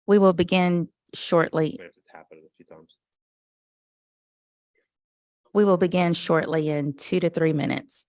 We will begin shortly. We have to tap it a few times. We will begin shortly in 2 to 3 minutes.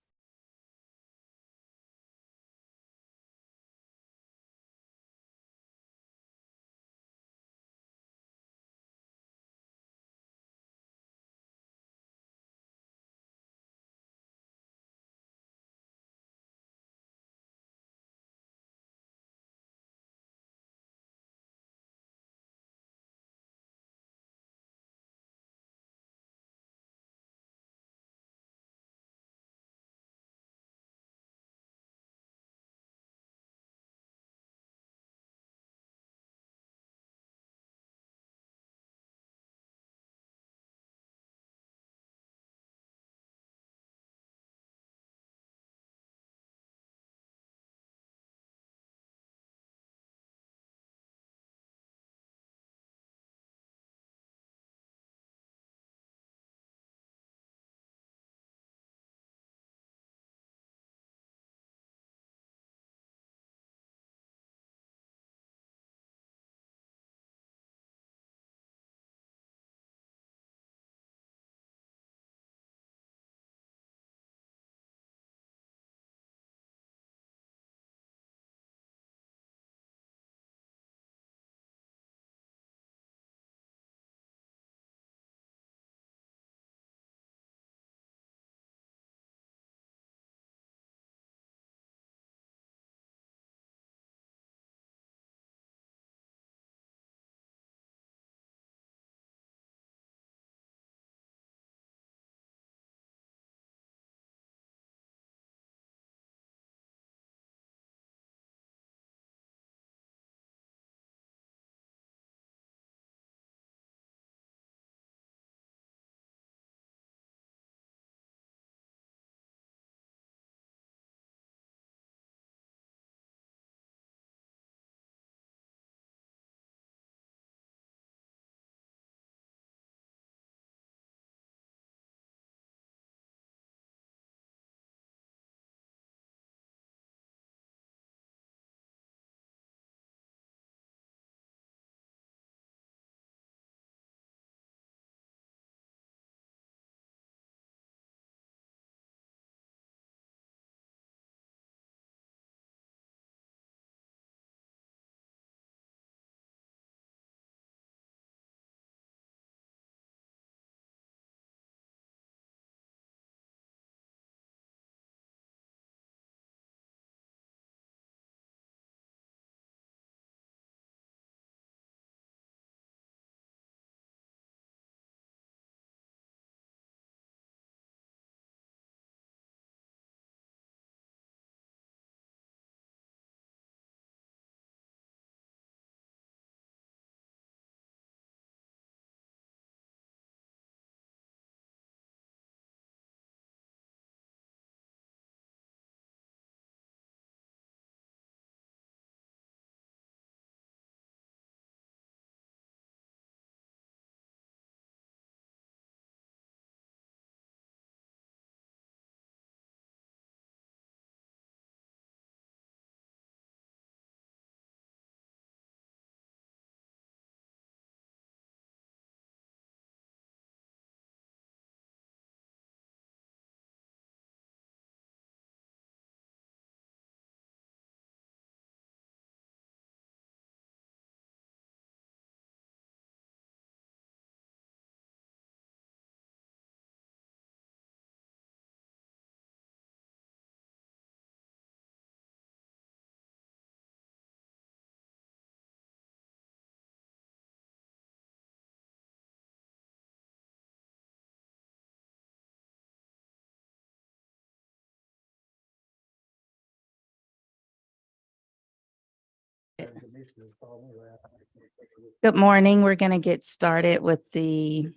Good morning. We're going to get started with the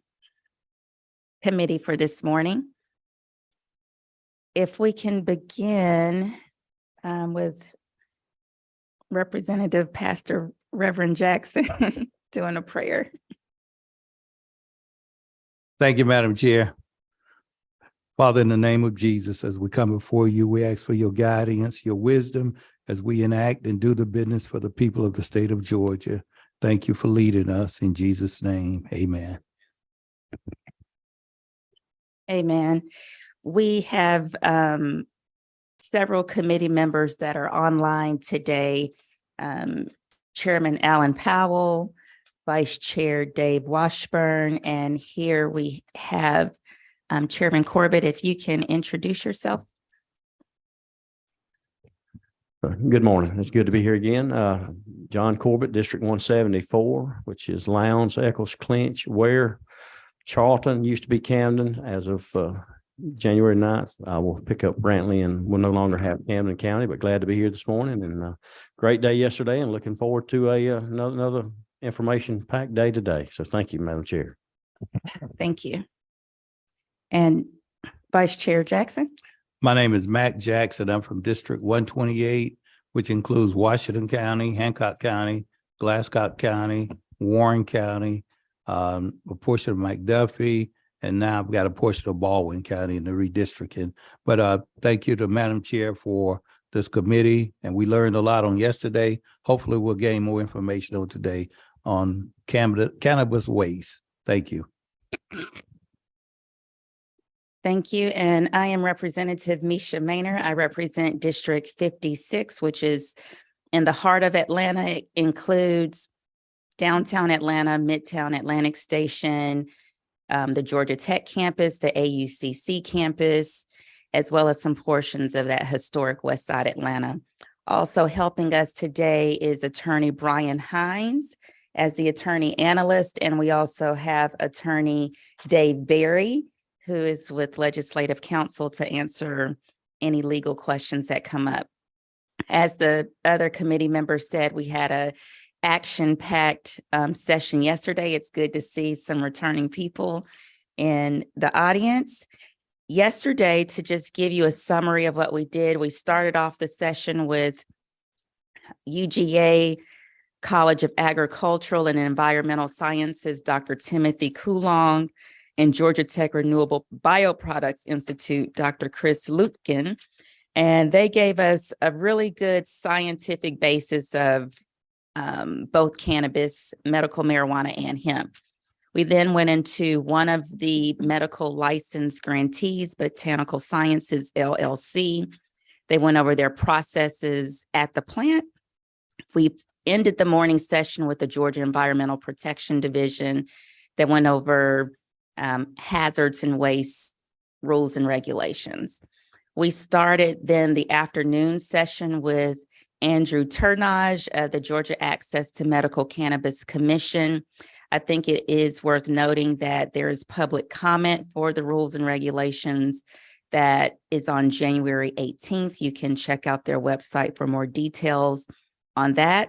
committee for this morning. If we can begin with Representative Pastor Reverend Jackson doing a prayer. Thank you, Madam Chair. Father, in the name of Jesus, as we come before you, we ask for your guidance, your wisdom as we enact and do the business for the people of the state of Georgia. Thank you for leading us in Jesus' name. Amen. Amen. We have several committee members that are online today. Chairman Alan Powell, Vice Chair Dave Washburn, and here we have Chairman Corbett. If you can introduce yourself. Good morning. It's good to be here again. John Corbett, District 174, which is Lowndes, Eccles, Clinch, Ware, Charlton, used to be Camden. As of January 9th, I will pick up Brantley and we'll no longer have Camden County, but glad to be here this morning, and great day yesterday and looking forward to another information-packed day today. So thank you, Madam Chair. Thank you. And Vice Chair Jackson. My name is Mac Jackson. I'm from District 128, which includes Washington County, Hancock County, Glasscock County, Warren County, a portion of McDuffie, and now I've got a portion of Baldwin County in the redistricting. But thank you to Madam Chair for this committee, and we learned a lot on yesterday. Hopefully we'll gain more information on today on cannabis waste. Thank you. Thank you. And I am Representative Misha Maynor. I represent District 56, which is in the heart of Atlanta. It includes downtown Atlanta, Midtown Atlantic Station, the Georgia Tech campus, the AUCC campus, as well as some portions of that historic West Side Atlanta. Also helping us today is Attorney Brian Hines as the attorney analyst. And we also have Attorney Dave Berry, who is with Legislative Counsel to answer any legal questions that come up. As the other committee members said, we had a action-packed session yesterday. It's good to see some returning people in the audience. Yesterday, to just give you a summary of what we did, we started off the session with UGA College of Agricultural and Environmental Sciences, Dr. Timothy Coulong, and Georgia Tech Renewable Bioproducts Institute, Dr. Chris Lutkin. And they gave us a really good scientific basis of both cannabis, medical marijuana, and hemp. We then went into one of the medical license grantees, Botanical Sciences, LLC. They went over their processes at the plant. We ended the morning session with the Georgia Environmental Protection Division that went over hazards and waste rules and regulations. We started then the afternoon session with Andrew Turnage of the Georgia Access to Medical Cannabis Commission. I think it is worth noting that there is public comment for the rules and regulations that is on January 18th. You can check out their website for more details on that.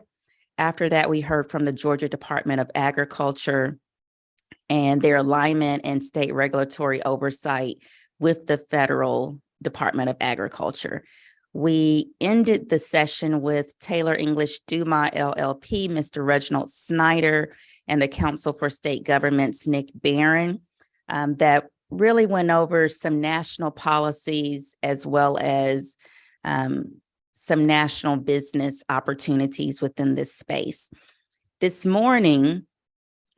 After that, we heard from the Georgia Department of Agriculture and their alignment and state regulatory oversight with the Federal Department of Agriculture. We ended the session with Taylor English Duma LLP, Mr. Reginald Snyder, and the Council for State Governments, Nick Barron, that really went over some national policies as well as some national business opportunities within this space. This morning,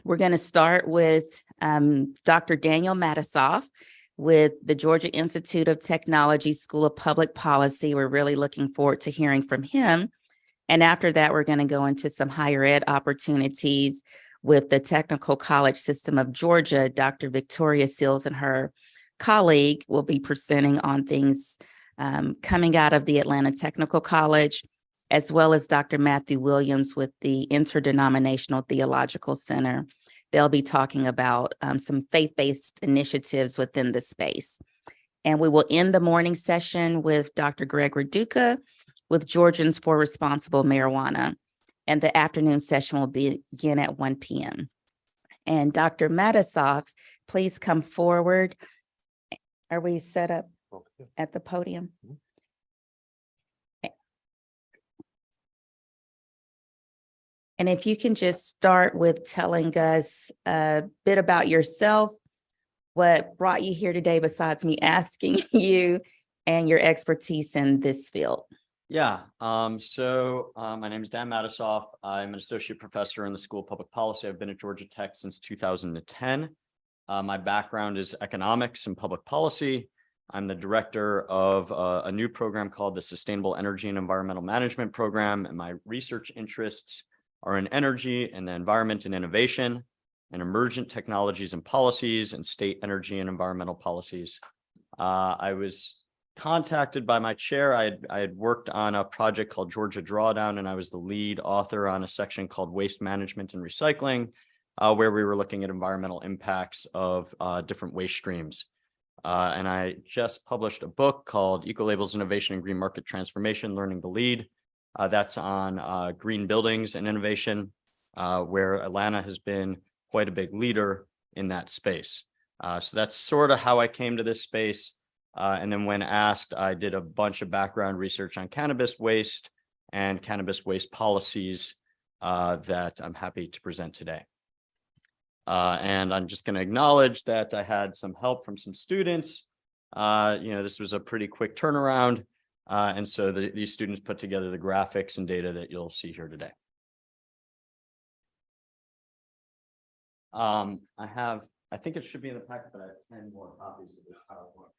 we're going to start with Dr. Daniel Matisoff with the Georgia Institute of Technology School of Public Policy. We're really looking forward to hearing from him. And after that, we're going to go into some higher ed opportunities with the Technical College System of Georgia. Dr. Victoria Seals and her colleague will be presenting on things coming out of the Atlanta Technical College, as well as Dr. Matthew Williams with the Interdenominational Theological Center. They'll be talking about some faith-based initiatives within the space. And we will end the morning session with Dr. Greg Raduca with Georgians for Responsible Marijuana. And the afternoon session will begin at 1 p.m. And Dr. Matisoff, please come forward. Are we set up at the podium? And if you can just start with telling us a bit about yourself, what brought you here today besides me asking you, and your expertise in this field. Yeah, my name is Dan Matisoff. I'm an associate professor in the School of Public Policy. I've been at Georgia Tech since 2010. My background is economics and public policy. I'm the director of a new program called the Sustainable Energy and Environmental Management Program, and my research interests are in energy and the environment and innovation, and emergent technologies and policies, and state energy and environmental policies. I was contacted by my chair. I had worked on a project called Georgia Drawdown, and I was the lead author on a section called Waste Management and Recycling, where we were looking at environmental impacts of different waste streams. And I just published a book called Ecolabels Innovation and Green Market Transformation, Learning to Lead. That's on green buildings and innovation, where Atlanta has been quite a big leader in that space. So that's sort of how I came to this space. And then when asked, I did a bunch of background research on cannabis waste and cannabis waste policies that I'm happy to present today. And I'm just going to acknowledge that I had some help from some students. This was a pretty quick turnaround. And so these students put together the graphics and data that you'll see here today. I think it should be in the packet, but I have 10 more copies of this PowerPoint.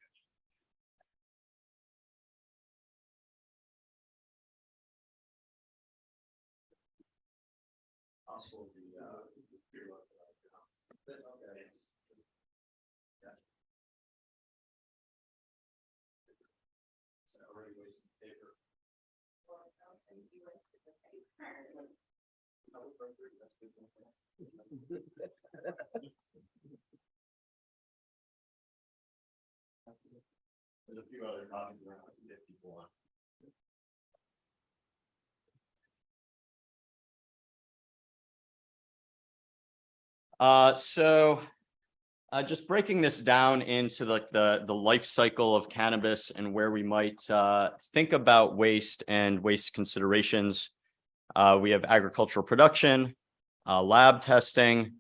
There's a few other copies around if people want. Just breaking this down into the life cycle of cannabis and where we might think about waste and waste considerations. We have agricultural production, lab testing,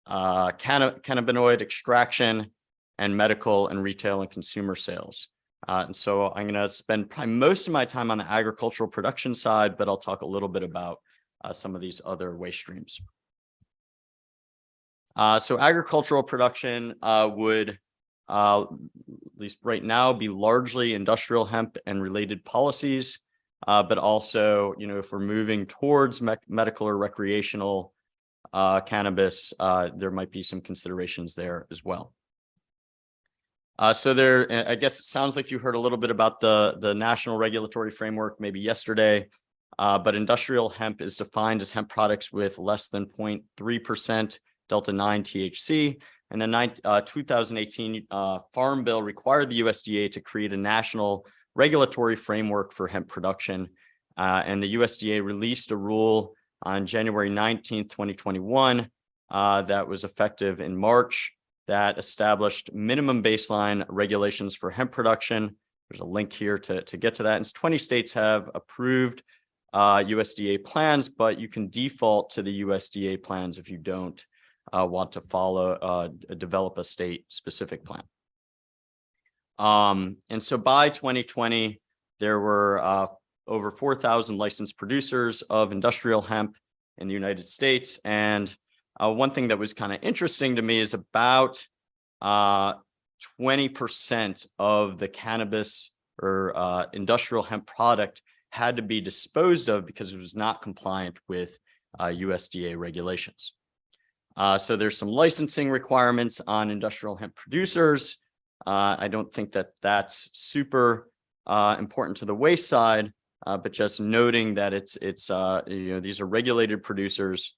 cannabinoid extraction, and medical and retail and consumer sales. And so I'm going to spend probably most of my time on the agricultural production side, but I'll talk a little bit about some of these other waste streams. So agricultural production would, at least right now, be largely industrial hemp and related policies, but also, if we're moving towards medical or recreational cannabis, there might be some considerations there as well. So I guess it sounds like you heard a little bit about the national regulatory framework maybe yesterday, but industrial hemp is defined as hemp products with less than 0.3% Delta-9 THC. And the 2018 Farm Bill required the USDA to create a national regulatory framework for hemp production. And the USDA released a rule on January 19th, 2021, that was effective in March, that established minimum baseline regulations for hemp production. There's a link here to get to that. And 20 states have approved USDA plans, but you can default to the USDA plans if you don't want to develop a state-specific plan. And so by 2020, there were over 4,000 licensed producers of industrial hemp in the United States. And one thing that was kind of interesting to me is about 20% of the cannabis or industrial hemp product had to be disposed of because it was not compliant with USDA regulations. So there's some licensing requirements on industrial hemp producers. I don't think that that's super important to the waste side, but just noting that these are regulated producers.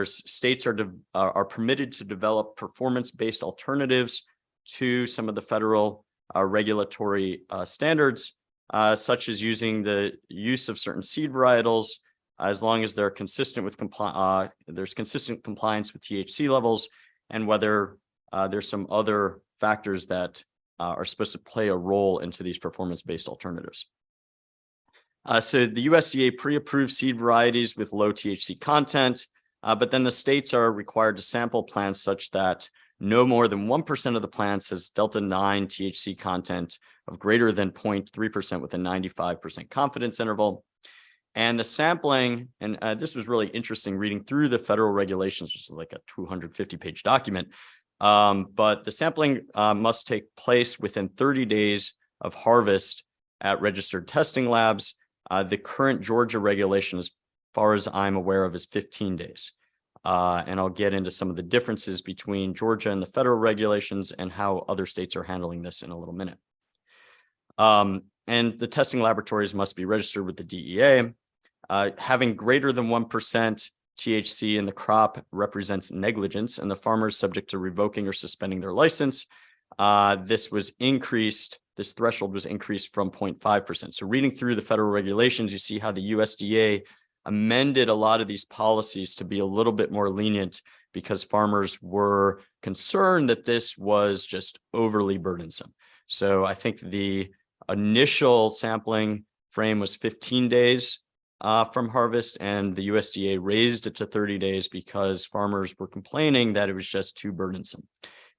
States are permitted to develop performance-based alternatives to some of the federal regulatory standards, such as using the use of certain seed varietals, as long as they're consistent with there's consistent compliance with THC levels, and whether there's some other factors that are supposed to play a role into these performance-based alternatives. So the USDA pre-approved seed varieties with low THC content, but then the states are required to sample plants such that no more than 1% of the plants has delta-9 THC content of greater than 0.3% with a 95% confidence interval. And the sampling, and this was really interesting reading through the federal regulations, which is like a 250-page document. But the sampling must take place within 30 days of harvest at registered testing labs. The current Georgia regulation, as far as I'm aware of, is 15 days. And I'll get into some of the differences between Georgia and the federal regulations and how other states are handling this in a little minute. And the testing laboratories must be registered with the DEA. Having greater than 1% THC in the crop represents negligence, and the farmer is subject to revoking or suspending their license. This threshold was increased from 0.5%. So reading through the federal regulations, you see how the USDA amended a lot of these policies to be a little bit more lenient because farmers were concerned that this was just overly burdensome. So I think the initial sampling frame was 15 days from harvest, and the USDA raised it to 30 days because farmers were complaining that it was just too burdensome.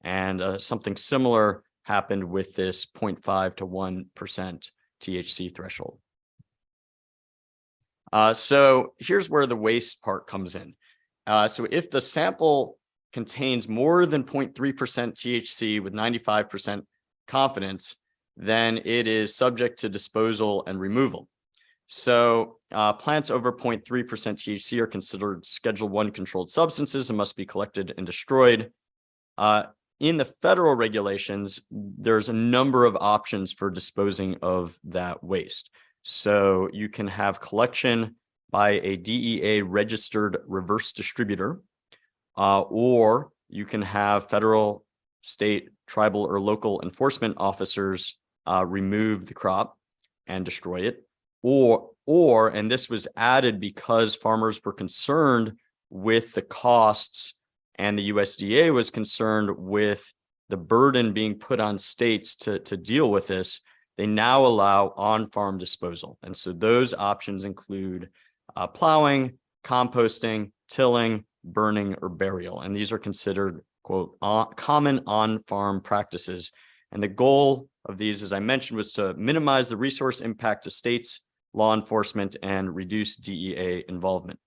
And something similar happened with this 0.5 to 1% THC threshold. So here's where the waste part comes in. So if the sample contains more than 0.3% THC with 95% confidence, then it is subject to disposal and removal. So plants over 0.3% THC are considered Schedule I controlled substances and must be collected and destroyed. In the federal regulations, there's a number of options for disposing of that waste. So you can have collection by a DEA registered reverse distributor, or you can have federal, state, tribal, or local enforcement officers remove the crop and destroy it. Or, and this was added because farmers were concerned with the costs and the USDA was concerned with the burden being put on states to deal with this, they now allow on-farm disposal. And so those options include plowing, composting, tilling, burning, or burial. And these are considered, quote, common on-farm practices. And the goal of these, as I mentioned, was to minimize the resource impact to states, law enforcement, and reduce DEA involvement.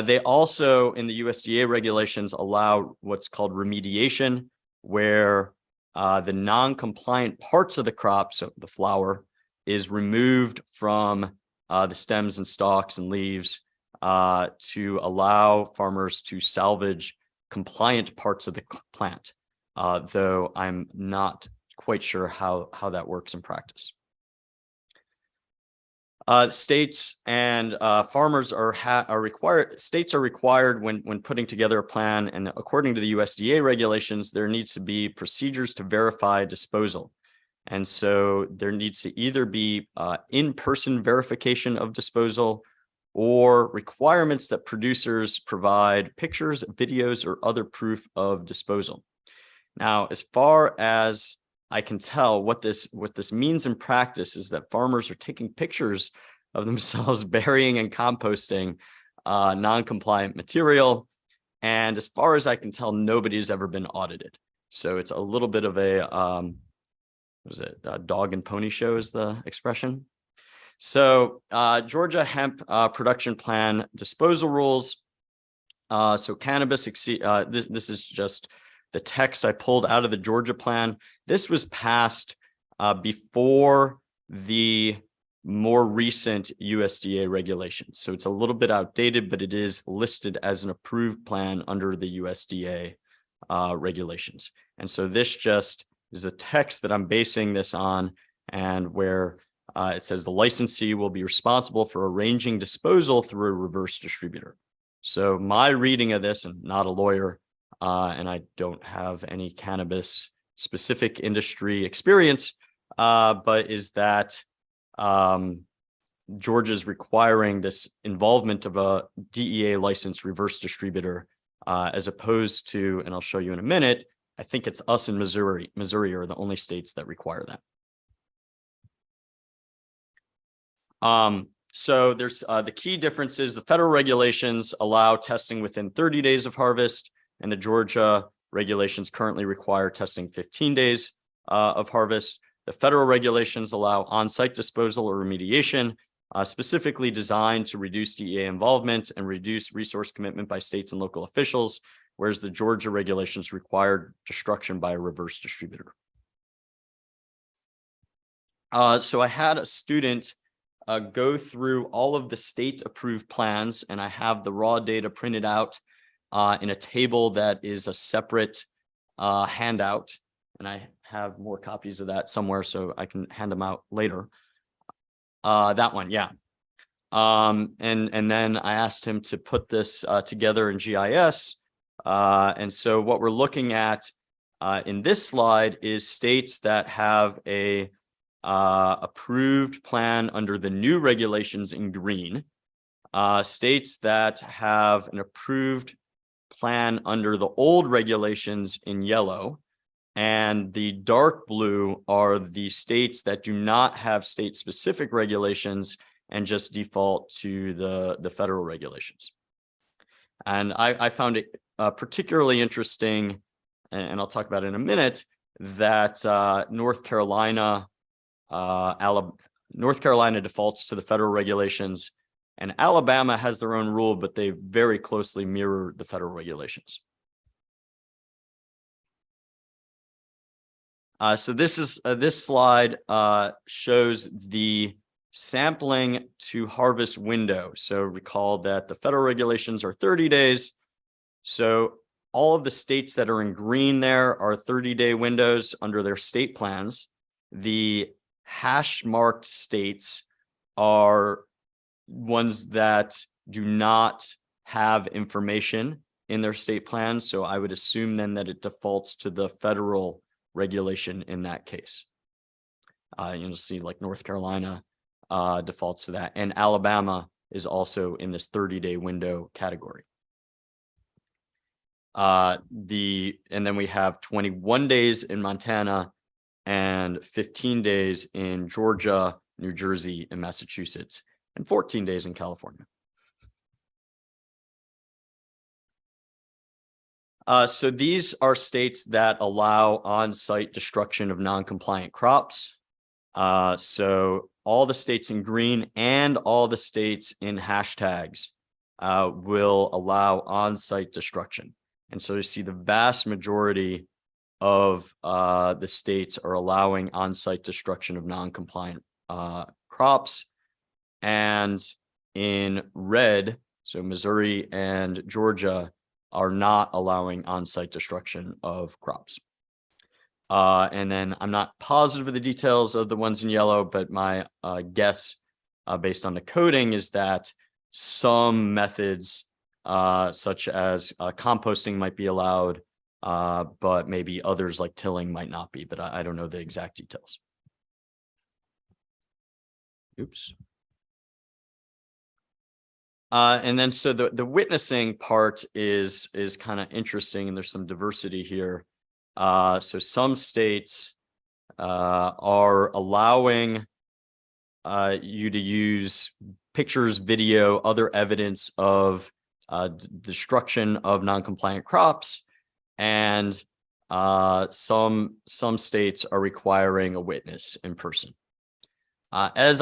They also, in the USDA regulations, allow what's called remediation, where the non-compliant parts of the crop, so the flower, is removed from the stems and stalks and leaves to allow farmers to salvage compliant parts of the plant, though I'm not quite sure how that works in practice. States and farmers are required. States are required when putting together a plan, and according to the USDA regulations, there needs to be procedures to verify disposal. And so there needs to either be in-person verification of disposal or requirements that producers provide pictures, videos, or other proof of disposal. Now, as far as I can tell, what this means in practice is that farmers are taking pictures of themselves burying and composting non-compliant material. And as far as I can tell, nobody has ever been audited. So it's a little bit of a, dog and pony show is the expression. So Georgia hemp production plan disposal rules. So cannabis, this is just the text I pulled out of the Georgia plan. This was passed before the more recent USDA regulations. So it's a little bit outdated, but it is listed as an approved plan under the USDA regulations. And so this just is a text that I'm basing this on, and where it says the licensee will be responsible for arranging disposal through a reverse distributor. So my reading of this, and not a lawyer, and I don't have any cannabis specific industry experience, but is that Georgia's requiring this involvement of a DEA licensed reverse distributor, as opposed to, and I'll show you in a minute, I think it's us in Missouri. Missouri are the only states that require that. So there's the key differences. The federal regulations allow testing within 30 days of harvest, and the Georgia regulations currently require testing 15 days of harvest. The federal regulations allow on-site disposal or remediation, specifically designed to reduce DEA involvement and reduce resource commitment by states and local officials, whereas the Georgia regulations require destruction by a reverse distributor. So I had a student go through all of the state-approved plans, and I have the raw data printed out in a table that is a separate handout, and I have more copies of that somewhere, so I can hand them out later. That one, yeah. And then I asked him to put this together in GIS. And so what we're looking at in this slide is states that have a approved plan under the new regulations in green, states that have an approved plan under the old regulations in yellow, and the dark blue are the states that do not have state-specific regulations and just default to the federal regulations. And I found it particularly interesting, and I'll talk about it in a minute, that North Carolina defaults to the federal regulations, and Alabama has their own rule, but they very closely mirror the federal regulations. So this slide shows the sampling to harvest window. So recall that the federal regulations are 30 days. So all of the states that are in green there are 30-day windows under their state plans. The hash marked states are ones that do not have information in their state plans. So I would assume then that it defaults to the federal regulation in that case. You'll see like North Carolina defaults to that, and Alabama is also in this 30-day window category. And then we have 21 days in Montana and 15 days in Georgia, New Jersey, and Massachusetts, and 14 days in California. So these are states that allow on-site destruction of non-compliant crops. So all the states in green and all the states in hashtags will allow on-site destruction. And so you see the vast majority of the states are allowing on-site destruction of non-compliant crops. And in red, so Missouri and Georgia are not allowing on-site destruction of crops. And then I'm not positive of the details of the ones in yellow, but my guess based on the coding is that some methods such as composting might be allowed, but maybe others like tilling might not be, but I don't know the exact details. Oops. And then so the witnessing part is kind of interesting, and there's some diversity here. So some states are allowing you to use pictures, video, other evidence of destruction of non-compliant crops, and some states are requiring a witness in person. As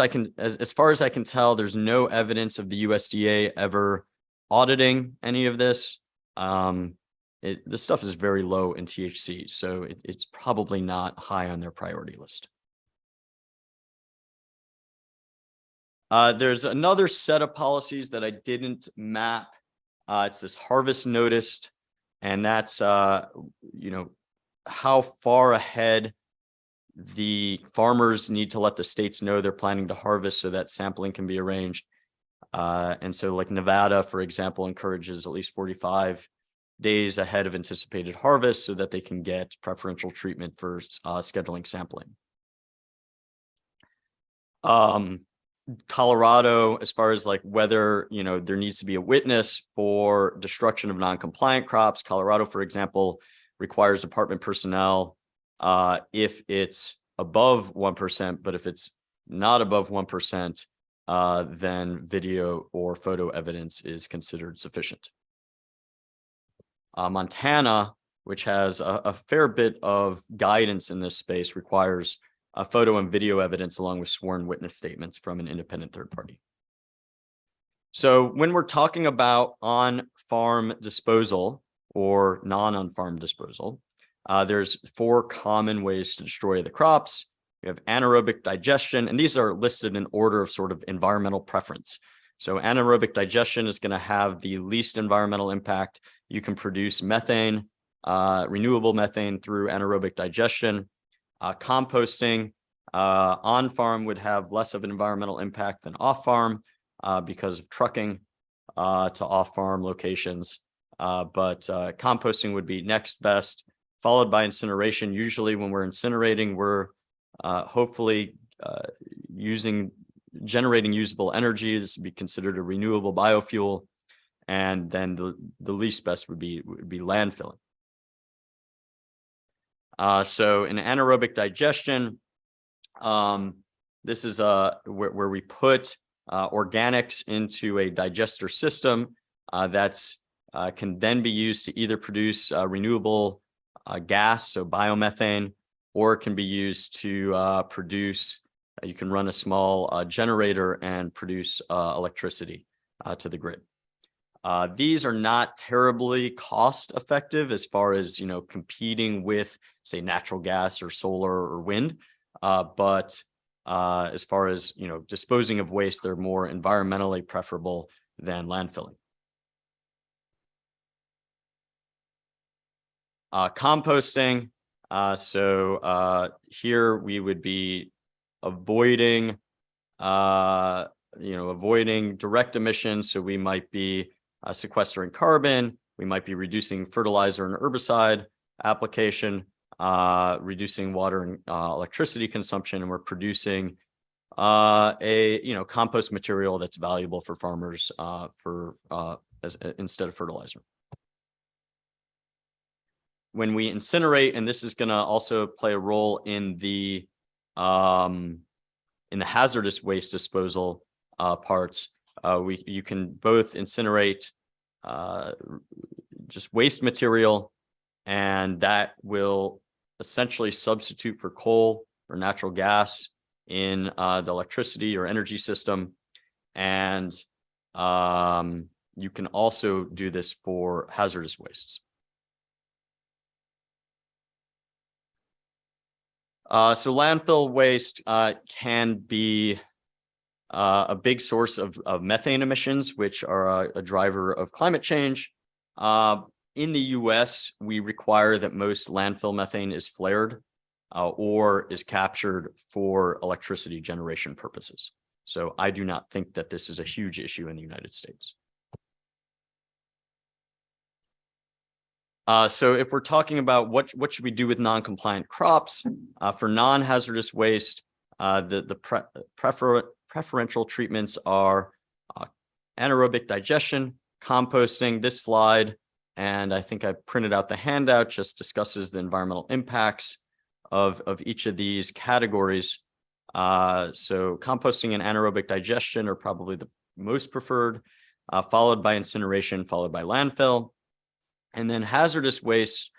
far as I can tell, there's no evidence of the USDA ever auditing any of this. This stuff is very low in THC, so it's probably not high on their priority list. There's another set of policies that I didn't map. It's this harvest notice, and that's how far ahead the farmers need to let the states know they're planning to harvest so that sampling can be arranged. And so like Nevada, for example, encourages at least 45 days ahead of anticipated harvest so that they can get preferential treatment for scheduling sampling. Colorado, as far as like whether, there needs to be a witness for destruction of non-compliant crops, Colorado, for example, requires department personnel if it's above 1%, but if it's not above 1%, then video or photo evidence is considered sufficient. Montana which has a fair bit of guidance in this space, requires photo and video evidence along with sworn witness statements from an independent third party. So when we're talking about on-farm disposal or non-on-farm disposal, there's 4 common ways to destroy the crops. We have anaerobic digestion, and these are listed in order of sort of environmental preference. So anaerobic digestion is going to have the least environmental impact. You can produce methane, renewable methane through anaerobic digestion. Composting on-farm would have less of an environmental impact than off-farm because of trucking to off-farm locations. But composting would be next best, followed by incineration. Usually when we're incinerating, we're hopefully generating usable energy. This would be considered a renewable biofuel. And then the least best would be landfilling. So in anaerobic digestion, this is where we put organics into a digester system that's can then be used to either produce renewable gas, so biomethane, or it can be used to produce, you can run a small generator and produce electricity to the grid. These are not terribly cost effective as far as, competing with, say, natural gas or solar or wind. But as far as, disposing of waste, they're more environmentally preferable than landfilling. Composting. So here we would be avoiding, avoiding direct emissions. So we might be sequestering carbon. We might be reducing fertilizer and herbicide application, reducing water and electricity consumption, and we're producing compost material that's valuable for farmers instead of fertilizer. When we incinerate, and this is going to also play a role in the hazardous waste disposal parts, you can both incinerate just waste material, and that will essentially substitute for coal or natural gas in the electricity or energy system. And you can also do this for hazardous wastes. So landfill waste can be a big source of methane emissions, which are a driver of climate change. In the US, we require that most landfill methane is flared or is captured for electricity generation purposes. So I do not think that this is a huge issue in the United States. So if we're talking about what should we do with non-compliant crops, for non-hazardous waste, the preferential treatments are anaerobic digestion, composting. This slide, and I think I printed out the handout, just discusses the environmental impacts of each of these categories. So composting and anaerobic digestion are probably the most preferred, followed by incineration, followed by landfill. And then hazardous wastes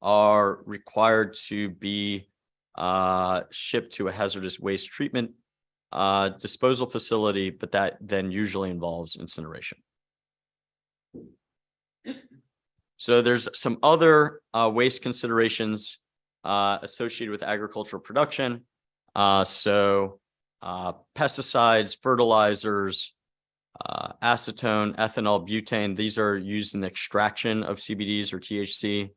are required to be shipped to a hazardous waste treatment disposal facility, but that then usually involves incineration. So there's some other waste considerations associated with agricultural production. So pesticides, fertilizers, acetone, ethanol, butane, these are used in the extraction of CBDs or THC,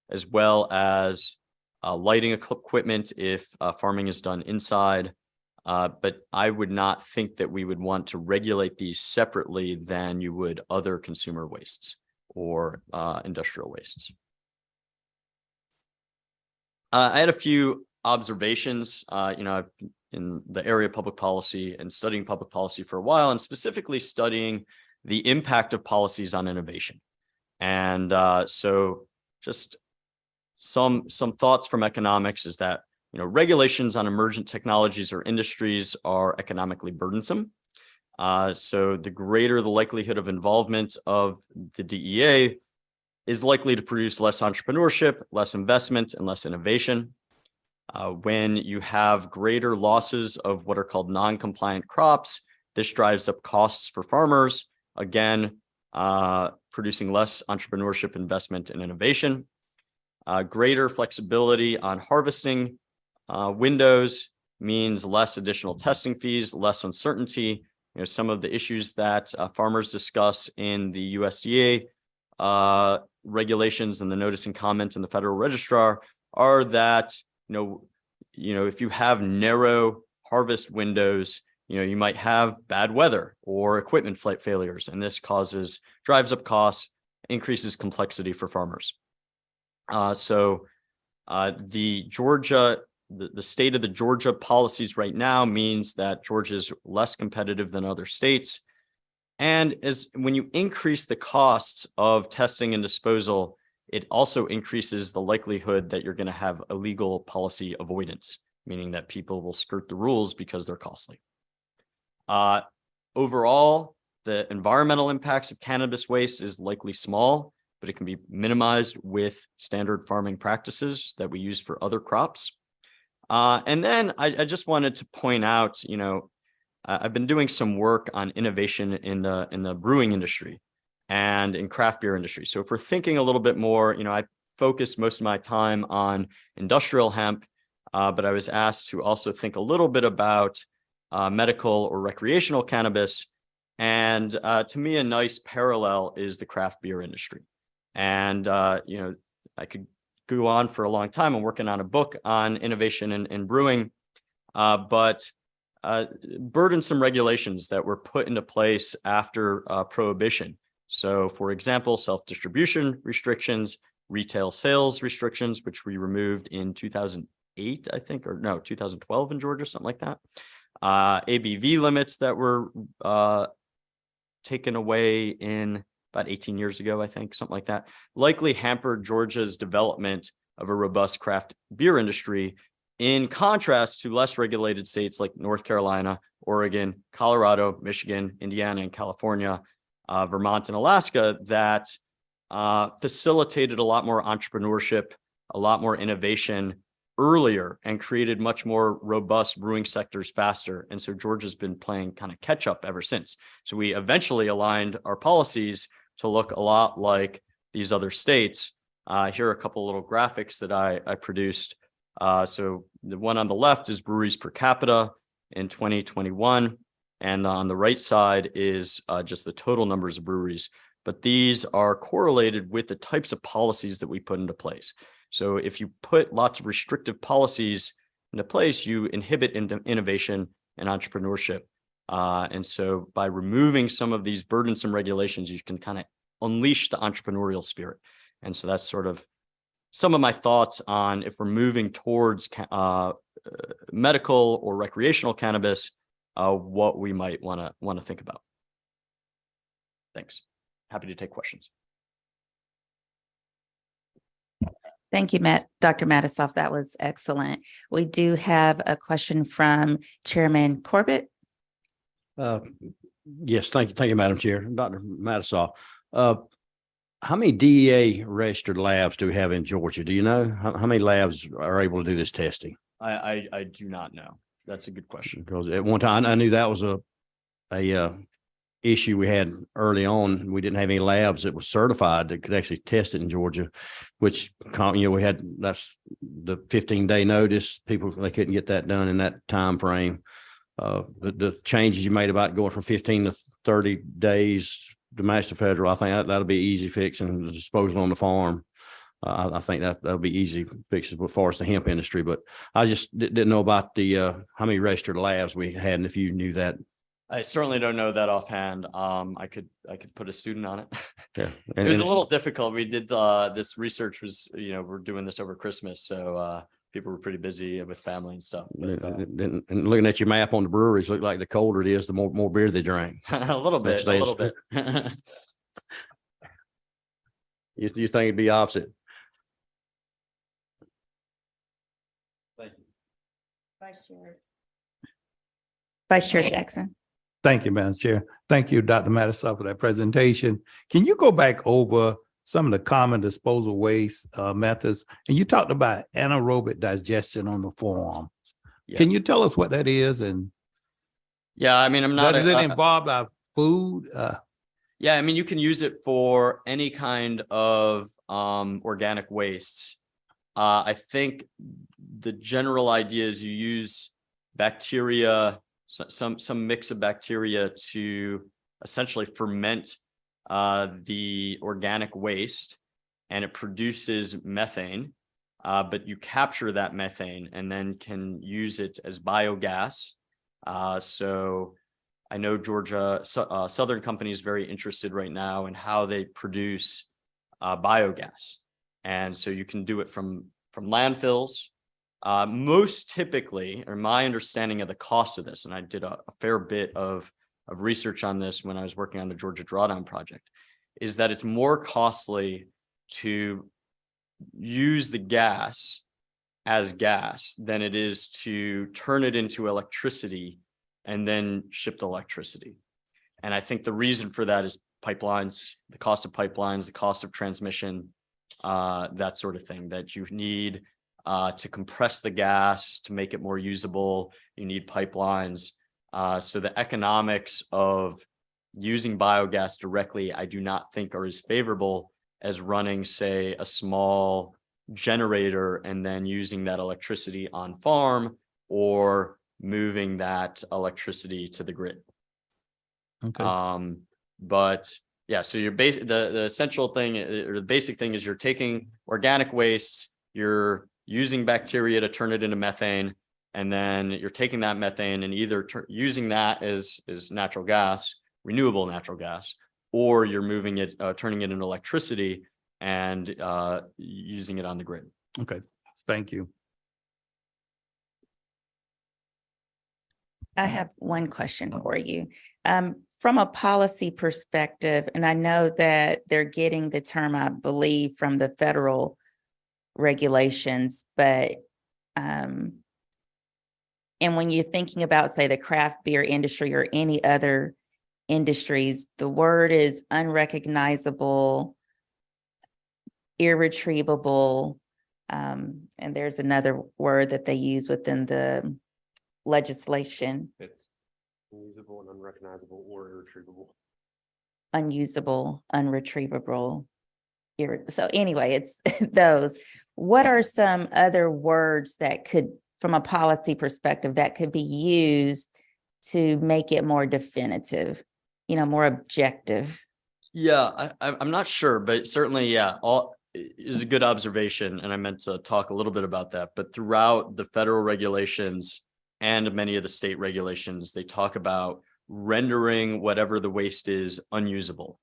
as well as lighting equipment if farming is done inside. But I would not think that we would want to regulate these separately than you would other consumer wastes or industrial wastes. I had a few observations, in the area of public policy and studying public policy for a while, and specifically studying the impact of policies on innovation. And so just some thoughts from economics is that, regulations on emergent technologies or industries are economically burdensome. So the greater the likelihood of involvement of the DEA, is likely to produce less entrepreneurship, less investment, and less innovation. When you have greater losses of what are called non-compliant crops, this drives up costs for farmers, again, producing less entrepreneurship, investment, and innovation. Greater flexibility on harvesting windows means less additional testing fees, less uncertainty. Some of the issues that farmers discuss in the USDA regulations and the notice and comment in the Federal Registrar are that, if you have narrow harvest windows, you might have bad weather or equipment failures, and this drives up costs, increases complexity for farmers. So the state of the Georgia policies right now means that Georgia is less competitive than other states. And when you increase the costs of testing and disposal, it also increases the likelihood that you're going to have illegal policy avoidance, meaning that people will skirt the rules because they're costly. Overall, the environmental impacts of cannabis waste is likely small, but it can be minimized with standard farming practices that we use for other crops. And then I just wanted to point out, I've been doing some work on innovation in the brewing industry and in craft beer industry. So if we're thinking a little bit more, I focus most of my time on industrial hemp, but I was asked to also think a little bit about medical or recreational cannabis. And to me, a nice parallel is the craft beer industry. And, I could go on for a long time. I'm working on a book on innovation in brewing, but burdensome regulations that were put into place after prohibition. So, for example, self-distribution restrictions, retail sales restrictions, which we removed in 2008, I think, or no, 2012 in Georgia, something like that. ABV limits that were taken away in about 18 years ago, I think, something like that, likely hampered Georgia's development of a robust craft beer industry, in contrast to less regulated states like North Carolina, Oregon, Colorado, Michigan, Indiana, and California, Vermont, and Alaska that facilitated a lot more entrepreneurship, a lot more innovation earlier, and created much more robust brewing sectors faster. And so Georgia's been playing kind of catch up ever since. So we eventually aligned our policies to look a lot like these other states. Here are a couple little graphics that I produced. So the one on the left is breweries per capita in 2021. And on the right side is just the total numbers of breweries. But these are correlated with the types of policies that we put into place. So if you put lots of restrictive policies into place, you inhibit innovation and entrepreneurship. And so by removing some of these burdensome regulations, you can kind of unleash the entrepreneurial spirit. And so that's sort of some of my thoughts on if we're moving towards medical or recreational cannabis, what we might want to think about. Thanks. Happy to take questions. Thank you, Dr. Matisoff. That was excellent. We do have a question from Chairman Corbett. Yes, thank you, Madam Chair. Dr. Matisoff. How many DEA registered labs do we have in Georgia? Do you know how many labs are able to do this testing? I do not know. That's a good question. Because at one time I knew that was a issue we had early on. We didn't have any labs that was certified that could actually test it in Georgia, which, we had, that's the 15-day notice. People, they couldn't get that done in that time frame. The changes you made about going from 15 to 30 days to master federal, I think that'll be easy fixing the disposal on the farm. I think that'll be easy fixes as far as the hemp industry, but I just didn't know about the how many registered labs we had, and if you knew that. I certainly don't know that offhand. I could put a student on it. Yeah, it was a little difficult. We did this research was, we're doing this over Christmas, so people were pretty busy with family and stuff. But, and looking at your map on the breweries, look like the colder it is, the more beer they drink. a little bit. You think it'd be opposite? Thank you. Vice Chair Jackson. Thank you, Madam Chair. Thank you, Dr. Matisoff, for that presentation. Can you go back over some of the common disposal waste methods. And you talked about anaerobic digestion on the forum. Yeah. Can you tell us what that is? And Yeah, I mean, I'm not. does it involve our food? Yeah, I mean, you can use it for any kind of organic wastes. I think the general idea is you use bacteria, some mix of bacteria to essentially ferment the organic waste, and it produces methane. But you capture that methane and then can use it as biogas. So I know Georgia Southern Company is very interested right now in how they produce biogas. And so you can do it from landfills. Most typically, or my understanding of the cost of this, and I did a fair bit of research on this when I was working on the Georgia Drawdown project, is that it's more costly to use the gas as gas than it is to turn it into electricity and then ship the electricity. And I think the reason for that is pipelines, the cost of pipelines, the cost of transmission, that sort of thing, that you need to compress the gas to make it more usable. You need pipelines. So the economics of using biogas directly, I do not think are as favorable as running, say, a small generator and then using that electricity on farm or moving that electricity to the grid. Okay. But yeah, so the essential thing or the basic thing is you're taking organic wastes, you're using bacteria to turn it into methane, and then you're taking that methane and either using that as natural gas, renewable natural gas, or you're moving it, turning it into electricity and using it on the grid. Okay. Thank you. I have one question for you. From a policy perspective, and I know that they're getting the term, I believe, from the federal regulations, but and when you're thinking about, say, the craft beer industry or any other industries, the word is unrecognizable, irretrievable, and there's another word that they use within the legislation. It's unusable and unrecognizable or irretrievable. Unusable, unretrievable. So anyway, it's those. What are some other words that could, from a policy perspective, that could be used to make it more definitive, more objective? Yeah, I'm not sure, but certainly, yeah, all is a good observation. And I meant to talk a little bit about that, but throughout the federal regulations and many of the state regulations, they talk about rendering whatever the waste is unusable.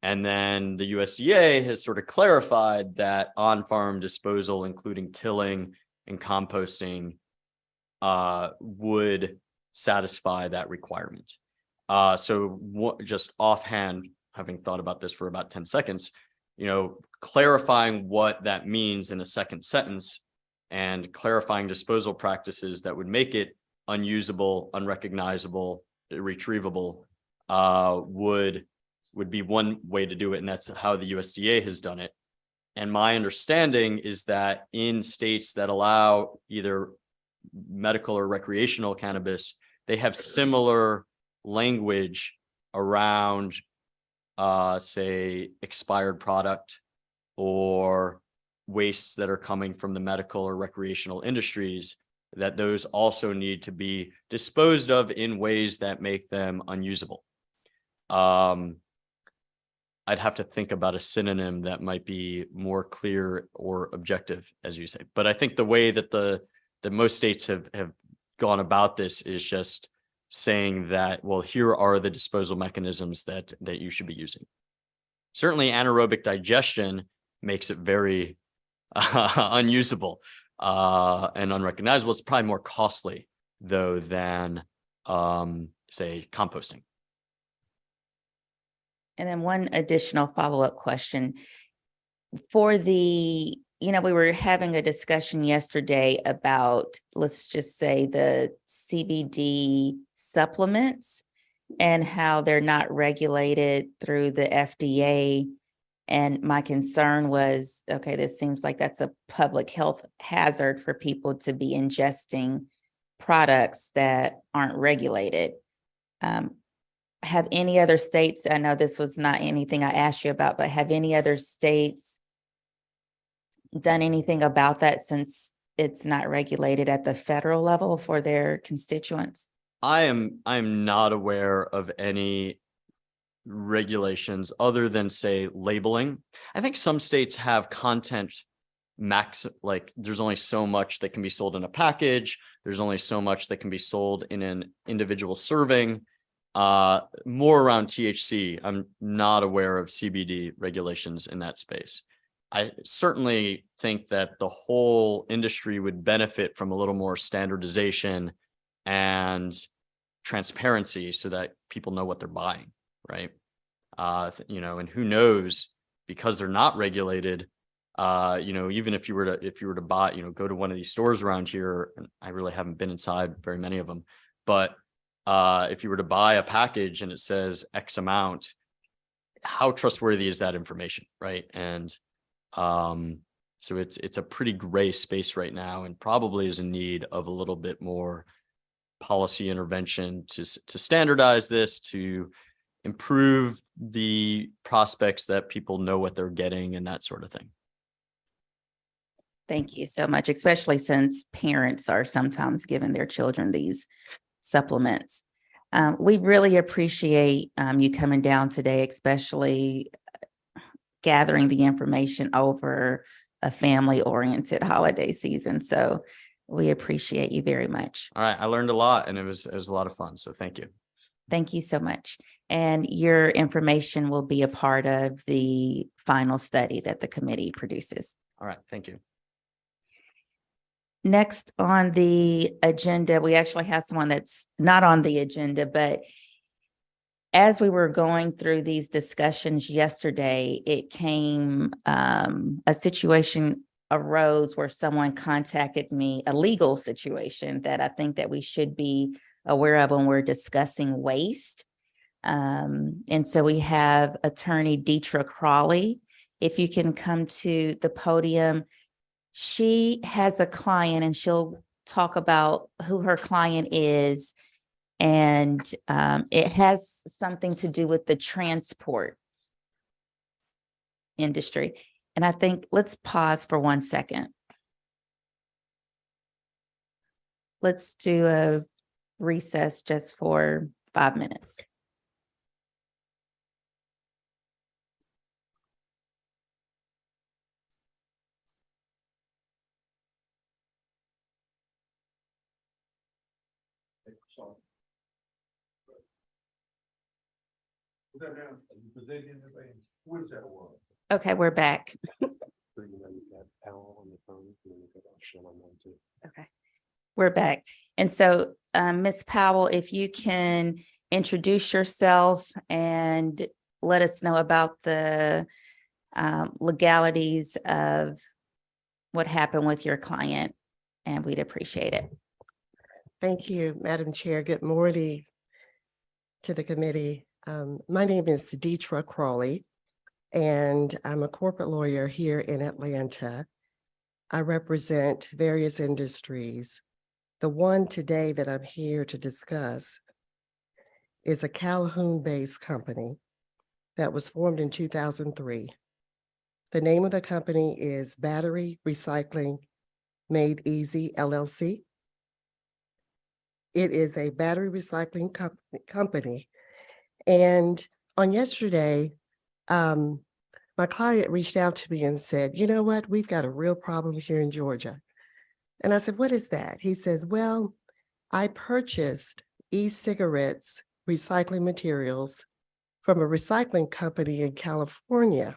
And then the USDA has sort of clarified that on-farm disposal, including tilling and composting, would satisfy that requirement. So just offhand, having thought about this for about 10 seconds, clarifying what that means in a second sentence and clarifying disposal practices that would make it unusable, unrecognizable, irretrievable, would be one way to do it. And that's how the USDA has done it. And my understanding is that in states that allow either medical or recreational cannabis, they have similar language around, say, expired product or wastes that are coming from the medical or recreational industries, that those also need to be disposed of in ways that make them unusable. I'd have to think about a synonym that might be more clear or objective, as you say. But I think the way that that most states have gone about this is just saying that, well, here are the disposal mechanisms that you should be using. Certainly anaerobic digestion makes it very unusable and unrecognizable. It's probably more costly, though, than, say, composting. And then one additional follow-up question. For the, we were having a discussion yesterday about, let's just say, the CBD supplements and how they're not regulated through the FDA. And my concern was, okay, this seems like that's a public health hazard for people to be ingesting products that aren't regulated. Have any other states, I know this was not anything I asked you about, but have any other states done anything about that since it's not regulated at the federal level for their constituents? I'm not aware of any regulations other than, say, labeling. I think some states have content like there's only so much that can be sold in a package. There's only so much that can be sold in an individual serving. More around THC. I'm not aware of CBD regulations in that space. I certainly think that the whole industry would benefit from a little more standardization and transparency so that people know what they're buying, right? And who knows, because they're not regulated, even if you were to buy, go to one of these stores around here, and I really haven't been inside very many of them, but if you were to buy a package and it says X amount, how trustworthy is that information, right? And so it's a pretty gray space right now, and probably is in need of a little bit more policy intervention to standardize this, to improve the prospects that people know what they're getting and that sort of thing. Thank you so much, especially since parents are sometimes giving their children these supplements. We really appreciate you coming down today, especially gathering the information over a family-oriented holiday season. So we appreciate you very much. All right, I learned a lot, and it was a lot of fun. So thank you. Thank you so much. And your information will be a part of the final study that the committee produces. All right, thank you. Next on the agenda, we actually have someone that's not on the agenda, but as we were going through these discussions yesterday, it came, a situation arose where someone contacted me, a legal situation that I think that we should be aware of when we're discussing waste. And so we have attorney Deetra Crawley. If you can come to the podium. She has a client and she'll talk about who her client is. And it has something to do with the transport industry. And I think let's pause for 1 second. Let's do a recess just for 5 minutes. Okay, we're back. Okay, we're back. And so, Ms. Powell, if you can introduce yourself and let us know about the legalities of what happened with your client, and we'd appreciate it. Thank you, Madam Chair. Good morning to the committee. My name is Deetra Crawley, and I'm a corporate lawyer here in Atlanta. I represent various industries. The one today that I'm here to discuss is a Calhoun-based company that was formed in 2003. The name of the company is Battery Recycling Made Easy, LLC. It is a battery recycling company. And on yesterday, my client reached out to me and said, you know what, we've got a real problem here in Georgia. And I said, what is that? He says, well, I purchased e-cigarettes recycling materials from a recycling company in California.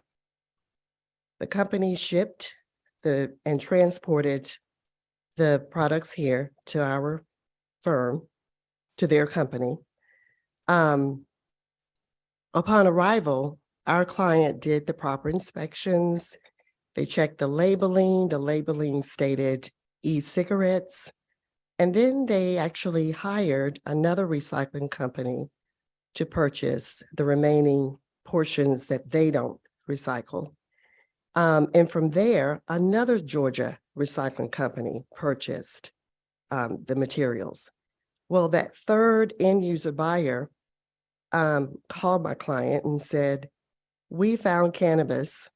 The company shipped and transported the products here to our firm, to their company. Upon arrival, our client did the proper inspections. They checked the labeling. The labeling stated e-cigarettes. And then they actually hired another recycling company to purchase the remaining portions that they don't recycle. And from there, another Georgia recycling company purchased the materials. Well, that third end user buyer called my client and said, we found cannabis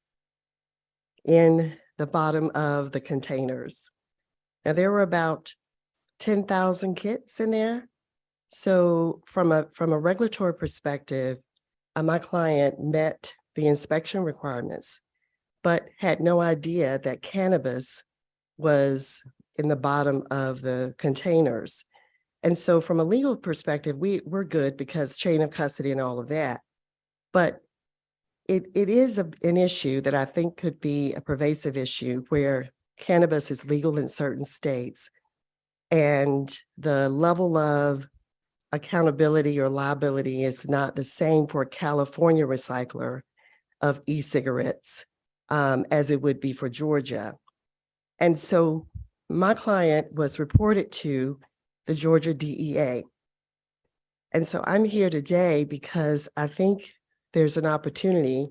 in the bottom of the containers. Now there were about 10,000 kits in there. So from a regulatory perspective, my client met the inspection requirements, but had no idea that cannabis was in the bottom of the containers. And so from a legal perspective, we're good because chain of custody and all of that. But it is an issue that I think could be a pervasive issue where cannabis is legal in certain states and the level of accountability or liability is not the same for a California recycler of e-cigarettes as it would be for Georgia. And so my client was reported to the Georgia DEA. And so I'm here today because I think there's an opportunity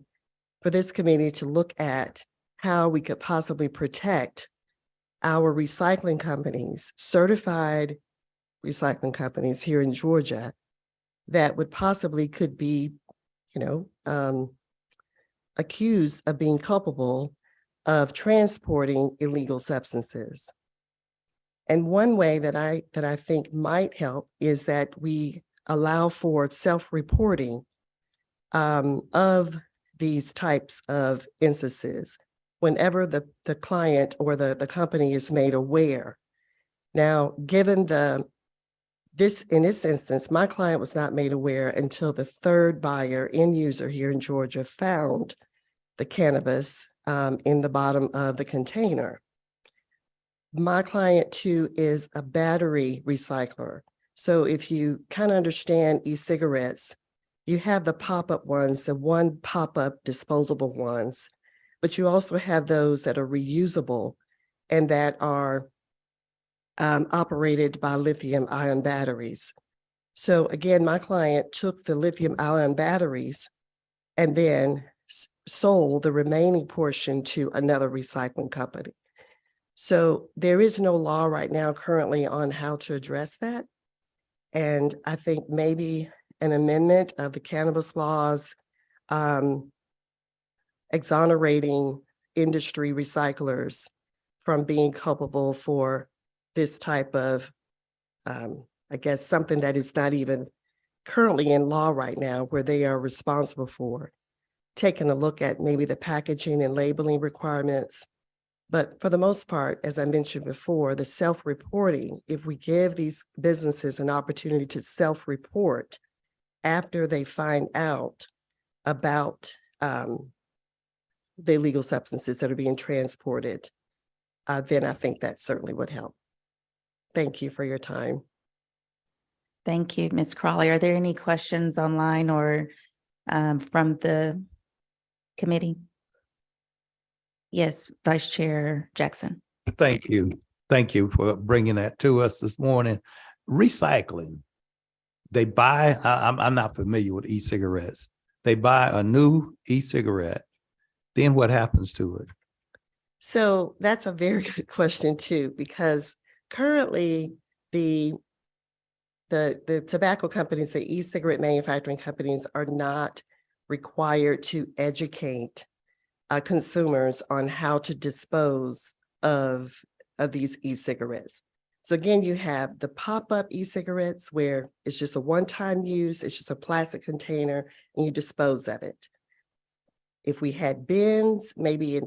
for this committee to look at how we could possibly protect our recycling companies, certified recycling companies here in Georgia that would possibly could be, accused of being culpable of transporting illegal substances. And one way that I think might help is that we allow for self-reporting of these types of instances whenever the client or the company is made aware. Now, given in this instance, my client was not made aware until the third buyer, end user here in Georgia, found the cannabis in the bottom of the container. My client too is a battery recycler. So if you kind of understand e-cigarettes, you have the pop-up ones, the one pop-up disposable ones, but you also have those that are reusable and that are operated by lithium-ion batteries. So again, my client took the lithium-ion batteries and then sold the remaining portion to another recycling company. So there is no law right now currently on how to address that. And I think maybe an amendment of the cannabis laws exonerating industry recyclers from being culpable for this type of, I guess, something that is not even currently in law right now, where they are responsible for taking a look at maybe the packaging and labeling requirements. But for the most part, as I mentioned before, the self-reporting, if we give these businesses an opportunity to self-report after they find out about the illegal substances that are being transported, then I think that certainly would help. Thank you for your time. Thank you, Ms. Crawley. Are there any questions online or from the committee? Yes, Vice Chair Jackson. Thank you. Thank you for bringing that to us this morning. Recycling. They buy, I'm not familiar with e-cigarettes. They buy a new e-cigarette. Then what happens to it? So that's a very good question too, because currently the tobacco companies, the e-cigarette manufacturing companies are not required to educate consumers on how to dispose of these e-cigarettes. So again, you have the pop-up e-cigarettes where it's just a one-time use, it's just a plastic container and you dispose of it. If we had bins, maybe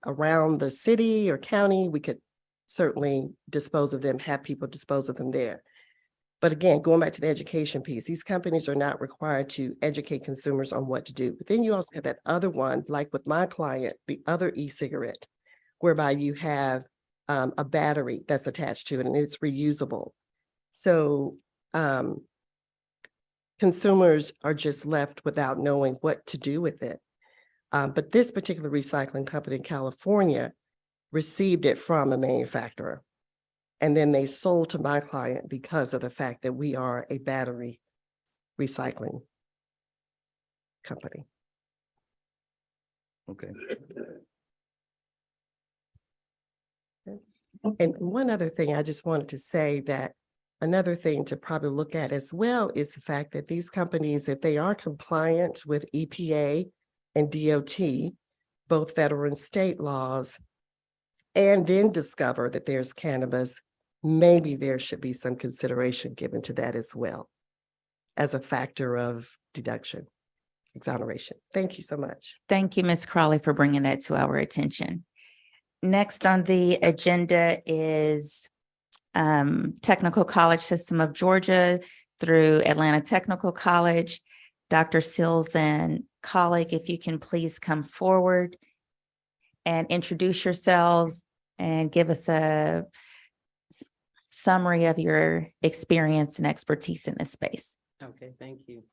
around the city or county, we could certainly dispose of them, have people dispose of them there. But again, going back to the education piece, these companies are not required to educate consumers on what to do. But then you also have that other one, like with my client, the other e-cigarette, whereby you have a battery that's attached to it and it's reusable. So consumers are just left without knowing what to do with it. But this particular recycling company in California received it from a manufacturer. And then they sold to my client because of the fact that we are a battery recycling company. Okay. And one other thing, I just wanted to say that another thing to probably look at as well is the fact that these companies, if they are compliant with EPA and DOT, both federal and state laws, and then discover that there's cannabis, maybe there should be some consideration given to that as well as a factor of deduction, exoneration. Thank you so much. Thank you, Ms. Crawley, for bringing that to our attention. Next on the agenda is Technical College System of Georgia through Atlanta Technical College. Dr. Sills and colleague, if you can please come forward and introduce yourselves and give us a summary of your experience and expertise in this space. Okay, thank you.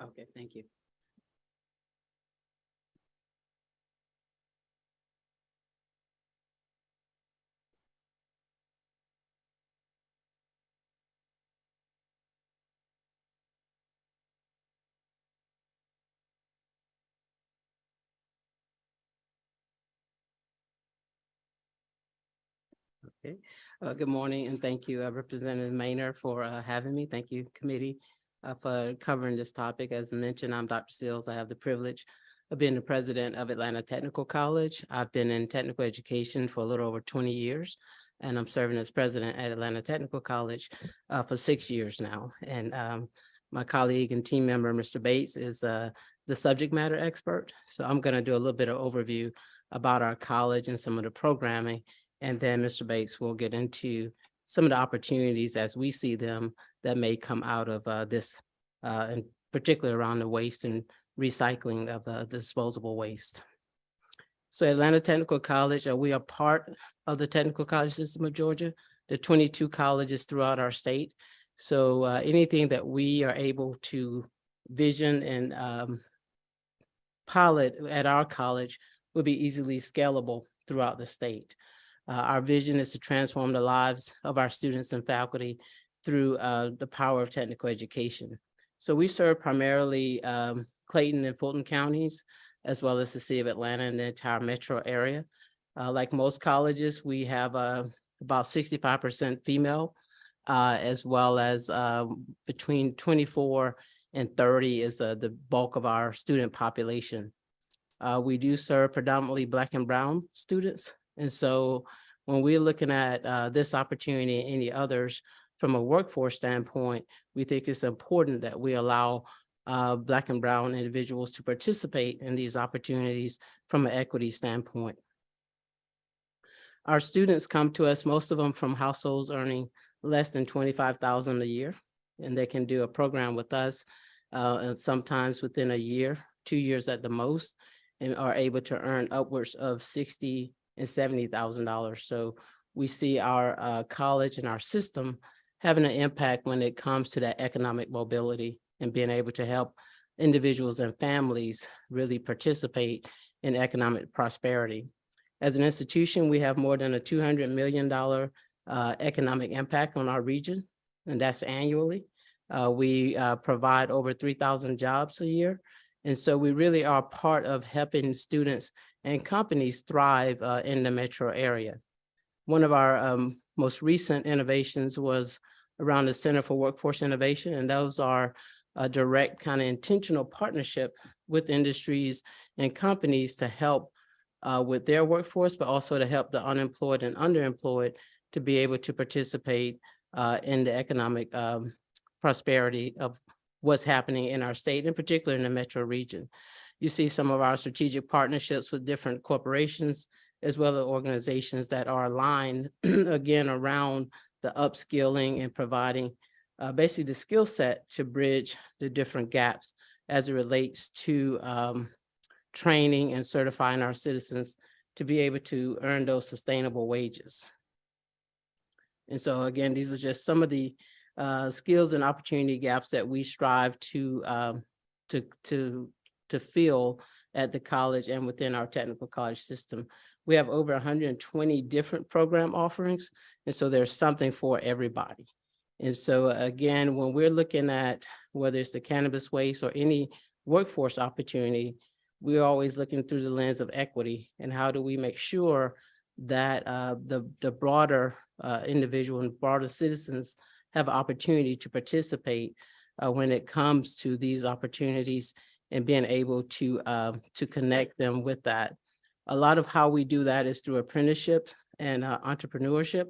Okay, thank you. Okay, good morning and thank you, Representative Maynard, for having me. Thank you, committee, for covering this topic. As mentioned, I'm Dr. Sills. I have the privilege of being the president of Atlanta Technical College. I've been in technical education for a little over 20 years, and I'm serving as president at Atlanta Technical College for 6 years now. And my colleague and team member, Mr. Bates, is the subject matter expert. So I'm going to do a little bit of overview about our college and some of the programming. And then Mr. Bates will get into some of the opportunities as we see them that may come out of this, in particular around the waste and recycling of the disposable waste. So Atlanta Technical College, we are part of the Technical College System of Georgia, the 22 colleges throughout our state. So anything that we are able to vision and pilot at our college will be easily scalable throughout the state. Our vision is to transform the lives of our students and faculty through the power of technical education. So we serve primarily Clayton and Fulton counties, as well as the city of Atlanta and the entire metro area. Like most colleges, we have about 65% female, as well as between 24 and 30 is the bulk of our student population. We do serve predominantly Black and Brown students. And so when we're looking at this opportunity and any others from a workforce standpoint, we think it's important that we allow Black and Brown individuals to participate in these opportunities from an equity standpoint. Our students come to us, most of them from households earning less than $25,000 a year, and they can do a program with us and sometimes within a year, 2 years at the most, and are able to earn upwards of $60,000 and $70,000. So we see our college and our system having an impact when it comes to that economic mobility and being able to help individuals and families really participate in economic prosperity. As an institution, we have more than a $200 million economic impact on our region, and that's annually. We provide over 3,000 jobs a year. And so we really are part of helping students and companies thrive in the metro area. One of our most recent innovations was around the Center for Workforce Innovation, and those are a direct kind of intentional partnership with industries and companies to help with their workforce, but also to help the unemployed and underemployed to be able to participate in the economic prosperity of what's happening in our state, in particular in the metro region. You see some of our strategic partnerships with different corporations, as well as organizations that are aligned, again, around the upskilling and providing basically the skill set to bridge the different gaps as it relates to training and certifying our citizens to be able to earn those sustainable wages. And so again, these are just some of the skills and opportunity gaps that we strive to fill at the college and within our technical college system. We have over 120 different program offerings, and so there's something for everybody. And so again, when we're looking at whether it's the cannabis waste or any workforce opportunity, we're always looking through the lens of equity and how do we make sure that the broader individual and broader citizens have an opportunity to participate when it comes to these opportunities and being able to connect them with that. A lot of how we do that is through apprenticeship and entrepreneurship.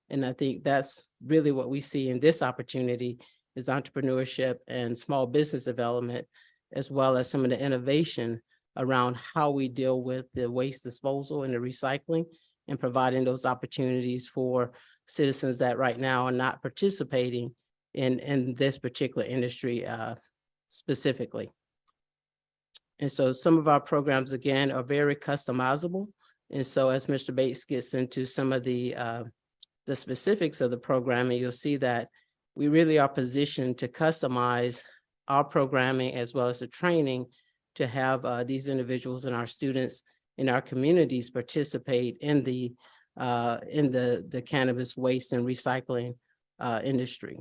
And I think that's really what we see in this opportunity is entrepreneurship and small business development, as well as some of the innovation around how we deal with the waste disposal and the recycling and providing those opportunities for citizens that right now are not participating in this particular industry specifically. And so some of our programs, again, are very customizable. And so as Mr. Bates gets into some of the specifics of the programming, you'll see that we really are positioned to customize our programming as well as the training to have these individuals and our students in our communities participate in the cannabis waste and recycling industry.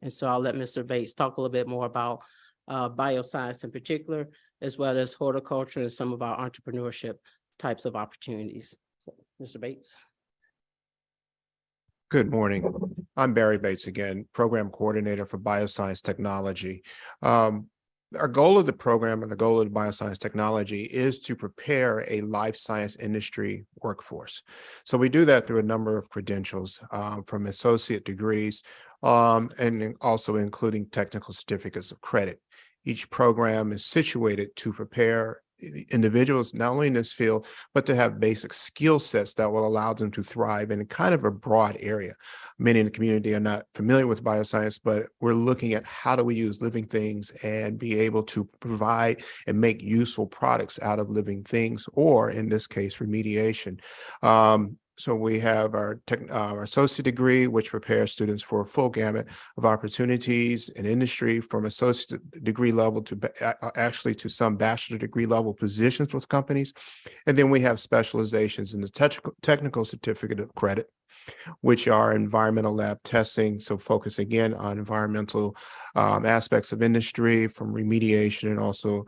And so I'll let Mr. Bates talk a little bit more about bioscience in particular, as well as horticulture and some of our entrepreneurship types of opportunities. So, Mr. Bates. Good morning. I'm Barry Bates again, Program Coordinator for Bioscience Technology. Our goal of the program and the goal of the bioscience technology is to prepare a life science industry workforce. So we do that through a number of credentials from associate degrees and also including technical certificates of credit. Each program is situated to prepare individuals, not only in this field, but to have basic skill sets that will allow them to thrive in kind of a broad area. Many in the community are not familiar with bioscience, but we're looking at how do we use living things and be able to provide and make useful products out of living things, or in this case, remediation. So we have our associate degree, which prepares students for a full gamut of opportunities in industry from associate degree level to actually to some bachelor degree level positions with companies. And then we have specializations in the technical certificate of credit, which are environmental lab testing. So focus again on environmental aspects of industry from remediation and also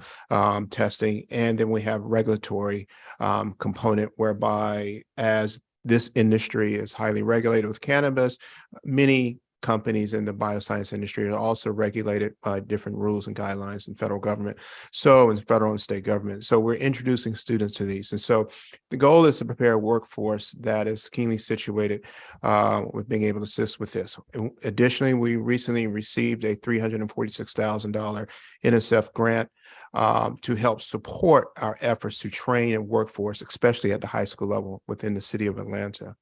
testing. And then we have regulatory component whereby as this industry is highly regulated with cannabis, many companies in the bioscience industry are also regulated by different rules and guidelines in federal government, so in federal and state government. So we're introducing students to these. And so the goal is to prepare a workforce that is keenly situated with being able to assist with this. And additionally, we recently received a $346,000 NSF grant to help support our efforts to train a workforce, especially at the high school level within the city of Atlanta.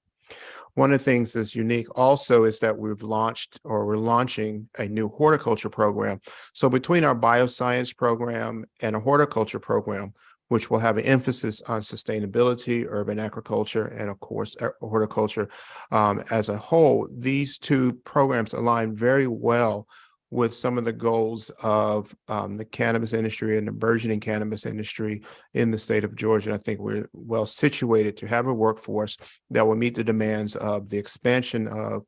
One of the things that's unique also is that we're launching a new horticulture program. So between our bioscience program and a horticulture program, which will have an emphasis on sustainability, urban agriculture, and of course, horticulture as a whole, these two programs align very well with some of the goals of the cannabis industry and the burgeoning cannabis industry in the state of Georgia. I think we're well situated to have a workforce that will meet the demands of the expansion of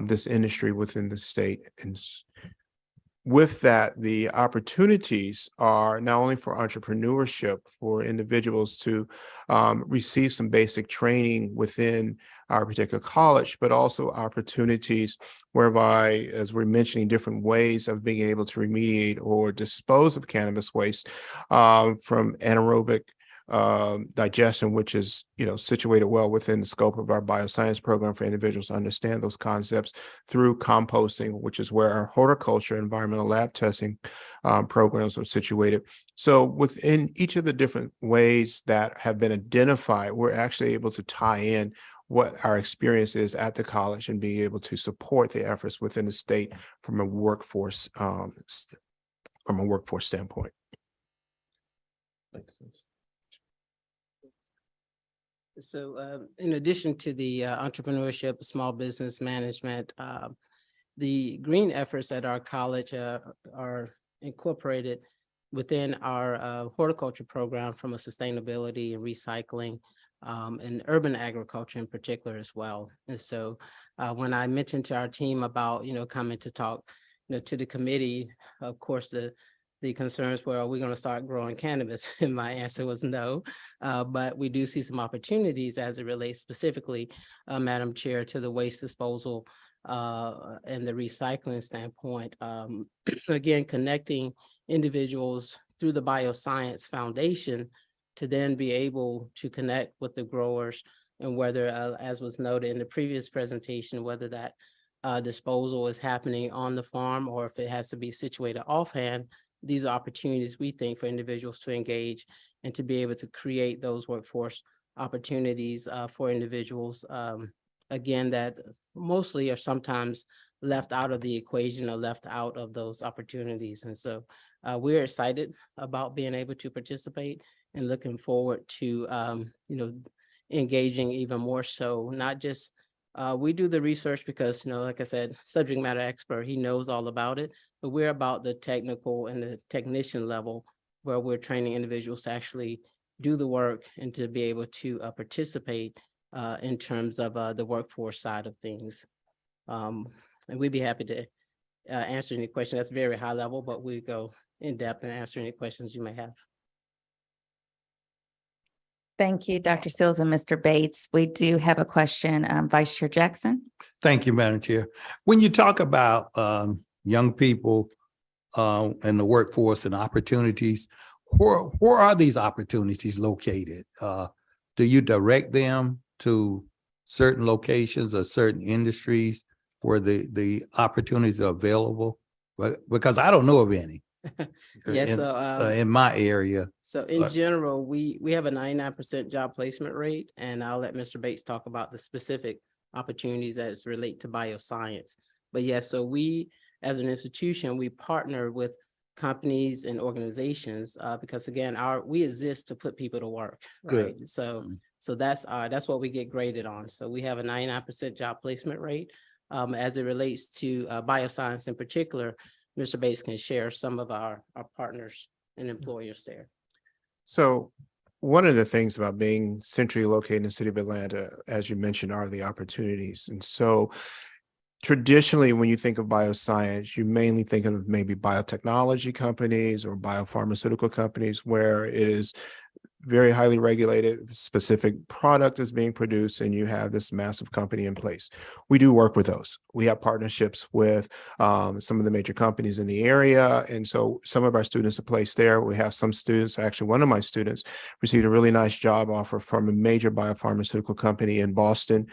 this industry within the state. And with that, the opportunities are not only for entrepreneurship, for individuals to receive some basic training within our particular college, but also opportunities whereby, as we're mentioning, different ways of being able to remediate or dispose of cannabis waste from anaerobic digestion, which is situated well within the scope of our bioscience program for individuals to understand those concepts, through composting, which is where our horticulture environmental lab testing programs are situated. So within each of the different ways that have been identified, we're actually able to tie in what our experience is at the college and be able to support the efforts within the state from a workforce standpoint. Makes sense. So in addition to the entrepreneurship, small business management, The green efforts at our college are incorporated within our horticulture program from a sustainability and recycling and urban agriculture in particular as well. And so when I mentioned to our team about, coming to talk, to the committee, of course, the concerns were, are we going to start growing cannabis? And my answer was no. But we do see some opportunities as it relates specifically, Madam Chair, to the waste disposal and the recycling standpoint. Again, connecting individuals through the Bioscience Foundation to then be able to connect with the growers, and whether, as was noted in the previous presentation, whether that disposal is happening on the farm or if it has to be situated offhand. These are opportunities, we think, for individuals to engage and to be able to create those workforce opportunities for individuals, again, that mostly are sometimes left out of the equation or left out of those opportunities. And so we're excited about being able to participate and looking forward to, engaging even more so, not just we do the research because, like I said, subject matter expert, he knows all about it, but we're about the technical and the technician level where we're training individuals to actually do the work and to be able to participate in terms of the workforce side of things. And we'd be happy to answer any question. That's very high level, but we go in depth and answer any questions you may have. Thank you, Dr. Sills and Mr. Bates. We do have a question, Vice Chair Jackson. Thank you, Madam Chair. When you talk about young people and the workforce and opportunities, where are these opportunities located? Do you direct them to certain locations or certain industries where the opportunities are available? Because I don't know of any. Yes, In my area. So in general, we have a 99% job placement rate, and I'll let Mr. Bates talk about the specific opportunities that relate to bioscience. But yes, so we, as an institution, we partner with companies and organizations because again, we exist to put people to work. Right. Good. So that's what we get graded on. So we have a 99% job placement rate. As it relates to bioscience in particular, Mr. Bates can share some of our partners and employers there. So one of the things about being centrally located in the city of Atlanta, as you mentioned, are the opportunities. And so traditionally, when you think of bioscience, you mainly think of maybe biotechnology companies or biopharmaceutical companies where it is very highly regulated, specific product is being produced, and you have this massive company in place. We do work with those. We have partnerships with some of the major companies in the area. And so some of our students are placed there. We have some students, actually one of my students received a really nice job offer from a major biopharmaceutical company in Boston,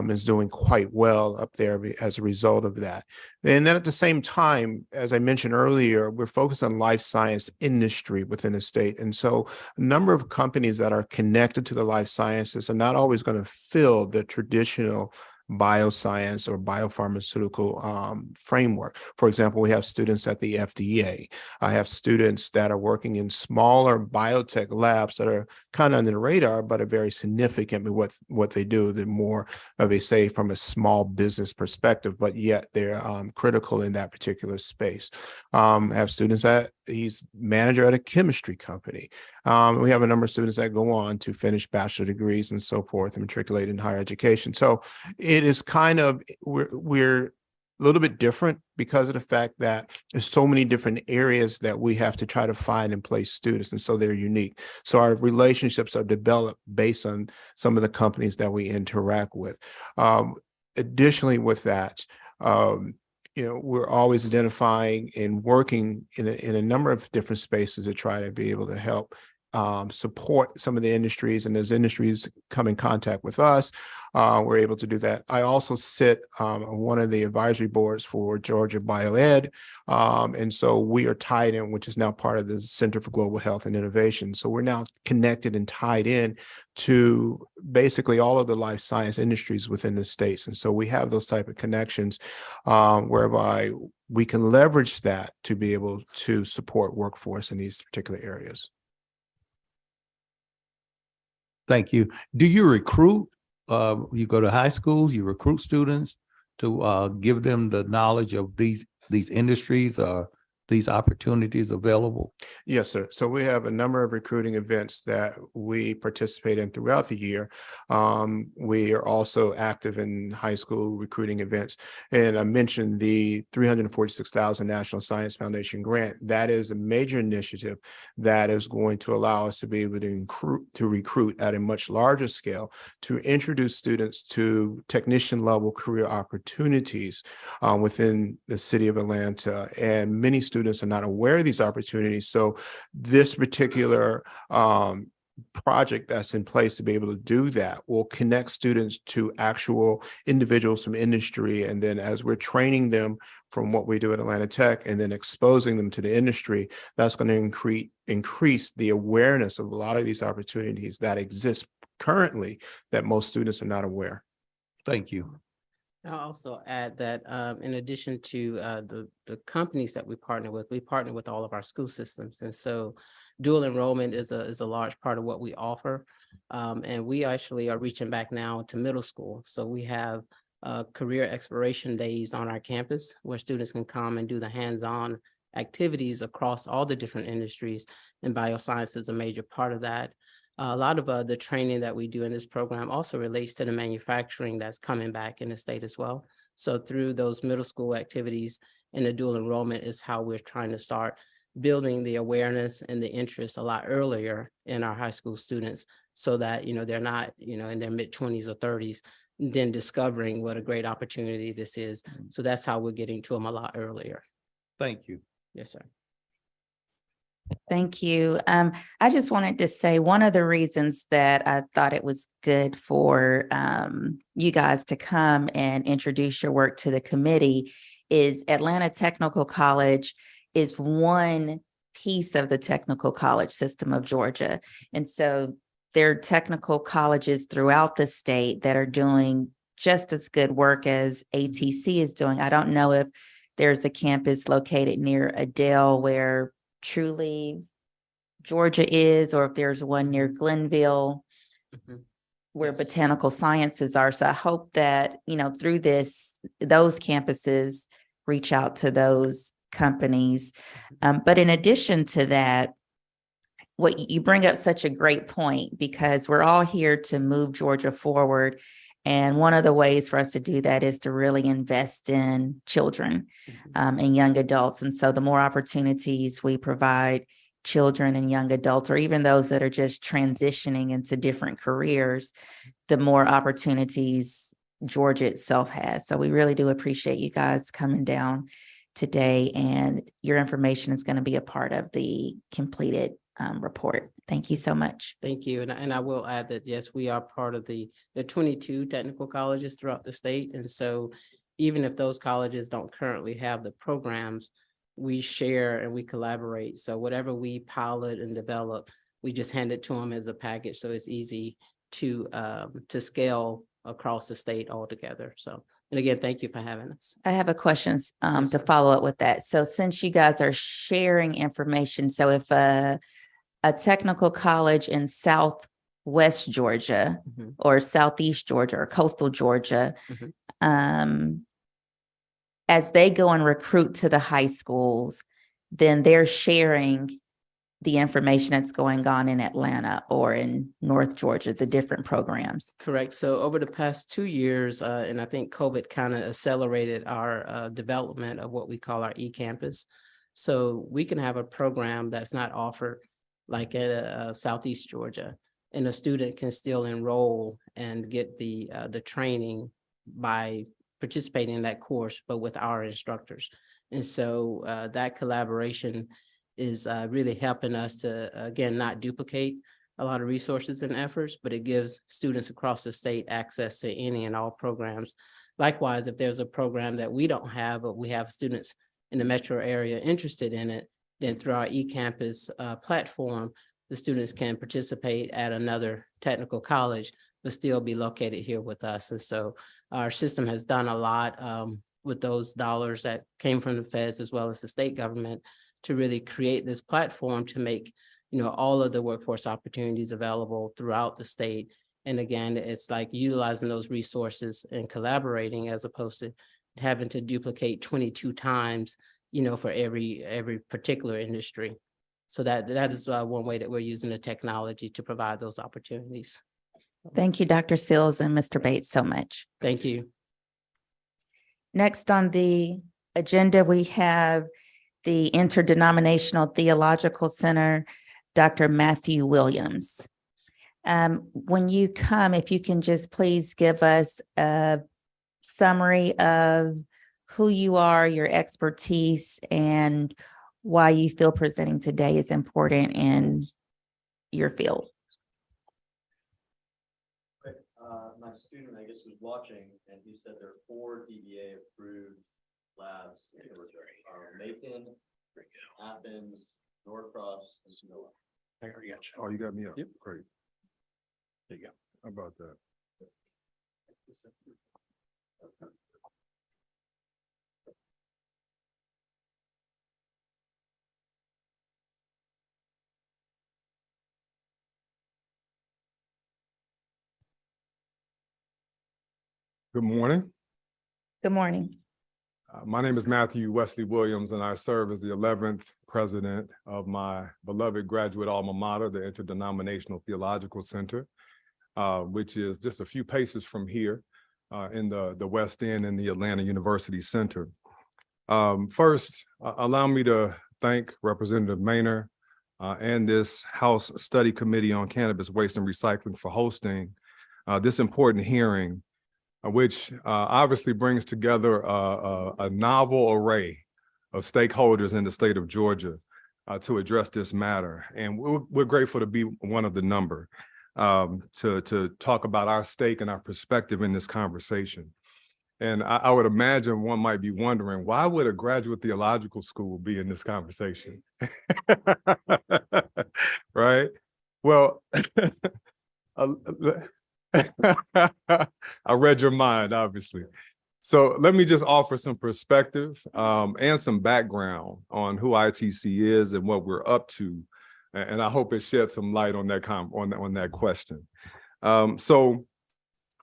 is doing quite well up there as a result of that. And then at the same time, as I mentioned earlier, we're focused on life science industry within the state. And so a number of companies that are connected to the life sciences are not always going to fill the traditional bioscience or biopharmaceutical framework. For example, we have students at the FDA. I have students that are working in smaller biotech labs that are kind of under the radar, but are very significant with what they do. They're more of a, say, from a small business perspective, but yet they're critical in that particular space. I have students he's manager at a chemistry company. We have a number of students that go on to finish bachelor degrees and so forth and matriculate in higher education. So it is kind of, we're a little bit different because of the fact that there's so many different areas that we have to try to find and place students. And so they're unique. So our relationships are developed based on some of the companies that we interact with. Additionally with that, we're always identifying and working in a number of different spaces to try to be able to help support some of the industries, and as industries come in contact with us, we're able to do that. I also sit on one of the advisory boards for Georgia BioEd, and so we are tied in, which is now part of the Center for Global Health and Innovation. So we're now connected and tied in to basically all of the life science industries within the states. And so we have those type of connections whereby we can leverage that to be able to support workforce in these particular areas. Thank you. Do you recruit? You go to high schools, you recruit students to give them the knowledge of these industries, these opportunities available? Yes, sir. So we have a number of recruiting events that we participate in throughout the year. We are also active in high school recruiting events. And I mentioned the 346,000 National Science Foundation grant. That is a major initiative that is going to allow us to be able to recruit at a much larger scale, to introduce students to technician level career opportunities within the city of Atlanta. And many students are not aware of these opportunities. So this particular project that's in place to be able to do that will connect students to actual individuals from industry. And then as we're training them from what we do at Atlanta Tech and then exposing them to the industry, that's going to increase the awareness of a lot of these opportunities that exist currently that most students are not aware. Thank you. I'll also add that in addition to the companies that we partner with all of our school systems. And so dual enrollment is a large part of what we offer. And we actually are reaching back now to middle school. So we have career exploration days on our campus where students can come and do the hands-on activities across all the different industries. And bioscience is a major part of that. A lot of the training that we do in this program also relates to the manufacturing that's coming back in the state as well. So through those middle school activities and the dual enrollment is how we're trying to start building the awareness and the interest a lot earlier in our high school students so that, they're not, in their mid-20s or 30s, then discovering what a great opportunity this is. So that's how we're getting to them a lot earlier. Thank you. Yes, sir. Thank you. I just wanted to say one of the reasons that I thought it was good for you guys to come and introduce your work to the committee is Atlanta Technical College is one piece of the technical college system of Georgia. And so there are technical colleges throughout the state that are doing just as good work as ATC is doing. I don't know if there's a campus located near Adele where Truly Georgia is, or if there's one near Glenville where Yes. botanical sciences are. So I hope that, through this, those campuses reach out to those companies. But in addition to that, what you bring up such a great point, because we're all here to move Georgia forward. And one of the ways for us to do that is to really invest in children and young adults. And so the more opportunities we provide children and young adults, or even those that are just transitioning into different careers, the more opportunities Georgia itself has. So we really do appreciate you guys coming down today, and your information is going to be a part of the completed report. Thank you so much. Thank you. And I will add that, yes, we are part of the 22 technical colleges throughout the state. And so even if those colleges don't currently have the programs, we share and we collaborate. So whatever we pilot and develop, we just hand it to them as a package. So it's easy to scale across the state altogether. So, and again, thank you for having us. I have a question Yes, to ma'am. follow up with that. So since you guys are sharing information, so if a technical college in Southwest Georgia Mhm. or Southeast Georgia or coastal Georgia, Mhm. As they go and recruit to the high schools, then they're sharing the information that's going on in Atlanta or in North Georgia, the different programs. Correct. So over the past 2 years, and I think COVID kind of accelerated our development of what we call our e-campus. So we can have a program that's not offered like at Southeast Georgia, and a student can still enroll and get the training by participating in that course, but with our instructors. And so that collaboration is really helping us to, again, not duplicate a lot of resources and efforts, but it gives students across the state access to any and all programs. Likewise, if there's a program that we don't have, but we have students in the metro area interested in it, then through our eCampus platform, the students can participate at another technical college, but still be located here with us. And so our system has done a lot with those dollars that came from the feds as well as the state government to really create this platform to make all of the workforce opportunities available throughout the state And again, it's like utilizing those resources and collaborating as opposed to having to duplicate 22 times, for every particular industry. So that is one way that we're using the technology to provide those opportunities. Thank you, Dr. Sills and Mr. Bates, so much. Thank you. Next on the agenda, we have the Interdenominational Theological Center, Dr. Matthew Williams. When you come, if you can just please give us a summary of who you are, your expertise, and why you feel presenting today is important in your field. My student, I guess, was watching, and he said there are 4 DBA approved labs in Georgia. Macon, Athens, Norcross, and Sonoma. Oh, you got me up. Yep. Great. There you go. How about that? Good morning. Good morning. My name is Matthew Wesley Williams, and I serve as the 11th president of my beloved graduate alma mater, the Interdenominational Theological Center, which is just a few paces from here in the West End in the Atlanta University Center. First, allow me to thank Representative Maynor and this House Study Committee on Cannabis Waste and Recycling for hosting this important hearing, which obviously brings together a novel array of stakeholders in the state of Georgia to address this matter. And we're grateful to be one of the number to talk about our stake and our perspective in this conversation. And I would imagine one might be wondering, why would a graduate theological school be in this conversation? Right? Well, I read your mind, obviously. So let me just offer some perspective and some background on who ITC is and what we're up to. And I hope it sheds some light on that question. So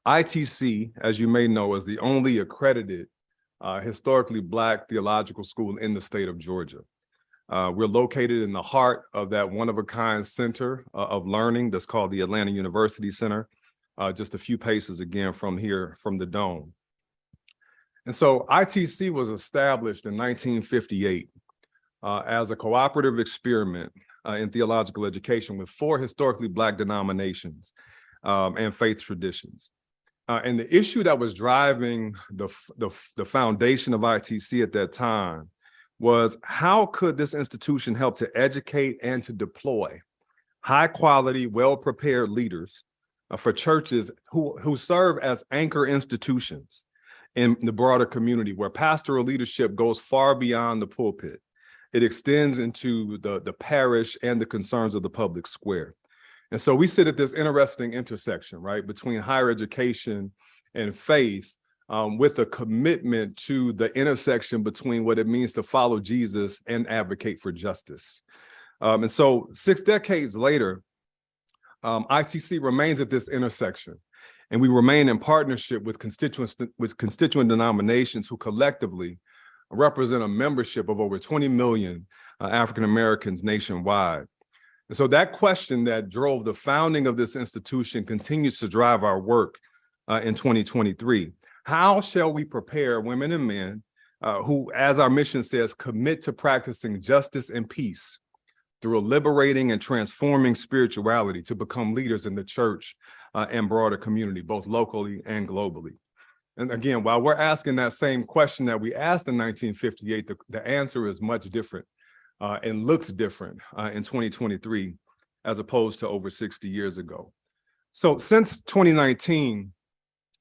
ITC, as you may know, is the only accredited historically Black theological school in the state of Georgia. We're located in the heart of that one-of-a-kind center of learning that's called the Atlanta University Center, just a few paces again from here, from the Dome. And so ITC was established in 1958 as a cooperative experiment in theological education with 4 historically Black denominations and faith traditions. And the issue that was driving the foundation of ITC at that time was, how could this institution help to educate and to deploy high quality, well-prepared leaders for churches who serve as anchor institutions in the broader community, where pastoral leadership goes far beyond the pulpit. It extends into the parish and the concerns of the public square. And so we sit at this interesting intersection, right, between higher education and faith, with a commitment to the intersection between what it means to follow Jesus and advocate for justice. And so 6 decades later, ITC remains at this intersection, and we remain in partnership with constituent denominations who collectively represent a membership of over 20 million African Americans nationwide. And so that question that drove the founding of this institution continues to drive our work in 2023. How shall we prepare women and men who, as our mission says, commit to practicing justice and peace through a liberating and transforming spirituality to become leaders in the church and broader community, both locally and globally? And again, while we're asking that same question that we asked in 1958, the answer is much different and looks different in 2023 as opposed to over 60 years ago. So since 2019,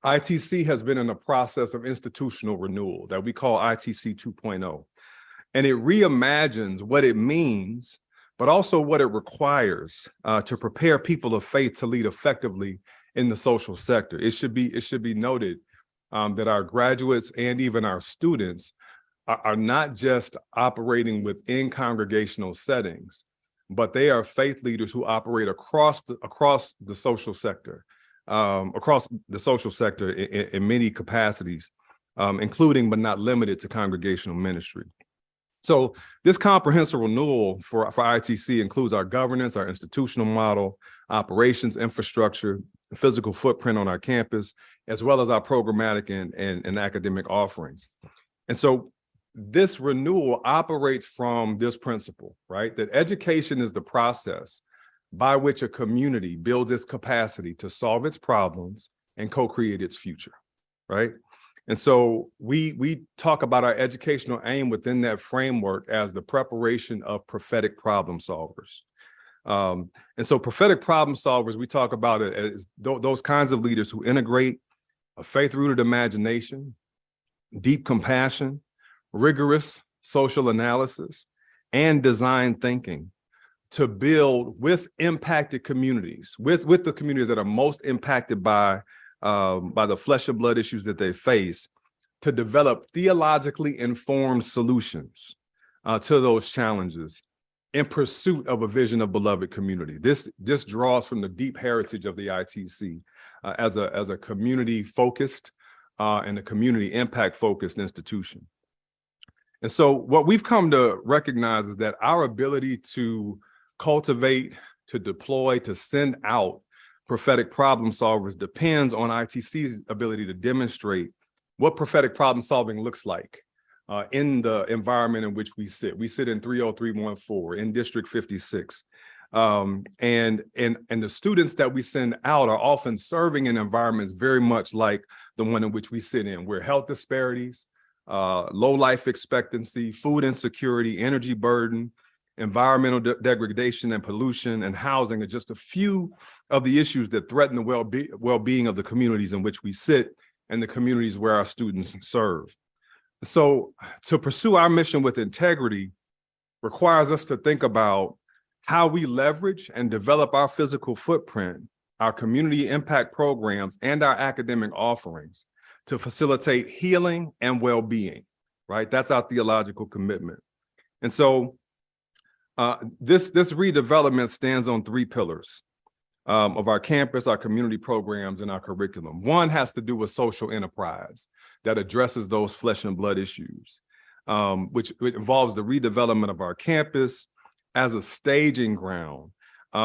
ITC has been in a process of institutional renewal that we call ITC 2.0. And it reimagines what it means, but also what it requires to prepare people of faith to lead effectively in the social sector. It should be noted that our graduates and even our students are not just operating within congregational settings, but they are faith leaders who operate across the social sector, across the social sector in many capacities, including but not limited to congregational ministry. So this comprehensive renewal for ITC includes our governance, our institutional model, operations, infrastructure, physical footprint on our campus, as well as our programmatic and academic offerings. And so this renewal operates from this principle, right? That education is the process by which a community builds its capacity to solve its problems and co-create its future, right? And so we talk about our educational aim within that framework as the preparation of prophetic problem solvers. And so prophetic problem solvers, we talk about it as those kinds of leaders who integrate a faith-rooted imagination, deep compassion, rigorous social analysis, and design thinking to build with impacted communities, with the communities that are most impacted by the flesh and blood issues that they face, to develop theologically informed solutions to those challenges in pursuit of a vision of beloved community. This draws from the deep heritage of the ITC as a community focused and a community impact focused institution. And so what we've come to recognize is that our ability to cultivate, to deploy, to send out prophetic problem solvers depends on ITC's ability to demonstrate what prophetic problem solving looks like in the environment in which we sit. We sit in 30314 in District 56. And the students that we send out are often serving in environments very much like the one in which we sit in, where health disparities, low life expectancy, food insecurity, energy burden, environmental degradation and pollution, and housing are just a few of the issues that threaten the well-being of the communities in which we sit and the communities where our students serve. So to pursue our mission with integrity requires us to think about how we leverage and develop our physical footprint, our community impact programs, and our academic offerings to facilitate healing and well-being, right? That's our theological commitment. And so this redevelopment stands on three pillars of our campus, our community programs, and our curriculum. One has to do with social enterprise that addresses those flesh and blood issues, which involves the redevelopment of our campus as a staging ground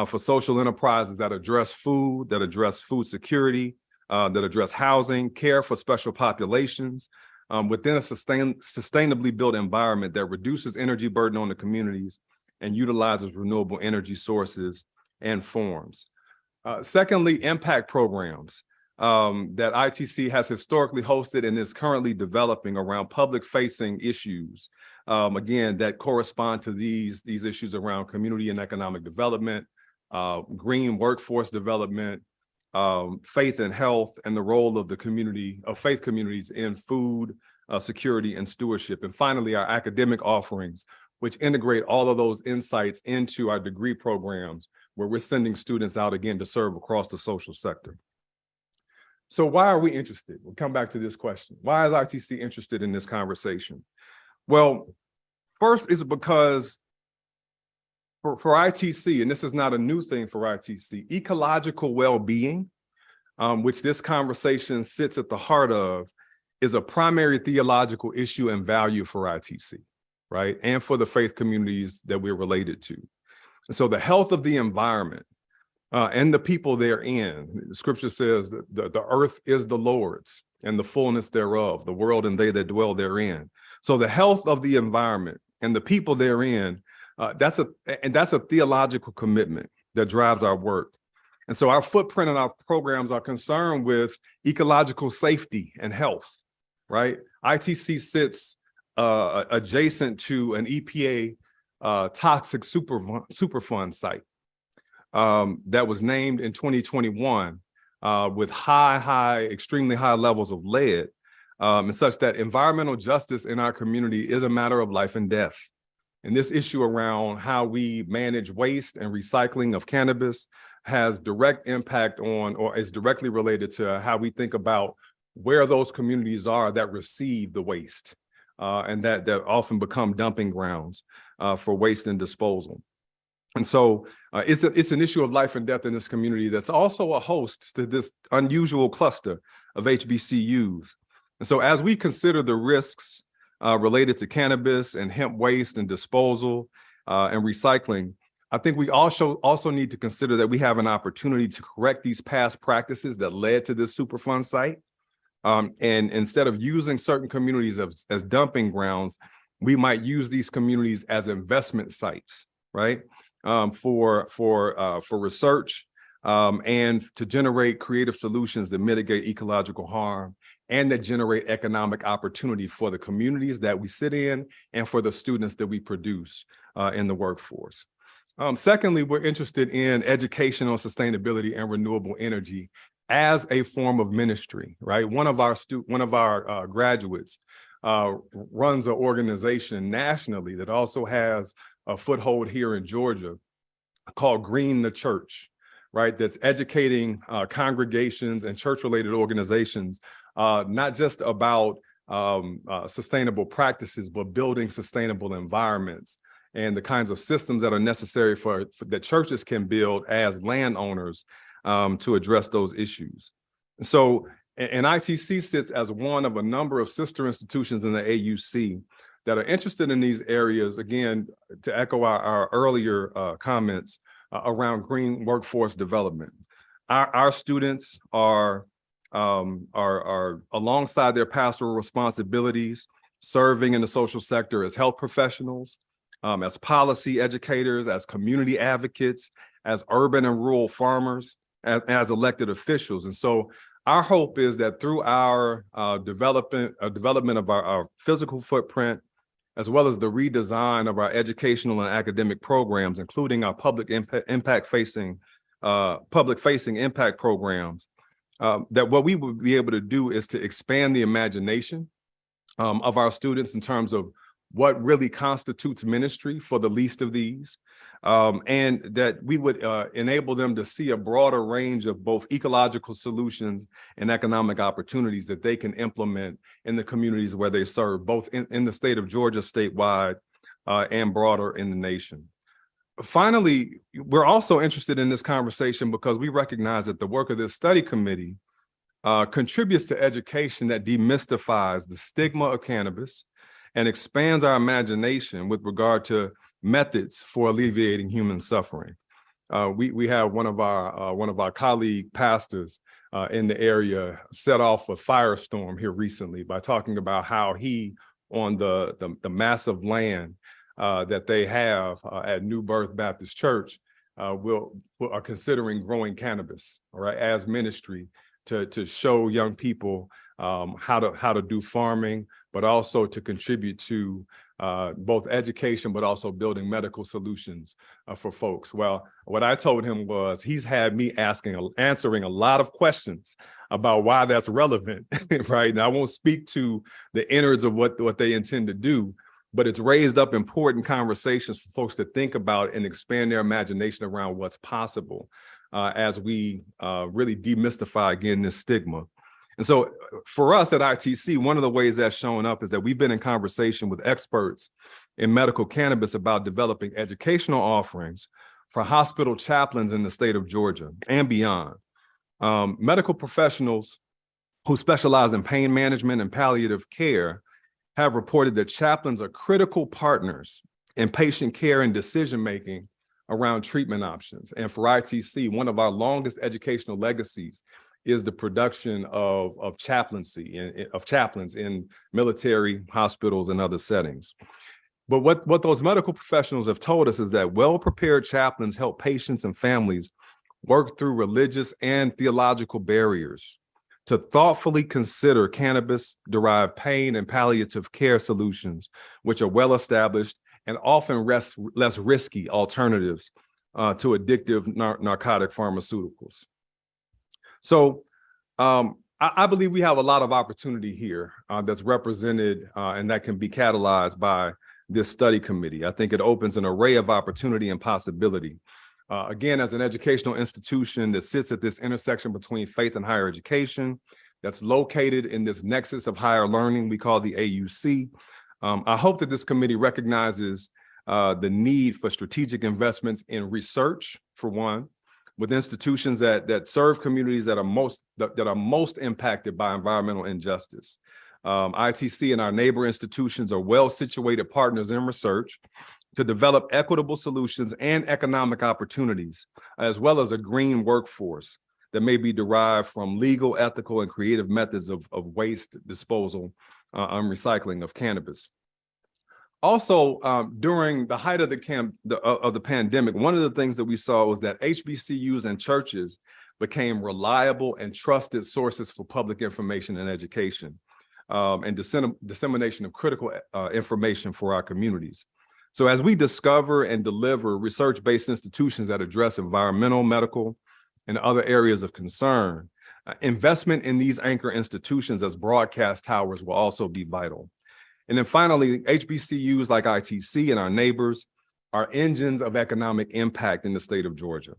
for social enterprises that address food, that address food security, that address housing, care for special populations, within a sustainably built environment that reduces energy burden on the communities and utilizes renewable energy sources and forms. Secondly, impact programs that ITC has historically hosted and is currently developing around public-facing issues, again, that correspond to these issues around community and economic development, green workforce development, faith and health, and the role of the community, of faith communities in food security and stewardship. And finally, our academic offerings, which integrate all of those insights into our degree programs, where we're sending students out again to serve across the social sector. So why are we interested? We'll come back to this question. Why is ITC interested in this conversation? Well, first is because for ITC, and this is not a new thing for ITC, ecological well-being, which this conversation sits at the heart of, is a primary theological issue and value for ITC, right? And for the faith communities that we're related to. And so the health of the environment and the people therein, the scripture says that the earth is the Lord's and the fullness thereof, the world and they that dwell therein. So the health of the environment and the people therein, that's a theological commitment that drives our work. And so our footprint and our programs are concerned with ecological safety and health, right? ITC sits adjacent to an EPA toxic Superfund site that was named in 2021 with extremely high levels of lead, and such that environmental justice in our community is a matter of life and death. And this issue around how we manage waste and recycling of cannabis has direct impact on, or is directly related to, how we think about where those communities are that receive the waste and that often become dumping grounds for waste and disposal. And so it's an issue of life and death in this community that's also a host to this unusual cluster of HBCUs. And so as we consider the risks related to cannabis and hemp waste and disposal and recycling, I think we also need to consider that we have an opportunity to correct these past practices that led to this Superfund site. And instead of using certain communities as dumping grounds, we might use these communities as investment sites, right? For research and to generate creative solutions that mitigate ecological harm and that generate economic opportunity for the communities that we sit in and for the students that we produce in the workforce. Secondly, we're interested in education on sustainability and renewable energy as a form of ministry, right? One of our graduates runs an organization nationally that also has a foothold here in Georgia called Green the Church, right? That's educating congregations and church-related organizations, not just about sustainable practices, but building sustainable environments and the kinds of systems that are necessary for that churches can build as landowners to address those issues. So, and ITC sits as one of a number of sister institutions in the AUC that are interested in these areas, again, to echo our earlier comments around green workforce development. Our students are alongside their pastoral responsibilities, serving in the social sector as health professionals, as policy educators, as community advocates, as urban and rural farmers, as elected officials. And so our hope is that through our development of our physical footprint, as well as the redesign of our educational and academic programs, including our public facing impact programs, that what we would be able to do is to expand the imagination of our students in terms of what really constitutes ministry for the least of these, and that we would enable them to see a broader range of both ecological solutions and economic opportunities that they can implement in the communities where they serve, both in the state of Georgia statewide and broader in the nation. Finally, we're also interested in this conversation because we recognize that the work of this study committee contributes to education that demystifies the stigma of cannabis and expands our imagination with regard to methods for alleviating human suffering. We have one of our colleague pastors in the area set off a firestorm here recently by talking about how he, on the massive land that they have at New Birth Baptist Church, are considering growing cannabis, all right, as ministry to show young people how to do farming, but also to contribute to both education, but also building medical solutions for folks. Well, what I told him was he's had me answering a lot of questions about why that's relevant, right? And I won't speak to the innards of what they intend to do, but it's raised up important conversations for folks to think about and expand their imagination around what's possible as we really demystify, again, this stigma. And so for us at ITC, one of the ways that's shown up is that we've been in conversation with experts in medical cannabis about developing educational offerings for hospital chaplains in the state of Georgia and beyond. Medical professionals who specialize in pain management and palliative care have reported that chaplains are critical partners in patient care and decision-making around treatment options. And for ITC, one of our longest educational legacies is the production of chaplains in military, hospitals, and other settings. But what those medical professionals have told us is that well-prepared chaplains help patients and families work through religious and theological barriers to thoughtfully consider cannabis-derived pain and palliative care solutions, which are well-established and often less risky alternatives to addictive narcotic pharmaceuticals. So I believe we have a lot of opportunity here that's represented and that can be catalyzed by this study committee. I think it opens an array of opportunity and possibility. Again, as an educational institution that sits at this intersection between faith and higher education, that's located in this nexus of higher learning we call the AUC, I hope that this committee recognizes the need for strategic investments in research, for one, with institutions that serve communities that are most impacted by environmental injustice. ITC and our neighbor institutions are well-situated partners in research to develop equitable solutions and economic opportunities, as well as a green workforce that may be derived from legal, ethical, and creative methods of waste disposal and recycling of cannabis. Also, during the height of the pandemic, one of the things that we saw was that HBCUs and churches became reliable and trusted sources for public information and education, and dissemination of critical information for our communities. So as we discover and deliver research-based institutions that address environmental, medical, and other areas of concern, investment in these anchor institutions as broadcast towers will also be vital. And then finally, HBCUs like ITC and our neighbors are engines of economic impact in the state of Georgia.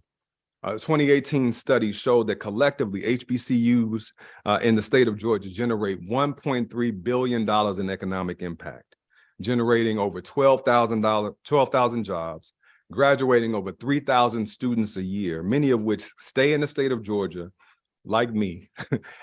A 2018 study showed that collectively HBCUs in the state of Georgia generate $1.3 billion in economic impact, generating over 12,000 jobs, graduating over 3,000 students a year, many of which stay in the state of Georgia, like me,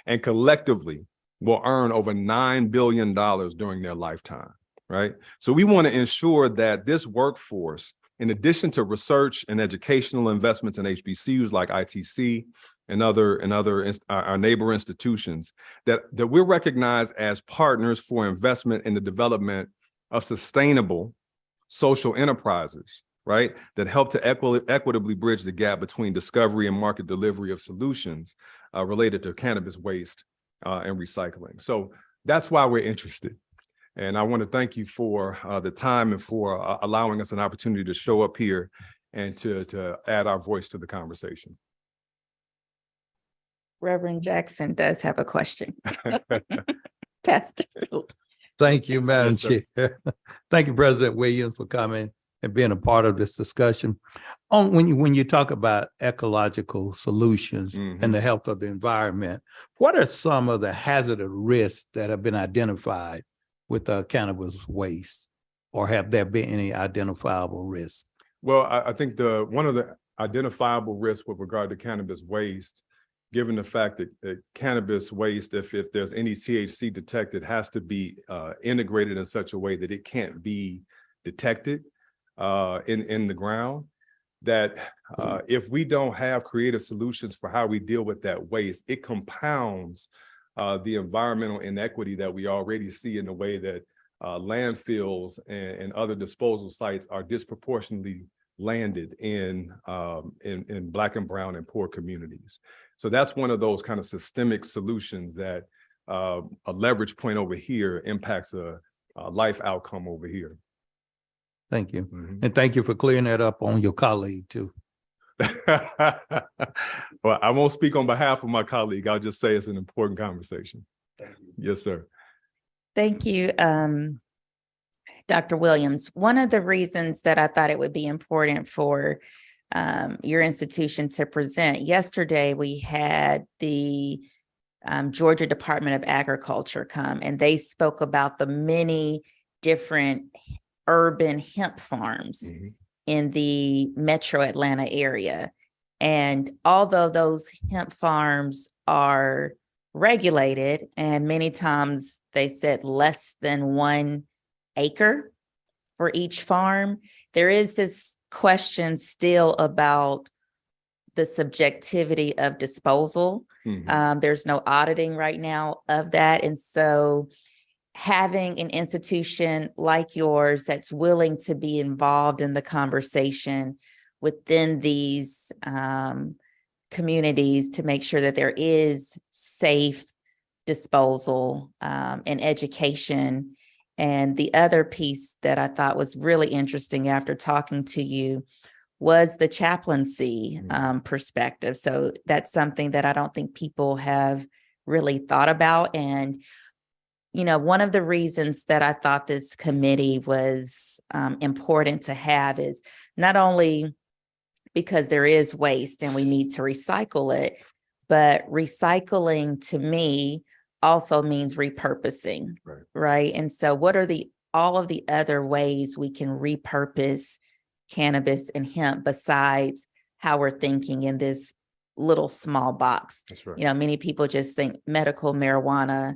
and collectively will earn over $9 billion during their lifetime, right? So we want to ensure that this workforce, in addition to research and educational investments in HBCUs like ITC and our neighbor institutions, that we're recognized as partners for investment in the development of sustainable social enterprises, right? That help to equitably bridge the gap between discovery and market delivery of solutions related to cannabis waste and recycling. So that's why we're interested. And I want to thank you for the time and for allowing us an opportunity to show up here and to add our voice to the conversation. Reverend Jackson does have a question. Pastor. Thank you, Madam Yes, sir. Chair. Thank you, President Williams, for coming and being a part of this discussion. When you talk about ecological solutions and the health of the environment, what are some of the hazardous risks that have been identified with cannabis waste, or have there been any identifiable risks? Well, I think one of the identifiable risks with regard to cannabis waste, given the fact that cannabis waste, if there's any THC detected, has to be integrated in such a way that it can't be detected in the ground, that if we don't have creative solutions for how we deal with that waste, it compounds the environmental inequity that we already see in the way that landfills and other disposal sites are disproportionately landed in Black and brown and poor communities. So that's one of those kind of systemic solutions that a leverage point over here impacts a life outcome over here. Thank you. And thank you for clearing that up on your colleague too. Well, I won't speak on behalf of my colleague. I'll just say it's an important conversation. Yes, sir. Thank you, Dr. Williams. One of the reasons that I thought it would be important for your institution to present, yesterday we had the Georgia Department of Agriculture come, and they spoke about the many different urban hemp farms in the metro Atlanta area. And although those hemp farms are regulated, and many times they said less than 1 acre for each farm, there is this question still about the subjectivity of disposal. There's no auditing right now of that. And so having an institution like yours that's willing to be involved in the conversation within these communities to make sure that there is safe disposal and education. And the other piece that I thought was really interesting after talking to you was the chaplaincy perspective. So that's something that I don't think people have really thought about. And you know, one of the reasons that I thought this committee was important to have is not only because there is waste and we need to recycle it, but recycling to me also means repurposing, right? And so what are the all of the other ways we can repurpose cannabis and hemp besides how we're thinking in this little small box. That's right. You know, many people just think medical marijuana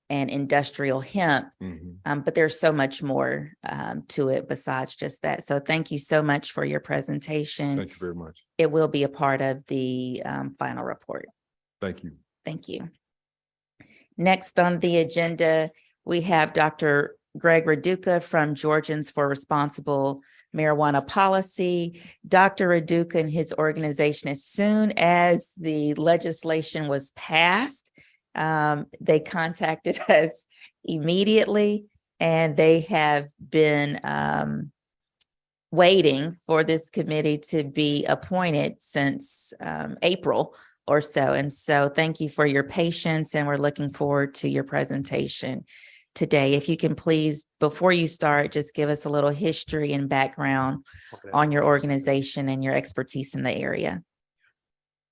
and industrial hemp, Mhm. but there's so much more to it besides just that. So thank you so much for your presentation. Thank you very much. It will be a part of the final report. Thank you. Thank you. Next on the agenda, we have Dr. Greg Raduca from Georgians for Responsible Marijuana Policy. Dr. Raduca and his organization, as soon as the legislation was passed, they contacted us immediately, and they have been waiting for this committee to be appointed since April or so. And so thank you for your patience, and we're looking forward to your presentation today. If you can please, before you start, just give us a little history and background on your organization and your expertise in the area.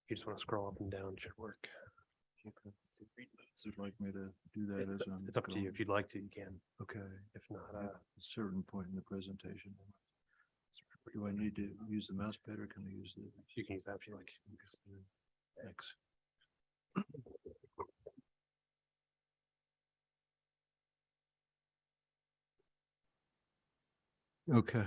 You just want to scroll up and down, it should work. So you'd like me to do that as I'm It's up to you. going? If you'd like to, you can. Okay, If not, at a certain point in the presentation. Do I need to use the mouse pad or can I use the? you can use that if you like. Thanks. Okay.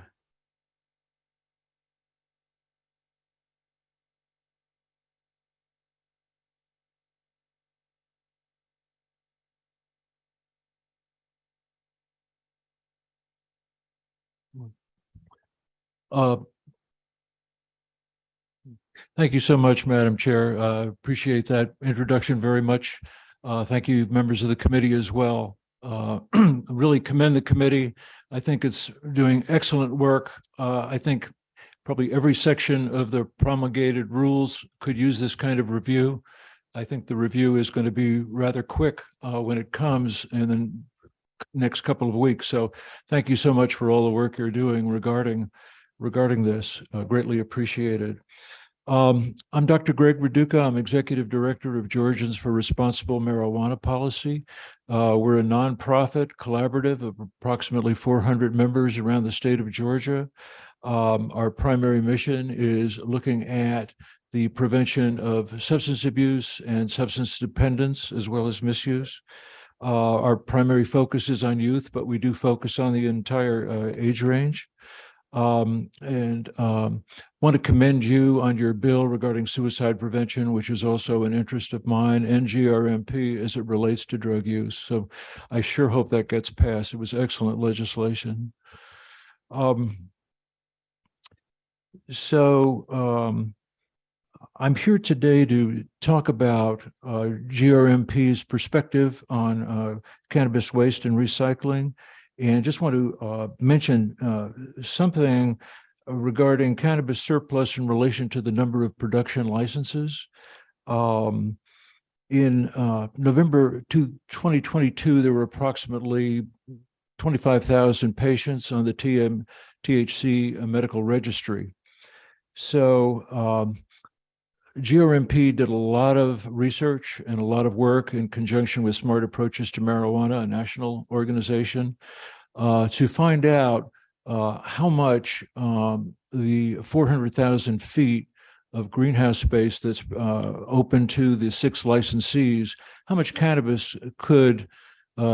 Uh, Thank you so much, Madam Chair. Appreciate that introduction very much. Thank you, members of the committee as well. Really commend the committee. I think it's doing excellent work. I think probably every section of the promulgated rules could use this kind of review. I think the review is going to be rather quick when it comes in the next couple of weeks. So thank you so much for all the work you're doing regarding this. Greatly appreciated. I'm Dr. Greg Raduca. I'm Executive Director of Georgians for Responsible Marijuana Policy. We're a nonprofit collaborative of approximately 400 members around the state of Georgia. Our primary mission is looking at the prevention of substance abuse and substance dependence, as well as misuse. Our primary focus is on youth, but we do focus on the entire age range. Want to commend you on your bill regarding suicide prevention, which is also an interest of mine, and GRMP as it relates to drug use. So I sure hope that gets passed. It was excellent legislation. I'm here today to talk about GRMP's perspective on cannabis waste and recycling. And just want to mention something regarding cannabis surplus in relation to the number of production licenses. In November 2022, there were approximately 25,000 patients on the THC medical registry. So GRMP did a lot of research and a lot of work in conjunction with Smart Approaches to Marijuana, a national organization, to find out how much the 400,000 feet of greenhouse space that's open to the 6 licensees, how much cannabis could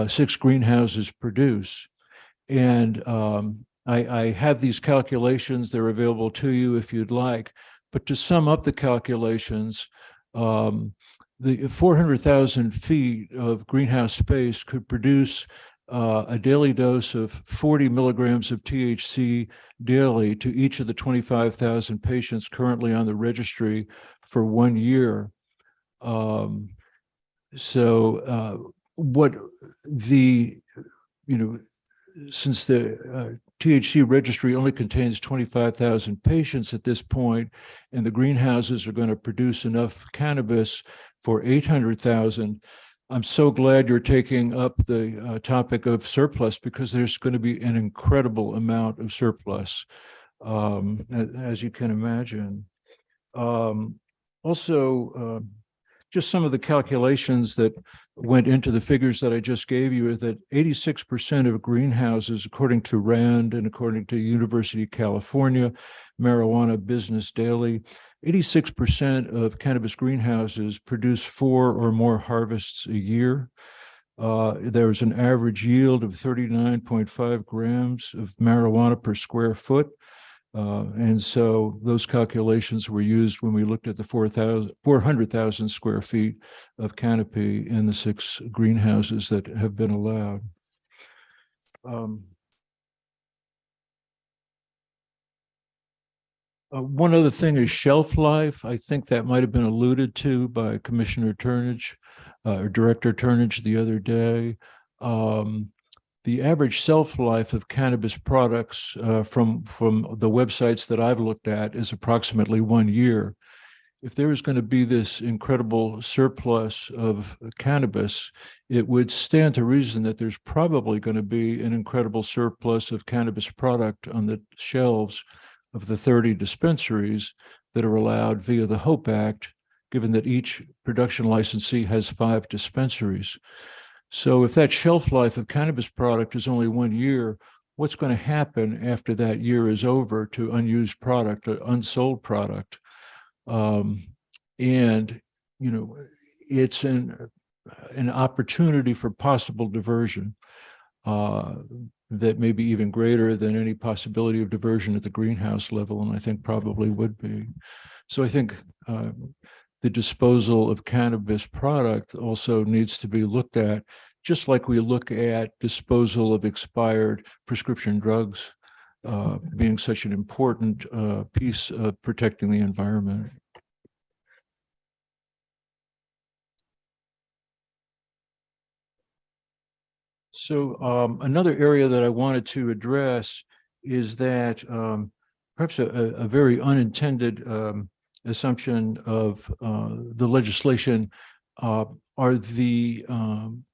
6 greenhouses produce. And I have these calculations. They're available to you if you'd like. But to sum up the calculations, the 400,000 feet of greenhouse space could produce a daily dose of 40 milligrams of THC daily to each of the 25,000 patients currently on the registry for 1 year. Since the THC registry only contains 25,000 patients at this point, and the greenhouses are going to produce enough cannabis for 800,000. I'm so glad you're taking up the topic of surplus, because there's going to be an incredible amount of surplus, as you can imagine. just some of the calculations that went into the figures that I just gave you is that 86% of greenhouses, according to RAND and according to University of California, Marijuana Business Daily, 86% of cannabis greenhouses produce 4 or more harvests a year. There's an average yield of 39.5 grams of marijuana per square foot. And so those calculations were used when we looked at the 400,000 square feet of canopy in the 6 greenhouses that have been allowed. One other thing is shelf life. I think that might have been alluded to by Commissioner Turnage or Director Turnage the other day. The average shelf life of cannabis products from the websites that I've looked at is approximately 1 year. If there is going to be this incredible surplus of cannabis, it would stand to reason that there's probably going to be an incredible surplus of cannabis product on the shelves of the 30 dispensaries that are allowed via the HOPE Act, given that each production licensee has 5 dispensaries. So if that shelf life of cannabis product is only 1 year, what's going to happen after that year is over to unused product, or unsold product? And, you know, it's an opportunity for possible diversion that may be even greater than any possibility of diversion at the greenhouse level, and I think probably would be. So I think the disposal of cannabis product also needs to be looked at, just like we look at disposal of expired prescription drugs being such an important piece of protecting the environment. So another area that I wanted to address is that perhaps a very unintended assumption of the legislation are the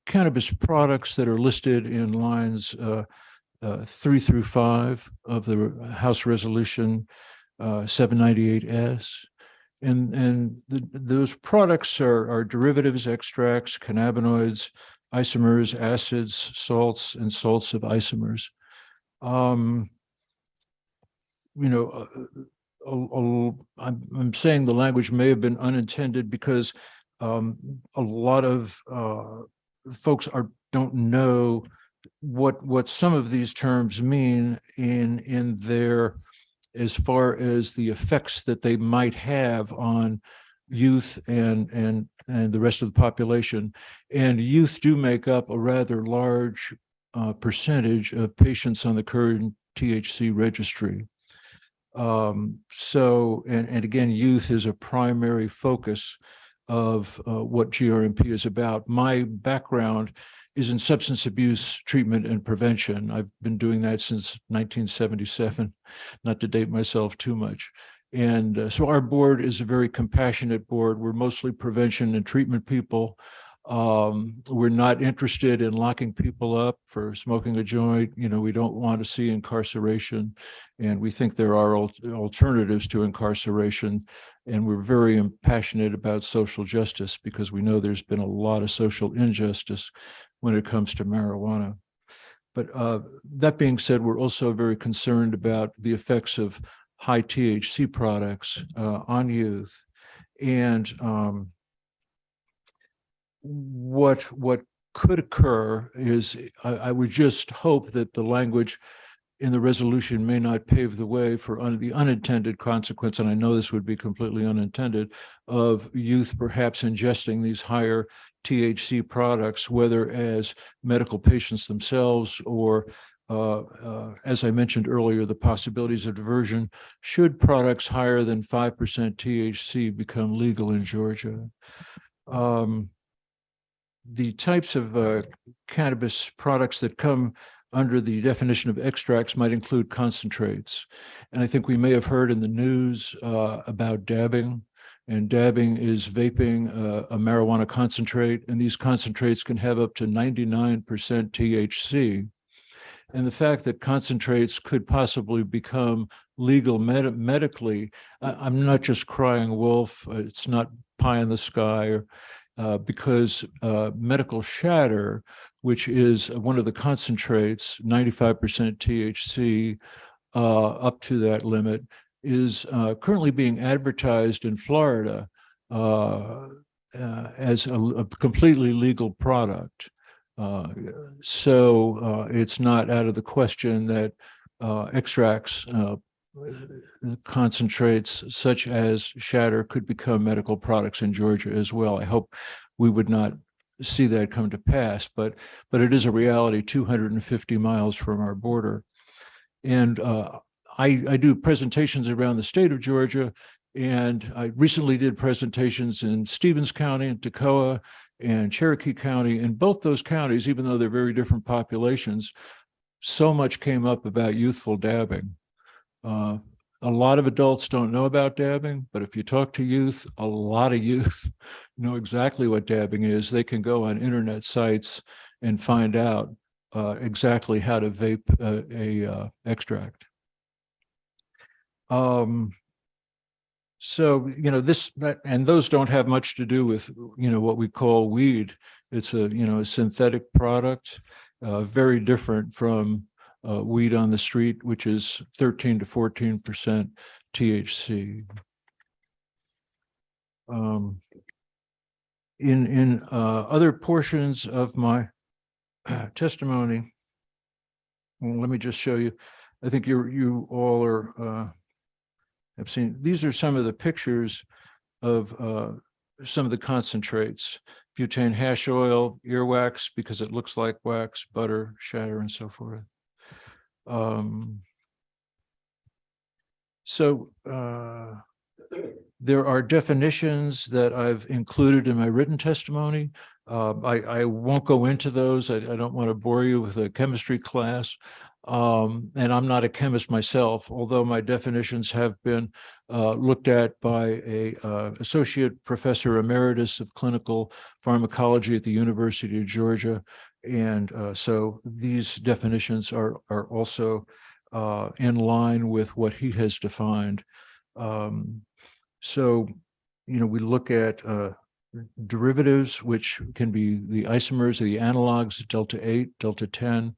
cannabis products that are listed in lines 3 through 5 of the House Resolution 798S. And those products are derivatives, extracts, cannabinoids, isomers, acids, salts, and salts of isomers. You know, I'm saying the language may have been unintended because a lot of folks don't know what some of these terms mean in their, as far as the effects that they might have on youth and the rest of the population. And youth do make up a rather large percentage of patients on the current THC registry. So, and again, youth is a primary focus of what GRMP is about. My background is in substance abuse treatment and prevention. I've been doing that since 1977, not to date myself too much. And so our board is a very compassionate board. We're mostly prevention and treatment people. We're not interested in locking people up for smoking a joint. You know, we don't want to see incarceration, and we think there are alternatives to incarceration. And we're very passionate about social justice because we know there's been a lot of social injustice when it comes to marijuana. But that being said, we're also very concerned about the effects of high THC products on youth, and what could occur is I would just hope that the language in the resolution may not pave the way for the unintended consequence, and I know this would be completely unintended, of youth perhaps ingesting these higher THC products, whether as medical patients themselves or as I mentioned earlier, the possibilities of diversion should products higher than 5% THC become legal in Georgia. The types of cannabis products that come under the definition of extracts might include concentrates. And I think we may have heard in the news about dabbing. And dabbing is vaping a marijuana concentrate, and these concentrates can have up to 99% THC. And the fact that concentrates could possibly become legal medically, I'm not just crying wolf. It's not pie in the sky, or because medical shatter, which is one of the concentrates, 95% THC, up to that limit, is currently being advertised in Florida as a completely legal product. So it's not out of the question that extracts, concentrates such as shatter could become medical products in Georgia as well. I hope we would not see that come to pass, but it is a reality 250 miles from our border. And I do presentations around the state of Georgia, and I recently did presentations in Stevens County and Toccoa and Cherokee County. In both those counties, even though they're very different populations, so much came up about youthful dabbing. A lot of adults don't know about dabbing, but if you talk to youth, a lot of youth know exactly what dabbing is. They can go on internet sites and find out exactly how to vape a extract. So, and those don't have much to do with, what we call weed. It's a synthetic product, very different from weed on the street, which is 13 to 14% THC. In other portions of my testimony, well, let me just show you. I think you all are have seen. These are some of the pictures of some of the concentrates: butane hash oil, earwax because it looks like wax, butter, shatter, and so forth. So there are definitions that I've included in my written testimony. I won't go into those. I don't want to bore you with a chemistry class. And I'm not a chemist myself, although my definitions have been looked at by a associate professor emeritus of clinical pharmacology at the University of Georgia. And so these definitions are also in line with what he has defined. So, we look at derivatives, which can be the isomers or the analogs, delta 8, delta 10.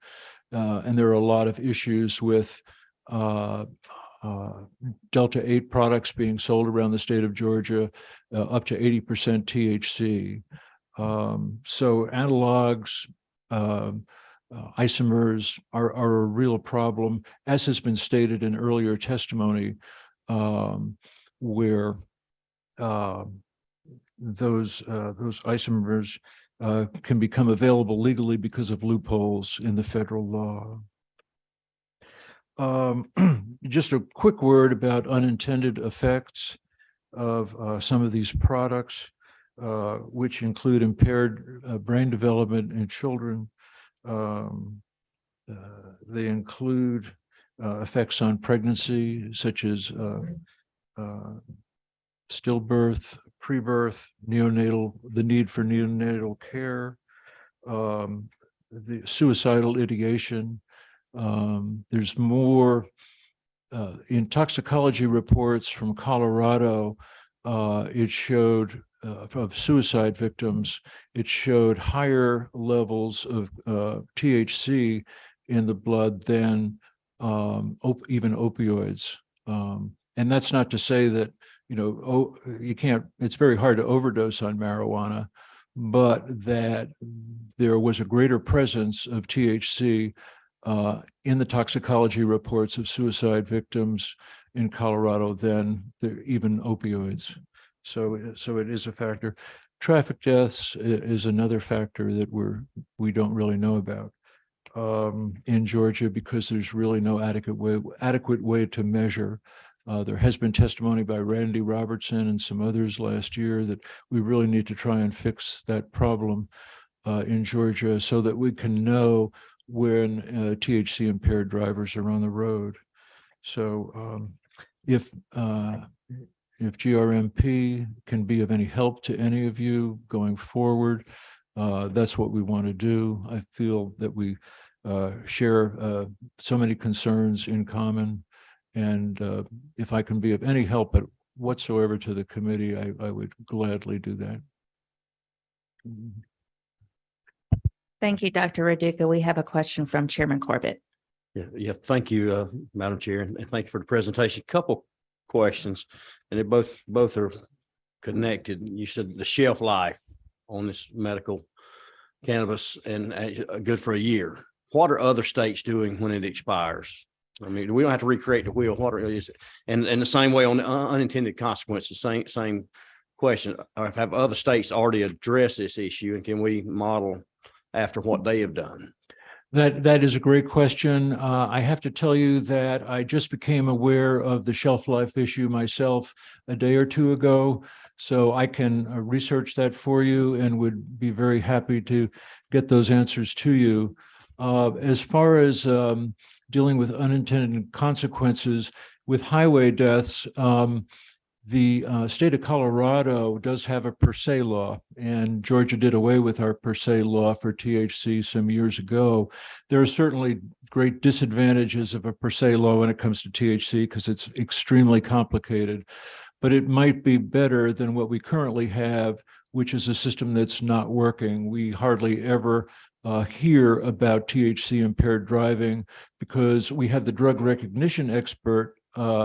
And there are a lot of issues with delta 8 products being sold around the state of Georgia, up to 80% THC. So analogs, isomers are a real problem, as has been stated in earlier testimony, where those isomers can become available legally because of loopholes in the federal law. Just a quick word about unintended effects of some of these products, which include impaired brain development in children. They include effects on pregnancy, such as stillbirth, pre-birth, neonatal, the need for neonatal care, the suicidal ideation. There's more in toxicology reports from Colorado. It showed of suicide victims, it showed higher levels of THC in the blood than even opioids. And that's not to say that, you can't, it's very hard to overdose on marijuana, but that there was a greater presence of THC in the toxicology reports of suicide victims in Colorado than even opioids. So it is a factor. Traffic deaths is another factor that we don't really know about in Georgia, because there's really no adequate way to measure. There has been testimony by Randy Robertson and some others last year that we really need to try and fix that problem in Georgia so that we can know when THC impaired drivers are on the road. So if GRMP can be of any help to any of you going forward, that's what we want to do. I feel that we share so many concerns in common. And if I can be of any help whatsoever to the committee, I would gladly do that. Thank you, Dr. Raduca. We have a question from Chairman Corbett. Yeah, thank you, Madam Chair, and thank you for the presentation. Couple questions, and they both are connected. You said the shelf life on this medical cannabis and good for a year. What are other states doing when it expires? I mean, we don't have to recreate the wheel. What is it? And the same way on the unintended consequences, same question. Have other states already addressed this issue, and can we model after what they have done? That is a great question. I have to tell you that I just became aware of the shelf life issue myself a day or two ago. So I can research that for you and would be very happy to get those answers to you. As far as dealing with unintended consequences with highway deaths, the state of Colorado does have a per se law, and Georgia did away with our per se law for THC some years ago. There are certainly great disadvantages of a per se law when it comes to THC because it's extremely complicated, but it might be better than what we currently have, which is a system that's not working. We hardly ever hear about THC impaired driving because we have the drug recognition expert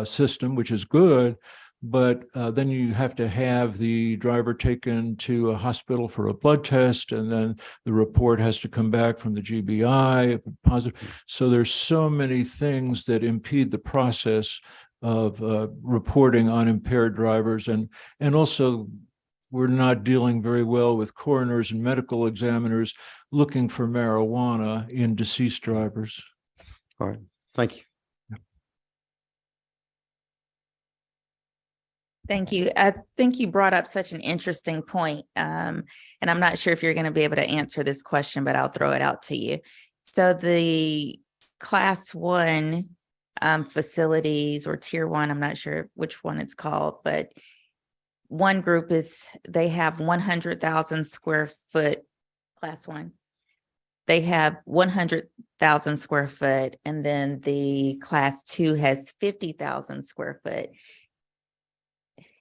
system, which is good. But then you have to have the driver taken to a hospital for a blood test, and then the report has to come back from the GBI positive. So there's so many things that impede the process of reporting on impaired drivers, and also we're not dealing very well with coroners and medical examiners looking for marijuana in deceased drivers. All right, thank you. Thank you. I think you brought up such an interesting point. And I'm not sure if you're going to be able to answer this question, but I'll throw it out to you. So the class 1 facilities or tier 1, I'm not sure which one it's called, but one group they have 100,000 square foot, class 1. They have 100,000 square foot, and then the class 2 has 50,000 square foot.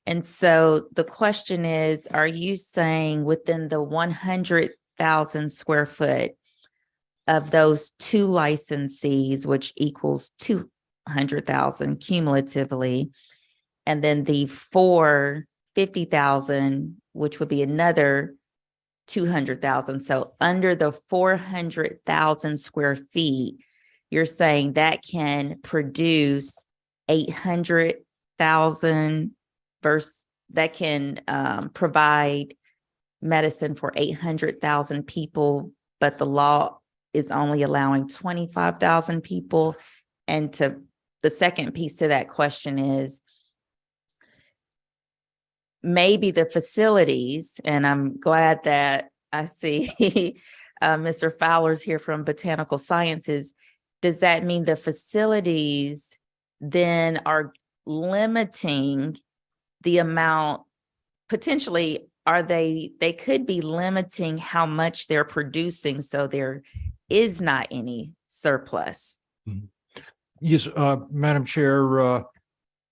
And so the question is, are you saying within the 100,000 square foot of those 2 licensees, which equals 200,000 cumulatively, and then the 50,000, which would be another 200,000. So under the 400,000 square feet, you're saying that can produce 800,000 versus that can provide medicine for 800,000 people, but the law is only allowing 25,000 people. And the second piece to that question is, maybe the facilities, and I'm glad that I see Mr. Fowler's here from Botanical Sciences. Does that mean the facilities then are limiting the amount, potentially they could be limiting how much they're producing so there is not any surplus? Yes, Madam Chair,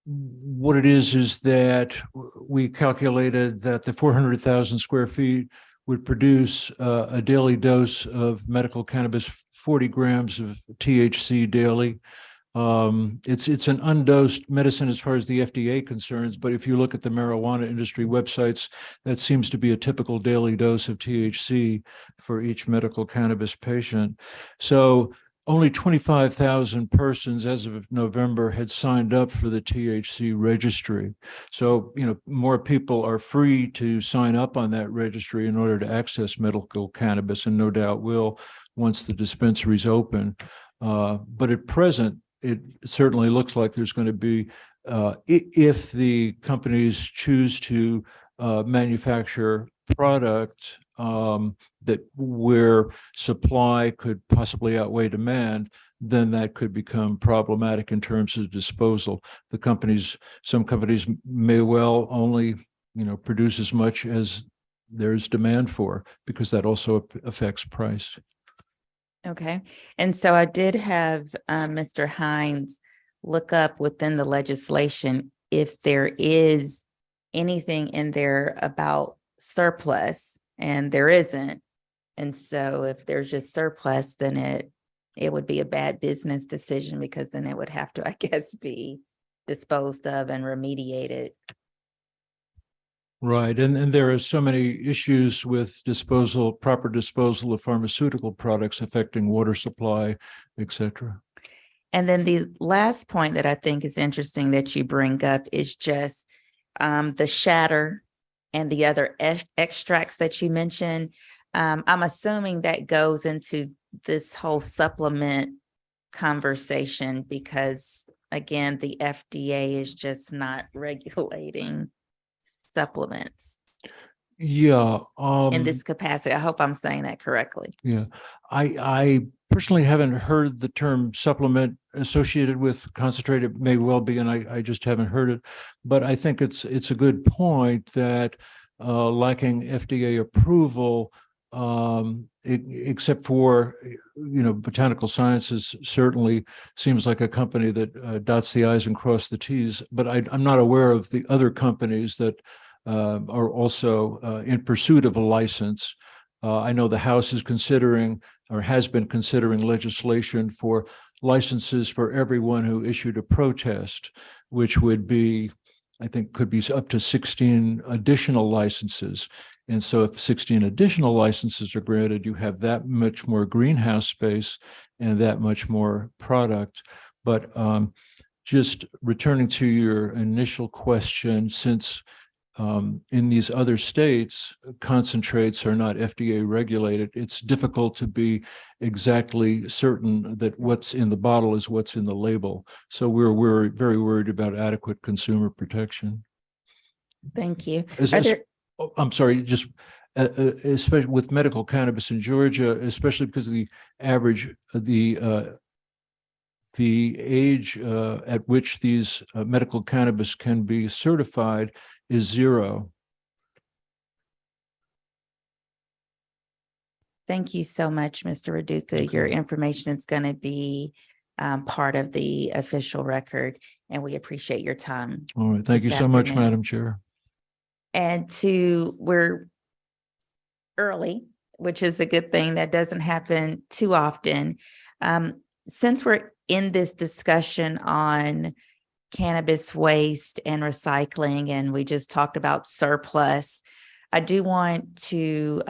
what it is that we calculated that the 400,000 square feet would produce a daily dose of medical cannabis, 40 grams of THC daily. It's an undosed medicine as far as the FDA concerns, but if you look at the marijuana industry websites, that seems to be a typical daily dose of THC for each medical cannabis patient. So only 25,000 persons as of November had signed up for the THC registry. So, more people are free to sign up on that registry in order to access medical cannabis, and no doubt will once the dispensaries open. But at present, it certainly looks like there's going to be, if the companies choose to manufacture product that where supply could possibly outweigh demand, then that could become problematic in terms of disposal. Some companies may well only, produce as much as there's demand for, because that also affects price. Okay. And so I did have Mr. Hines look up within the legislation if there is anything in there about surplus, and there isn't. And so if there's just surplus, then it would be a bad business decision, because then it would have to, I guess, be disposed of and remediated. Right. And there are so many issues with proper disposal of pharmaceutical products affecting water supply, et cetera. And then the last point that I think is interesting that you bring up is just the shatter and the other extracts that you mentioned. I'm assuming that goes into this whole supplement conversation, because again, the FDA is just not regulating supplements Yeah. in this capacity. I hope I'm saying that correctly. Yeah, I personally haven't heard the term supplement associated with concentrate. It may well be, and I just haven't heard it. But I think it's a good point that lacking FDA approval, except for Botanical Sciences certainly seems like a company that dots the I's and cross the T's. But I'm not aware of the other companies that are also in pursuit of a license. I know the House is considering, or has been considering, legislation for licenses for everyone who issued a protest, which would be, I think, could be up to 16 additional licenses. And so if 16 additional licenses are granted, you have that much more greenhouse space and that much more product. But just returning to your initial question, since in these other states, concentrates are not FDA regulated, it's difficult to be exactly certain that what's in the bottle is what's in the label. So we're very worried about adequate consumer protection. Thank you. I'm sorry, just especially with medical cannabis in Georgia, especially because of the average, the age at which these medical cannabis can be certified is 0. Thank you so much, Mr. Raduca. Your information is going to be part of the official record, and we appreciate your time. All right. Thank you this so much, afternoon. Madam Chair. And we're early, which is a good thing. That doesn't happen too often. Since we're in this discussion on cannabis waste and recycling, and we just talked about surplus, I do want to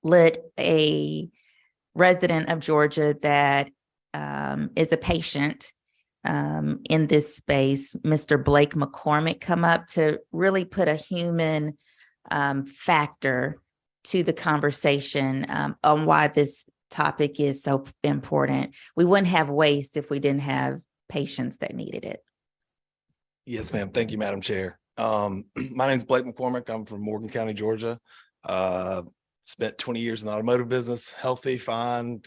let a resident of Georgia that is a patient in this space, Mr. Blake McCormick, come up to really put a human factor to the conversation on why this topic is so important. We wouldn't have waste if we didn't have patients that needed it. Yes, ma'am. Thank you, Madam Chair. My name is Blake McCormick. I'm from Morgan County, Georgia. Spent 20 years in the automotive business, healthy, fine,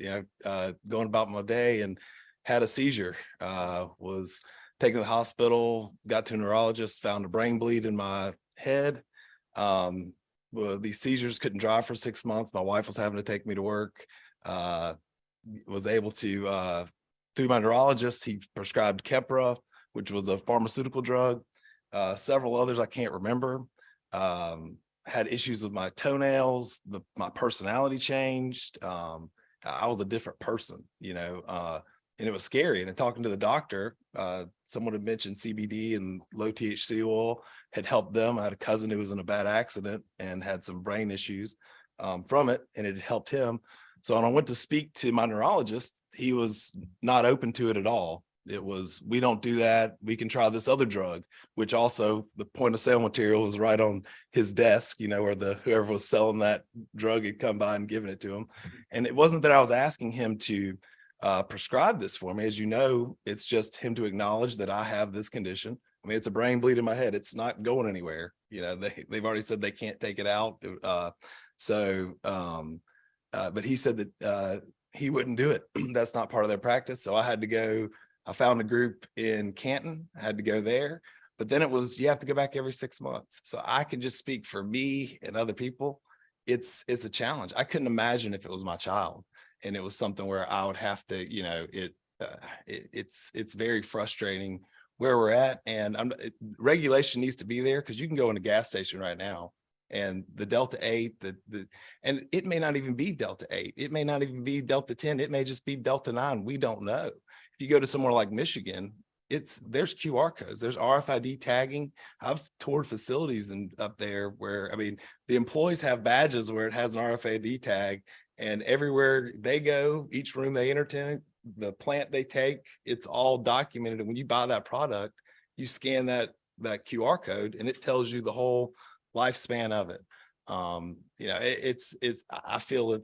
going about my day, and had a seizure. Was taken to the hospital, got to a neurologist, found a brain bleed in my head. Well, these seizures, couldn't drive for 6 months. My wife was having to take me to work. Was able to, through my neurologist, he prescribed Keppra, which was a pharmaceutical drug. Several others I can't remember. Had issues with my toenails. My personality changed. I was a different person, and it was scary. And in talking to the doctor, someone had mentioned CBD and low THC oil had helped them. I had a cousin who was in a bad accident and had some brain issues from it, and it helped him. So when I went to speak to my neurologist, he was not open to it at all. It was, we don't do that. We can try this other drug, which also the point of sale material was right on his desk, where whoever was selling that drug had come by and given it to him. And it wasn't that I was asking him to prescribe this for me. As you know, it's just him to acknowledge that I have this condition. I mean, it's a brain bleed in my head. It's not going anywhere. They've already said they can't take it out. But he said that he wouldn't do it. That's not part of their practice. So I found a group in Canton. I had to go there, but then it was, you have to go back every 6 months. So I can just speak for me and other people. It's a challenge. I couldn't imagine if it was my child and it was something where I would have to, it's very frustrating where we're at, and regulation needs to be there, because you can go in a gas station right now and the Delta 8, and it may not even be Delta 8. It may not even be Delta 10. It may just be Delta 9. We don't know. If you go to somewhere like Michigan, there's QR codes, there's RFID tagging. I've toured facilities up there where, I mean, the employees have badges where it has an RFID tag, and everywhere they go, each room they entertain, the plant they take, it's all documented. And when you buy that product, you scan that QR code and it tells you the whole lifespan of it. You know, I feel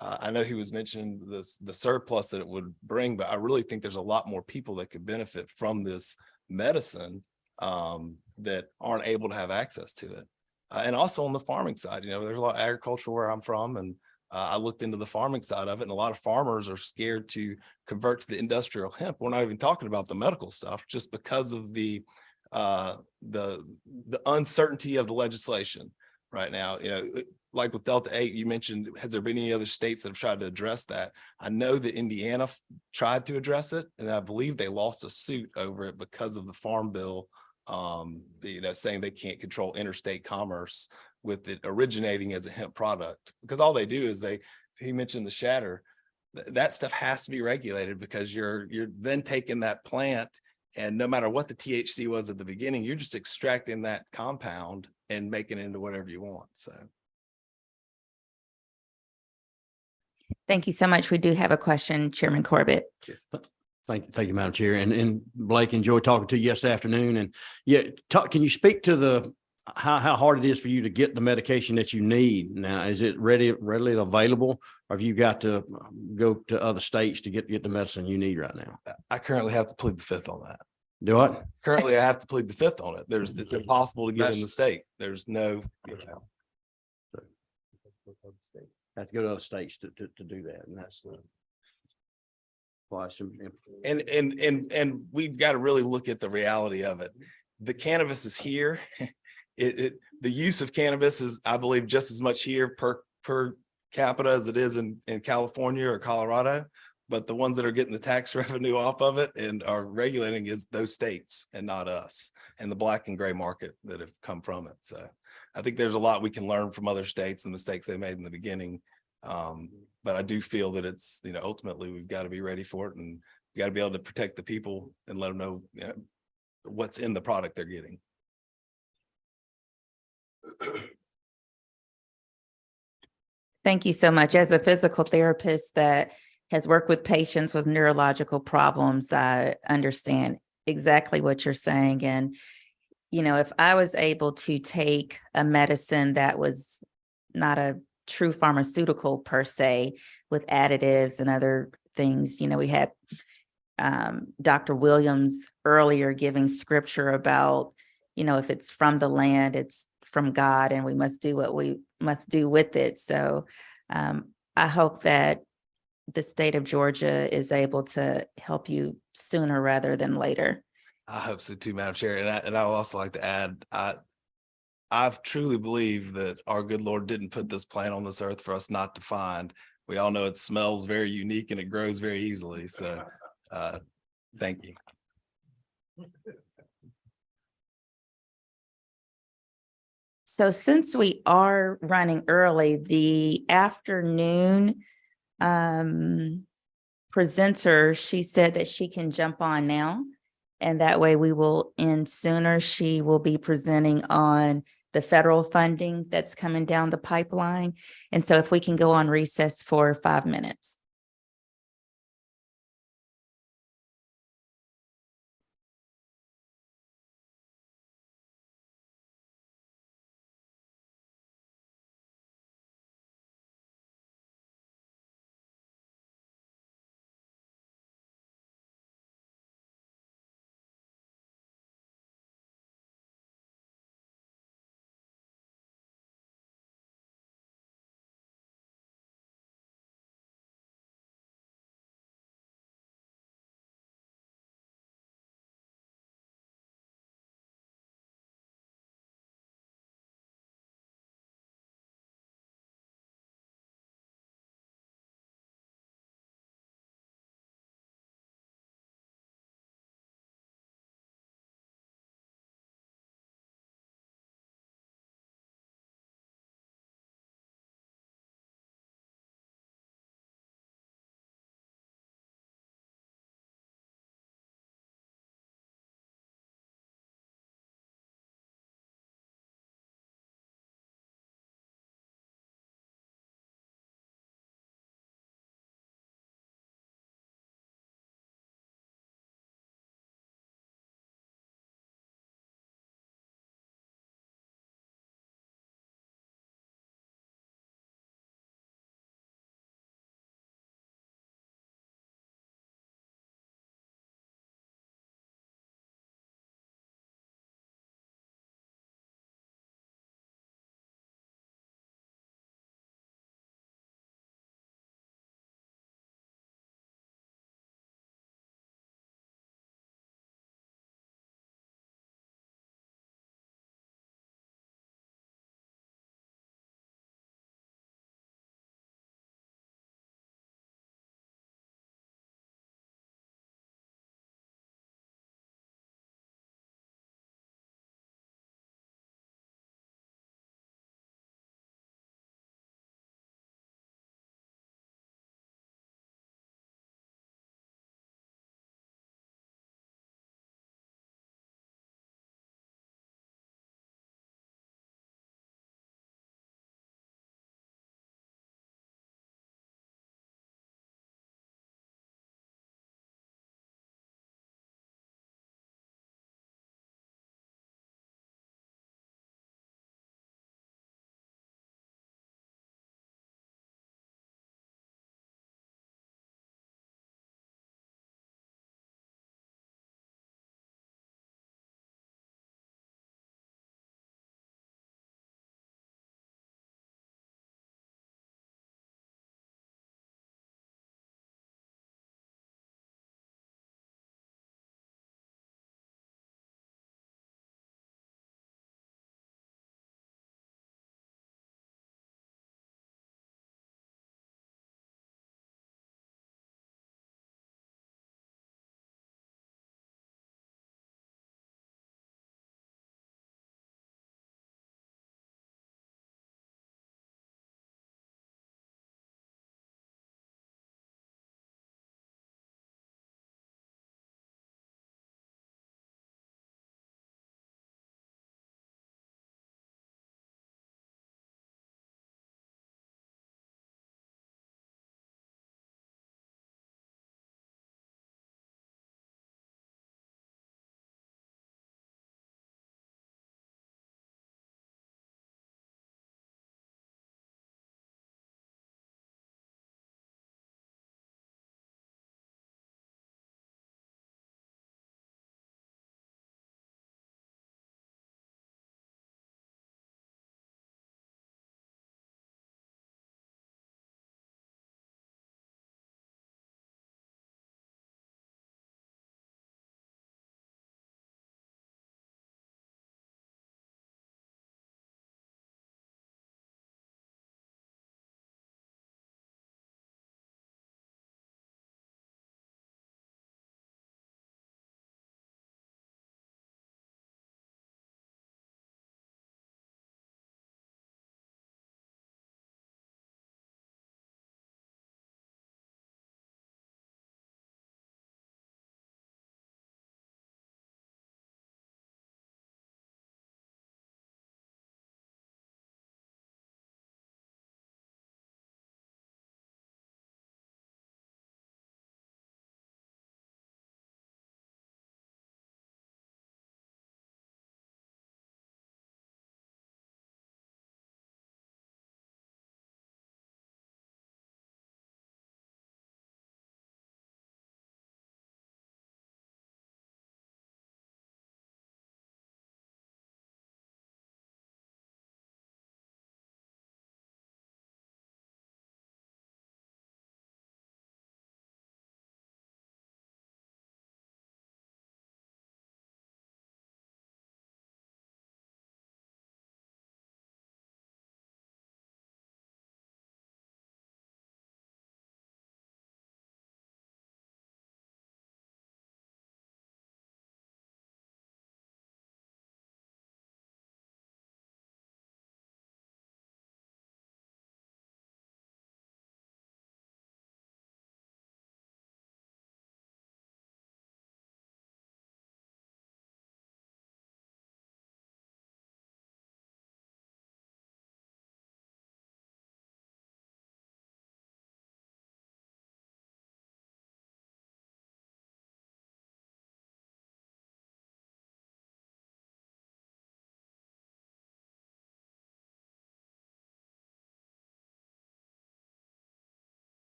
I know he was mentioning the surplus that it would bring, but I really think there's a lot more people that could benefit from this medicine that aren't able to have access to it. And also on the farming side, you know, there's a lot of agriculture where I'm from, and I looked into the farming side of it, and a lot of farmers are scared to convert to the industrial hemp. We're not even talking about the medical stuff, just because of the uncertainty of the legislation right now. You know, like with Delta 8, you mentioned, has there been any other states that have tried to address that? I know that Indiana tried to address it, and I believe they lost a suit over it because of the Farm Bill, you know, saying they can't control interstate commerce with it originating as a hemp product, because all they do is he mentioned the shatter, that stuff has to be regulated, because you're then taking that plant, and no matter what the THC was at the beginning, you're just extracting that compound and making it into whatever you want. So. Thank you so much. We do have a question, Chairman Corbett. Yes. Thank you, Madam Chair. And Blake, enjoyed talking to you yesterday afternoon. And yeah, can you speak to how hard it is for you to get the medication that you need now? Is it readily available, or have you got to go to other states to get the medicine you need right now? I currently have to plead the fifth on that. Do what? Currently, I have to plead the fifth on it. It's impossible to get in the state. There's no, you know. Have to go to other states to do that, and that's why some. And we've got to really look at the reality of it. The cannabis is here. The use of cannabis is, I believe, just as much here per capita as it is in California or Colorado. But the ones that are getting the tax revenue off of it and are regulating is those states, and not us, and the black and gray market that have come from it. So I think there's a lot we can learn from other states and mistakes they made in the beginning. But I do feel that it's, you know, ultimately we've got to be ready for it, and we got to be able to protect the people and let them know, you know, what's in the product they're getting. Thank you so much. As a physical therapist that has worked with patients with neurological problems, I understand exactly what you're saying. And, you know, if I was able to take a medicine that was not a true pharmaceutical per se, with additives and other things, you know, we had Dr. Williams earlier giving scripture about, you know, if it's from the land, it's from God, and we must do what we must do with it. So I hope that the state of Georgia is able to help you sooner rather than later. I hope so too, Madam Chair. And I would also like to add, I truly believe that our good Lord didn't put this plant on this earth for us not to find. We all know it smells very unique and it grows very easily. So thank you. So since we are running early, the afternoon presenter, she said that she can jump on now, and that way we will end sooner. She will be presenting on the federal funding that's coming down the pipeline. And so if we can go on recess for 5 minutes.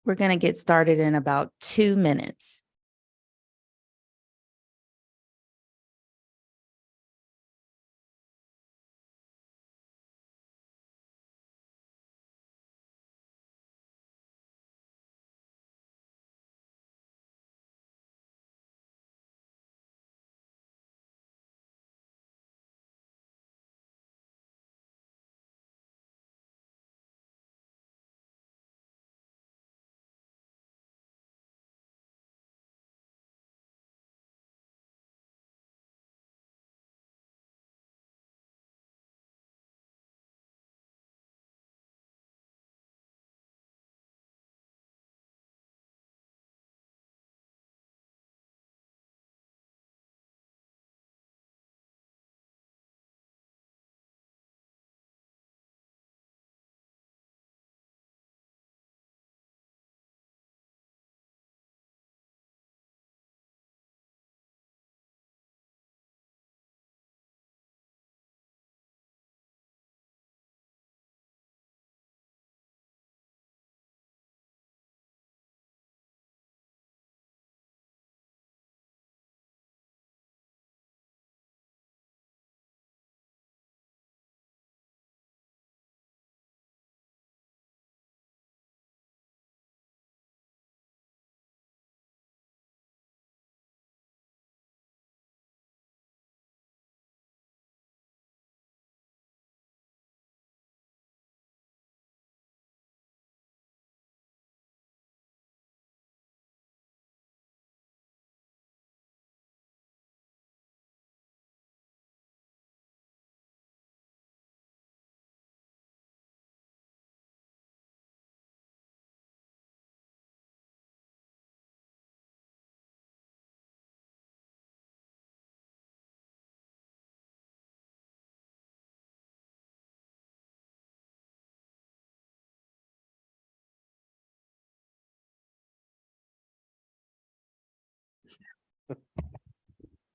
We're going to get started in about 2 minutes.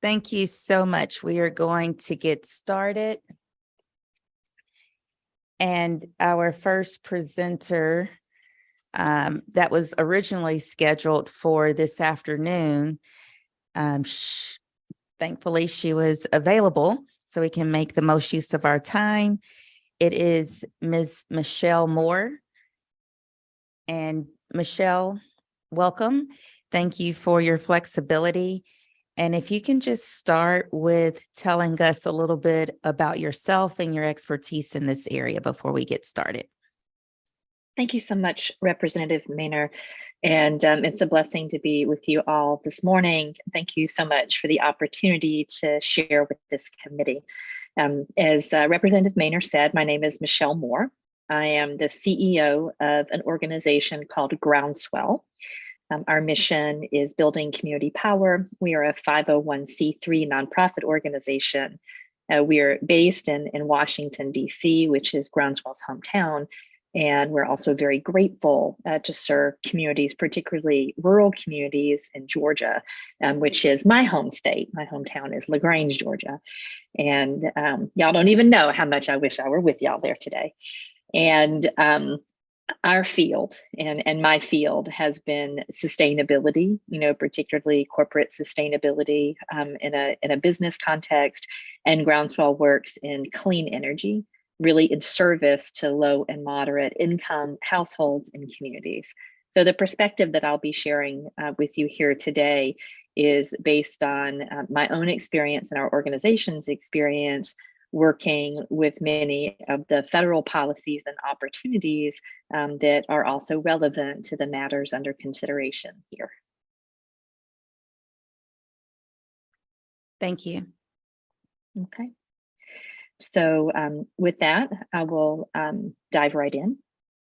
Thank you so much. We are going to get started. And our first presenter that was originally scheduled for this afternoon, thankfully she was available, so we can make the most use of our time. It is Ms. Michelle Moore. And Michelle, welcome. Thank you for your flexibility. And if you can just start with telling us a little bit about yourself and your expertise in this area before we get started. Thank you so much, Representative Maynor. And it's a blessing to be with you all this morning. Thank you so much for the opportunity to share with this committee. As Representative Maynor said, my name is Michelle Moore. I am the CEO of an organization called Groundswell. Our mission is building community power. We are a 501c3 nonprofit organization. We are based in Washington, D.C., which is Groundswell's hometown. And we're also very grateful to serve communities, particularly rural communities in Georgia, which is my home state. My hometown is LaGrange, Georgia. And y'all don't even know how much I wish I were with y'all there today. And our field and my field has been sustainability, particularly corporate sustainability in a business context, and Groundswell works in clean energy, really in service to low and moderate income households and communities. So the perspective that I'll be sharing with you here today is based on my own experience and our organization's experience working with many of the federal policies and opportunities that are also relevant to the matters under consideration here. Thank you. Okay. So with that, I will dive right in,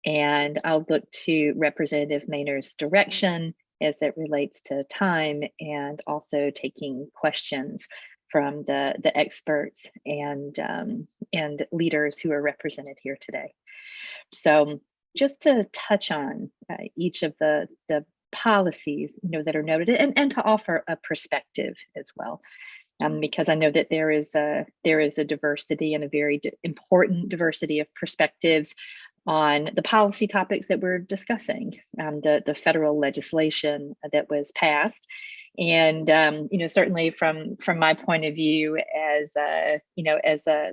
and I'll look to Representative Maynor's direction as it relates to time, and also taking questions from the experts and leaders who are represented here today. So just to touch on each of the policies that are noted, and to offer a perspective as well. Because I know that there is a diversity and a very important diversity of perspectives on the policy topics that we're discussing, the federal legislation that was passed. And certainly from my point of view, as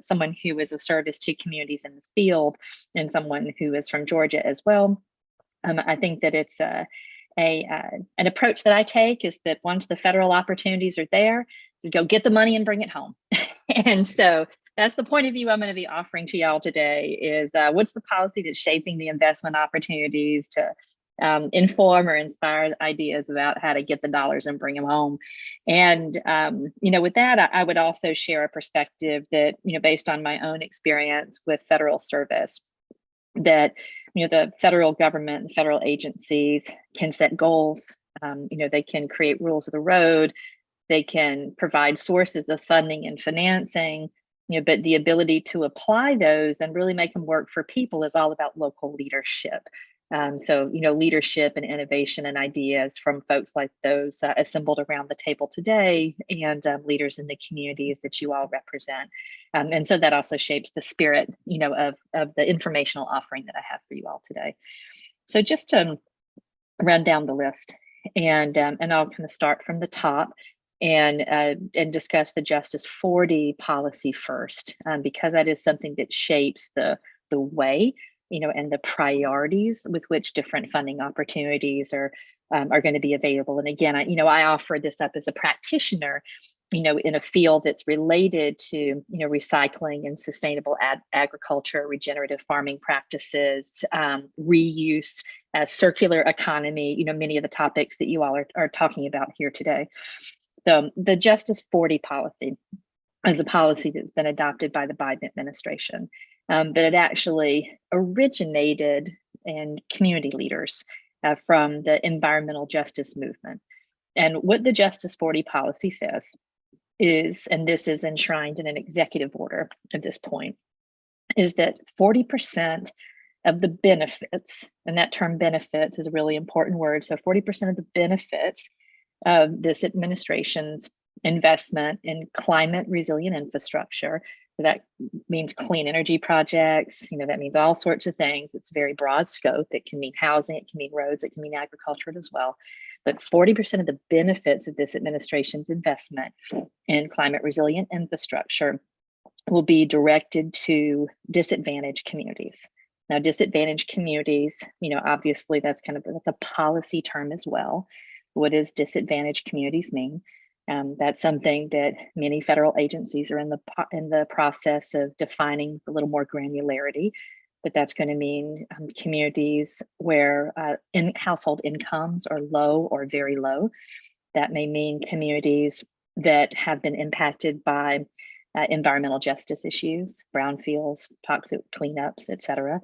someone who is a service to communities in this field, and someone who is from Georgia as well, I think that it's an approach that I take is that once the federal opportunities are there, you go get the money and bring it home. And so that's the point of view I'm going to be offering to y'all today is what's the policy that's shaping the investment opportunities to inform or inspire ideas about how to get the dollars and bring them home. And, with that, I would also share a perspective that, based on my own experience with federal service, that, the federal government and federal agencies can set goals. They can create rules of the road. They can provide sources of funding and financing, but the ability to apply those and really make them work for people is all about local leadership. So, leadership and innovation and ideas from folks like those assembled around the table today, and leaders in the communities that you all represent. And so that also shapes the spirit, of the informational offering that I have for you all today. So just to run down the list, and I'll kind of start from the top and discuss the Justice 40 policy first, because that is something that shapes the way, and the priorities with which different funding opportunities are going to be available. And again, I offer this up as a practitioner, in a field that's related to, recycling and sustainable agriculture, regenerative farming practices, reuse, circular economy, many of the topics that you all are talking about here today. So the Justice 40 policy is a policy that's been adopted by the Biden administration, but it actually originated in community leaders from the environmental justice movement. And what the Justice 40 policy says is, and this is enshrined in an executive order at this point, is that 40% of the benefits, and that term benefits is a really important word. So 40% of the benefits of this administration's investment in climate resilient infrastructure. So that means clean energy projects, that means all sorts of things. It's a very broad scope. It can mean housing, it can mean roads, it can mean agriculture as well. But 40% of the benefits of this administration's investment in climate resilient infrastructure will be directed to disadvantaged communities. Now, disadvantaged communities, obviously that's a policy term as well. What does disadvantaged communities mean? That's something that many federal agencies are in the process of defining a little more granularity, but that's going to mean communities where household incomes are low or very low. That may mean communities that have been impacted by environmental justice issues, brownfields, toxic cleanups, et cetera.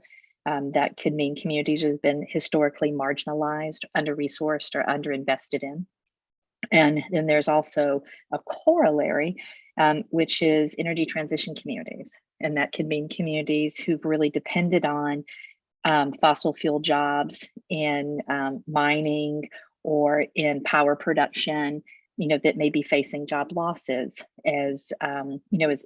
That could mean communities that have been historically marginalized, under-resourced, or underinvested in. And then there's also a corollary, which is energy transition communities. And that could mean communities who've really depended on fossil fuel jobs in mining or in power production, that may be facing job losses as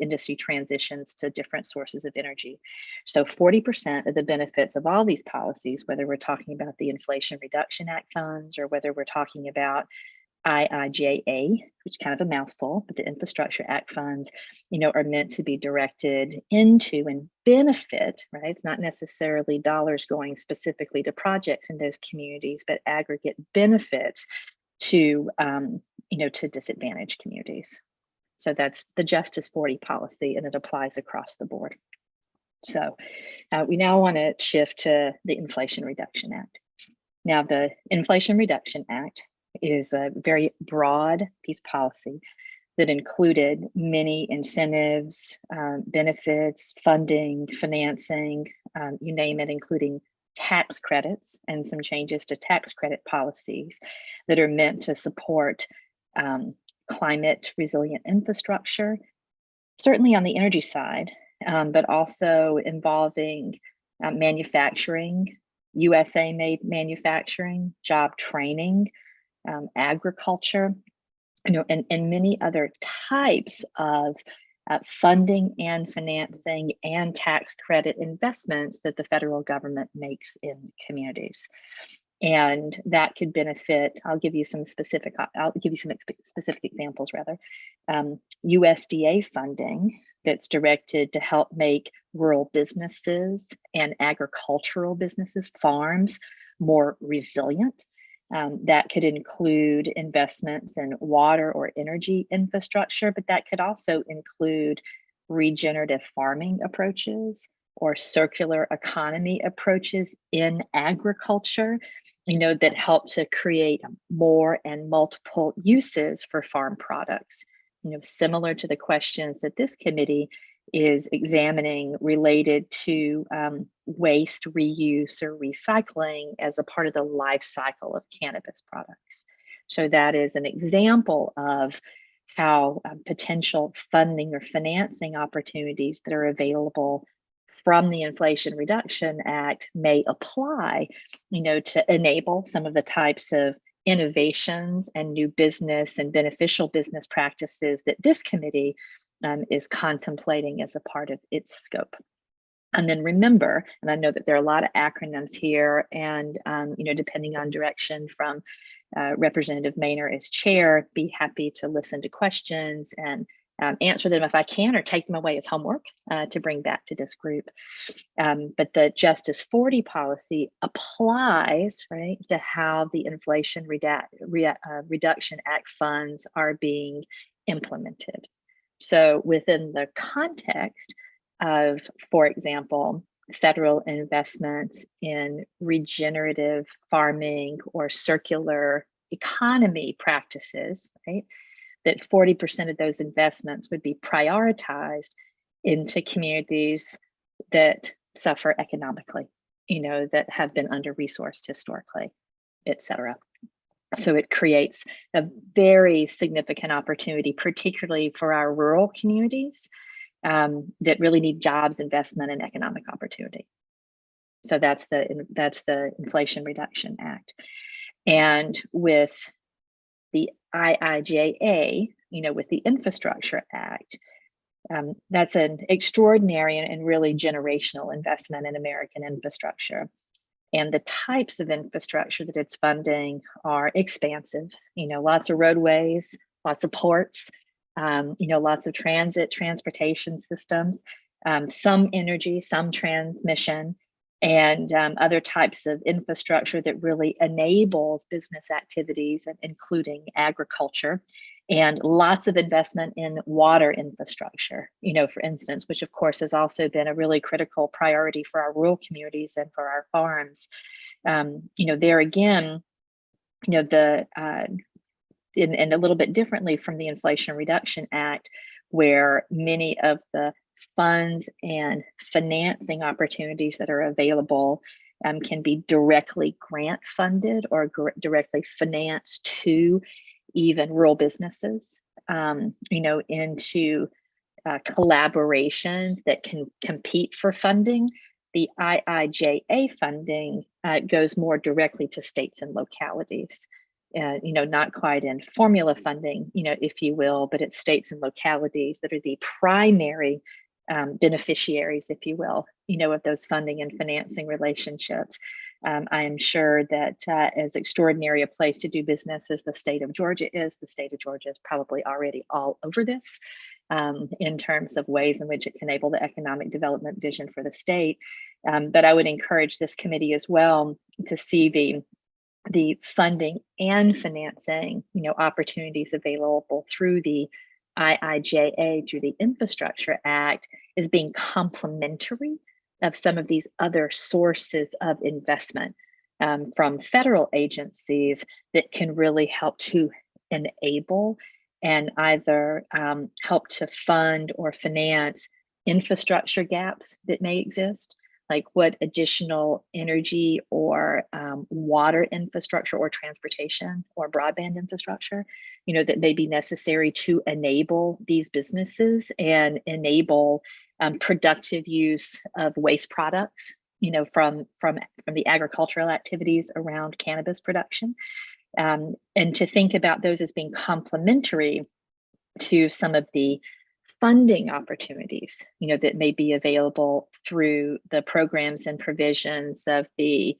industry transitions to different sources of energy. So 40% of the benefits of all these policies, whether we're talking about the Inflation Reduction Act funds or whether we're talking about IIJA, which is kind of a mouthful, but the Infrastructure Act funds, are meant to be directed into and benefit, right? It's not necessarily dollars going specifically to projects in those communities, but aggregate benefits to, to disadvantaged communities. So that's the Justice 40 policy, and it applies across the board. So we now want to shift to the Inflation Reduction Act. Now, the Inflation Reduction Act is a very broad piece of policy that included many incentives, benefits, funding, financing, you name it, including tax credits and some changes to tax credit policies that are meant to support climate resilient infrastructure, certainly on the energy side, but also involving manufacturing, USA made manufacturing, job training, agriculture, and many other types of funding and financing and tax credit investments that the federal government makes in communities. And that could benefit, I'll give you some specific examples rather. USDA funding that's directed to help make rural businesses and agricultural businesses, farms, more resilient. That could include investments in water or energy infrastructure, but that could also include regenerative farming approaches or circular economy approaches in agriculture, that help to create more and multiple uses for farm products, similar to the questions that this committee is examining related to waste reuse or recycling as a part of the life cycle of cannabis products. So that is an example of how potential funding or financing opportunities that are available from the Inflation Reduction Act may apply, to enable some of the types of innovations and new business and beneficial business practices that this committee is contemplating as a part of its scope. And then remember, and I know that there are a lot of acronyms here, and depending on direction from Representative Maynor as chair, be happy to listen to questions and answer them if I can, or take them away as homework to bring back to this group. But the Justice 40 policy applies, right, to how the Inflation Reduction Act funds are being implemented. So within the context of, for example, federal investments in regenerative farming or circular economy practices, right, that 40% of those investments would be prioritized into communities that suffer economically, that have been under-resourced historically, et cetera. So it creates a very significant opportunity, particularly for our rural communities that really need jobs, investment, and economic opportunity. So that's the Inflation Reduction Act. And with the IIJA, with the Infrastructure Act, that's an extraordinary and really generational investment in American infrastructure. And the types of infrastructure that it's funding are expansive, lots of roadways, lots of ports, lots of transportation systems, some energy, some transmission, and other types of infrastructure that really enables business activities, including agriculture, and lots of investment in water infrastructure, for instance, which of course has also been a really critical priority for our rural communities and for our farms. There again, and a little bit differently from the Inflation Reduction Act, where many of the funds and financing opportunities that are available can be directly grant funded or directly financed to even rural businesses, into collaborations that can compete for funding. The IIJA funding goes more directly to states and localities. Not quite in formula funding, if you will, but it's states and localities that are the primary beneficiaries, if you will, of those funding and financing relationships. I am sure that as extraordinary a place to do business as the state of Georgia is, the state of Georgia is probably already all over this in terms of ways in which it can enable the economic development vision for the state. But I would encourage this committee as well to see the funding and financing, opportunities available through the IIJA, through the Infrastructure Act, is being complementary of some of these other sources of investment from federal agencies that can really help to enable and either help to fund or finance infrastructure gaps that may exist, like what additional energy or water infrastructure or transportation or broadband infrastructure, that may be necessary to enable these businesses and enable productive use of waste products, from the agricultural activities around cannabis production, and to think about those as being complementary to some of the funding opportunities, that may be available through the programs and provisions of the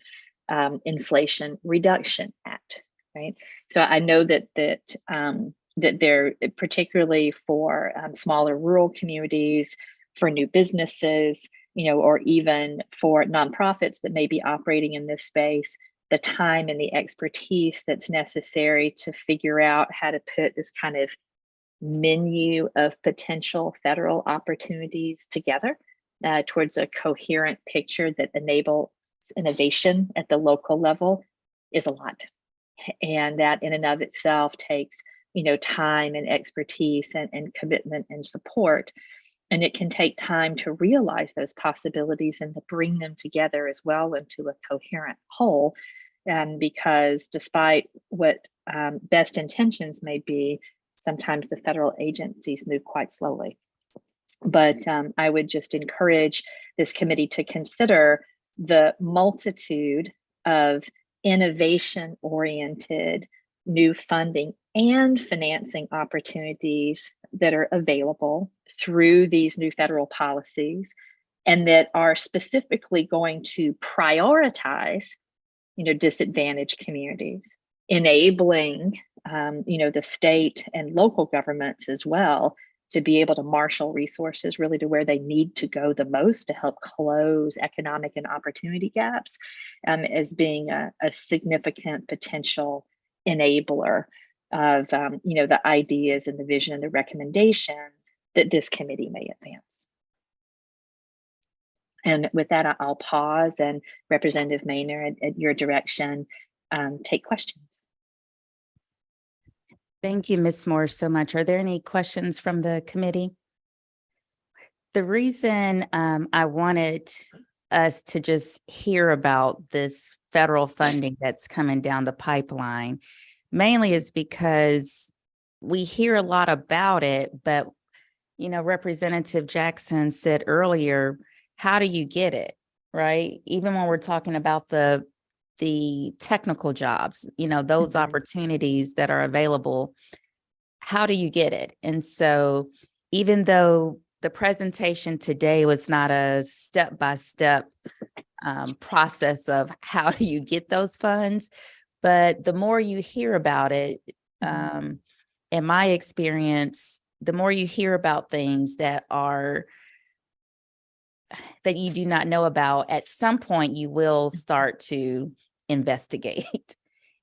Inflation Reduction Act, right? So I know that they're particularly for smaller rural communities, for new businesses, or even for nonprofits that may be operating in this space, the time and the expertise that's necessary to figure out how to put this kind of menu of potential federal opportunities together towards a coherent picture that enables innovation at the local level is a lot. And that in and of itself takes, time and expertise and commitment and support. And it can take time to realize those possibilities and to bring them together as well into a coherent whole. Because despite what best intentions may be, sometimes the federal agencies move quite slowly. But I would just encourage this committee to consider the multitude of innovation-oriented new funding and financing opportunities that are available through these new federal policies, and that are specifically going to prioritize, disadvantaged communities, enabling, the state and local governments as well to be able to marshal resources really to where they need to go the most to help close economic and opportunity gaps, as being a significant potential enabler of, the ideas and the vision and the recommendations that this committee may advance. And with that, I'll pause, and Representative Maynard, at your direction, take questions. Thank you, Ms. Moore, so much. Are there any questions from the committee? The reason I wanted us to just hear about this federal funding that's coming down the pipeline mainly is because we hear a lot about it, but, Representative Jackson said earlier, how do you get it, right? Even when we're talking about the technical jobs, those opportunities that are available, how do you get it? And so even though the presentation today was not a step-by-step process of how do you get those funds, but the more you hear about it, in my experience, the more you hear about things that you do not know about, at some point you will start to investigate.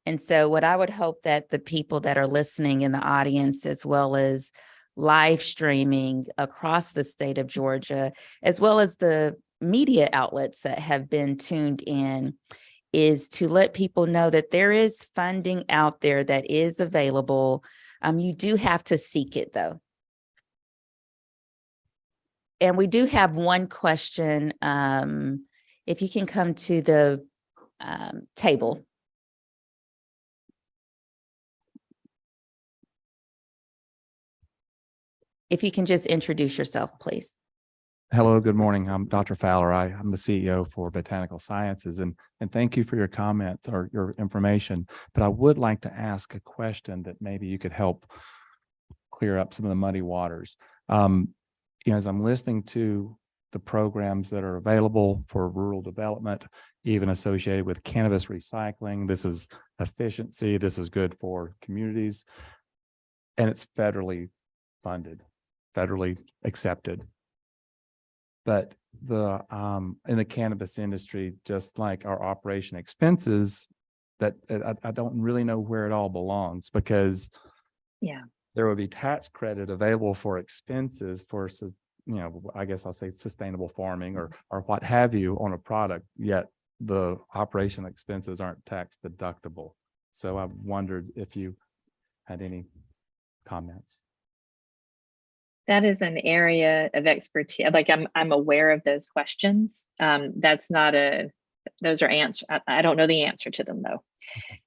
And so what I would hope that the people that are listening in the audience, as well as live streaming across the state of Georgia, as well as the media outlets that have been tuned in, is to let people know that there is funding out there that is available. You do have to seek it, though. And we do have one question. If you can come to the table. If you can just introduce yourself, please. Hello, good morning. I'm Dr. Fowler. I'm the CEO for Botanical Sciences, and thank you for your comments or your information. But I would like to ask a question that maybe you could help clear up some of the muddy waters. As I'm listening to the programs that are available for rural development, even associated with cannabis recycling, this is efficiency, this is good for communities, and it's federally funded, federally accepted. But in the cannabis industry, just like our operation expenses, that I don't really know where it all belongs, because there would be tax credit available for expenses for, I guess I'll say sustainable farming or what have you on a product, yet the operation expenses aren't tax deductible. So I wondered if you had any comments. That is an area of expertise. Like I'm aware of those questions. Those are answers. I don't know the answer to them though.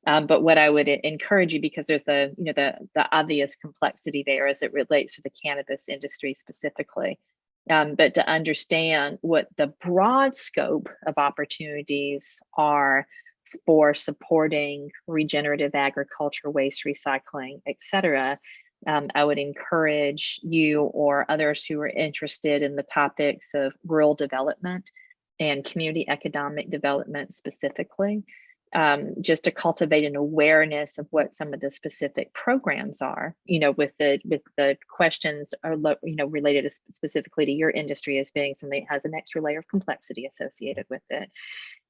But what I would encourage you, because there's the obvious complexity there as it relates to the cannabis industry specifically, but to understand what the broad scope of opportunities are for supporting regenerative agriculture, waste recycling, et cetera. I would encourage you or others who are interested in the topics of rural development and community economic development specifically, just to cultivate an awareness of what some of the specific programs are, with the questions are, related specifically to your industry as being something that has an extra layer of complexity associated with it.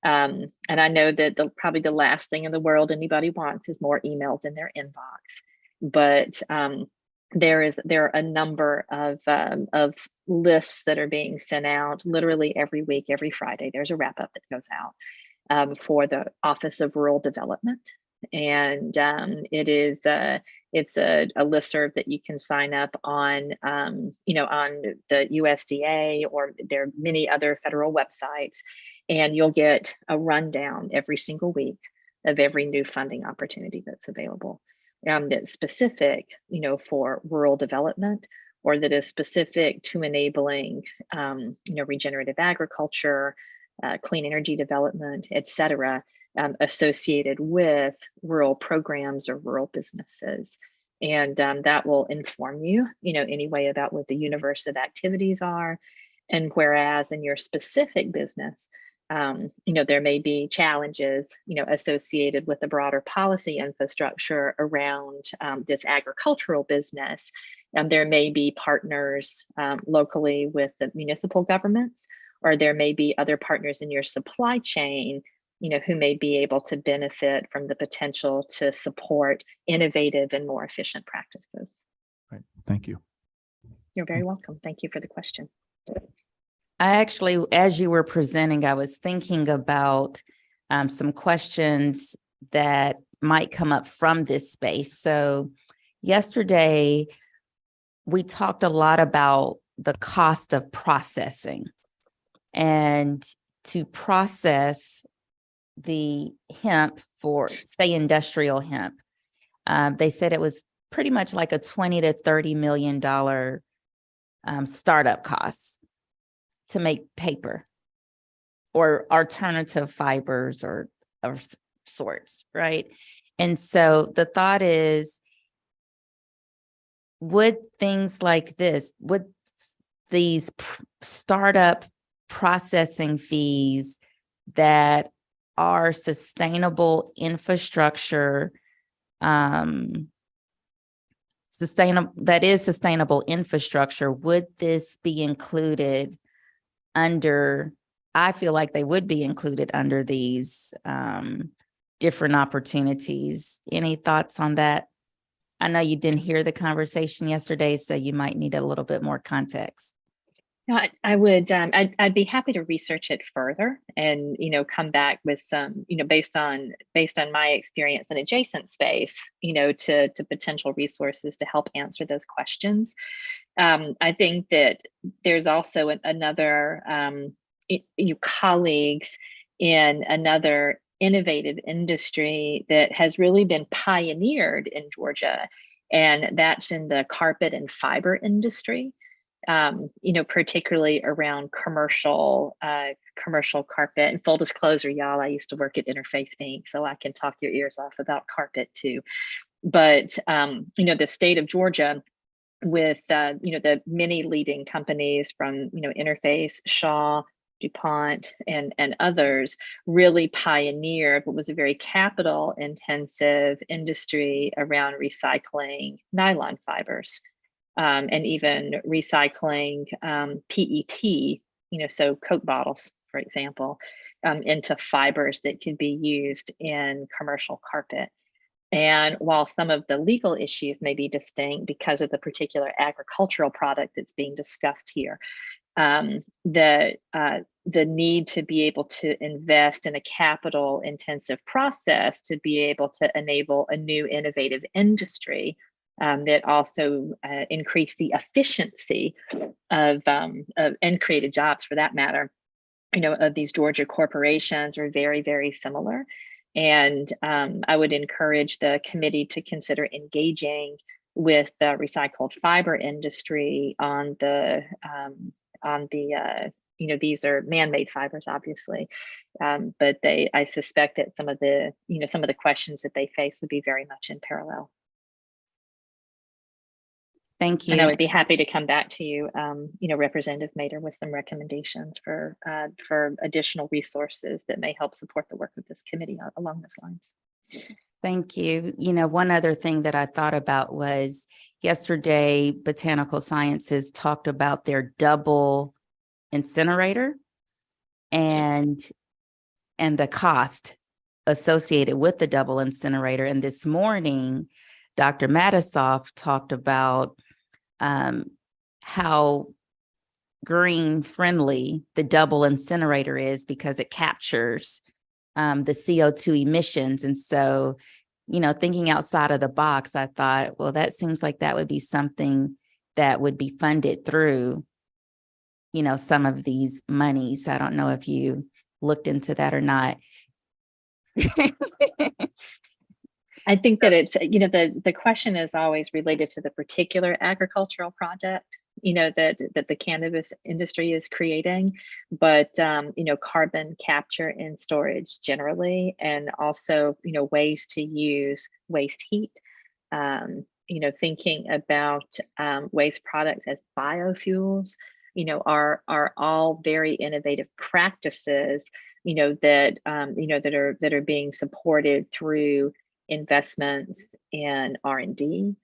And I know that probably the last thing in the world anybody wants is more emails in their inbox, but there are a number of lists that are being sent out literally every week, every Friday. There's a wrap up that goes out for the Office of Rural Development, and it's a listserv that you can sign up on, on the USDA, or there are many other federal websites, and you'll get a rundown every single week of every new funding opportunity that's available. That's specific, for rural development, or that is specific to enabling, regenerative agriculture, clean energy development, et cetera, associated with rural programs or rural businesses. And that will inform you, anyway, about what the universe of activities are. And whereas in your specific business, there may be challenges, associated with the broader policy infrastructure around this agricultural business. There may be partners locally with the municipal governments, or there may be other partners in your supply chain, who may be able to benefit from the potential to support innovative and more efficient practices. Right. Thank you. You're very welcome. Thank you for the question. I actually, as you were presenting, I was thinking about some questions that might come up from this space. So yesterday, we talked a lot about the cost of processing, and to process the hemp for, say, industrial hemp. They said it was pretty much like a $20 to $30 million startup cost to make paper or alternative fibers or of sorts, right? And so the thought is, would things like this, would these startup processing fees that are sustainable infrastructure, sustainable infrastructure, would this be included under, I feel like they would be included under these different opportunities. Any thoughts on that? I know you didn't hear the conversation yesterday, so you might need a little bit more context. No, I would, I'd be happy to research it further and, come back with some, based on my experience in adjacent space, to potential resources to help answer those questions. I think that there's also another, colleagues in another innovative industry that has really been pioneered in Georgia, and that's in the carpet and fiber industry. Particularly around commercial carpet. And full disclosure, y'all, I used to work at Interface Inc., so I can talk your ears off about carpet too. But the state of Georgia, with the many leading companies from Interface, Shaw, DuPont, and others, really pioneered what was a very capital intensive industry around recycling nylon fibers. And even recycling PET, so Coke bottles, for example, into fibers that could be used in commercial carpet. And while some of the legal issues may be distinct because of the particular agricultural product that's being discussed here, the need to be able to invest in a capital intensive process to be able to enable a new innovative industry that also increase the efficiency of and created jobs, for that matter, of these Georgia corporations are very, very similar. And I would encourage the committee to consider engaging with the recycled fiber industry on the these are man-made fibers, obviously, but I suspect that some of the questions that they face would be very much in parallel. Thank And I you. would be happy to come back to you, Representative Mader, with some recommendations for additional resources that may help support the work of this committee along those lines. Thank you. One other thing that I thought about was yesterday, Botanical Sciences talked about their double incinerator and the cost associated with the double incinerator. And this morning, Dr. Matisoff talked about how green friendly the double incinerator is because it captures the CO2 emissions. And so, thinking outside of the box, I thought, well, that seems like that would be something that would be funded through, some of these monies. I don't know if you looked into that or not. I think that it's, the question is always related to the particular agricultural project, that the cannabis industry is creating, but, carbon capture and storage generally, and also, ways to use waste heat, thinking about waste products as biofuels, are all very innovative practices, that are being supported through investments in R&D,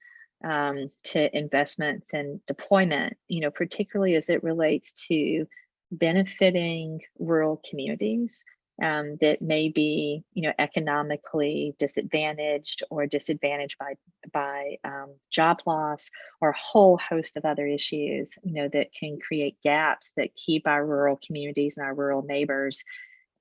to investments and deployment, particularly as it relates to benefiting rural communities that may be, economically disadvantaged or disadvantaged by job loss or a whole host of other issues, that can create gaps that keep our rural communities and our rural neighbors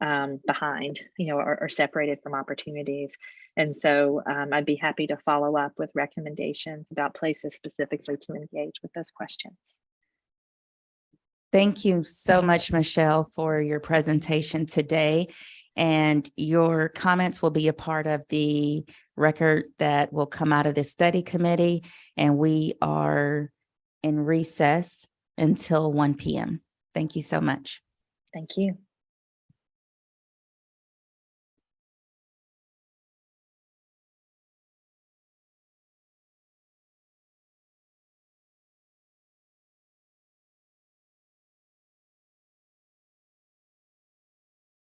behind, or separated from opportunities. And so I'd be happy to follow up with recommendations about places specifically to engage with those questions. Thank you so much, Michelle, for your presentation today. And your comments will be a part of the record that will come out of this study committee. And we are in recess until 1 p.m. Thank you so much. Thank you.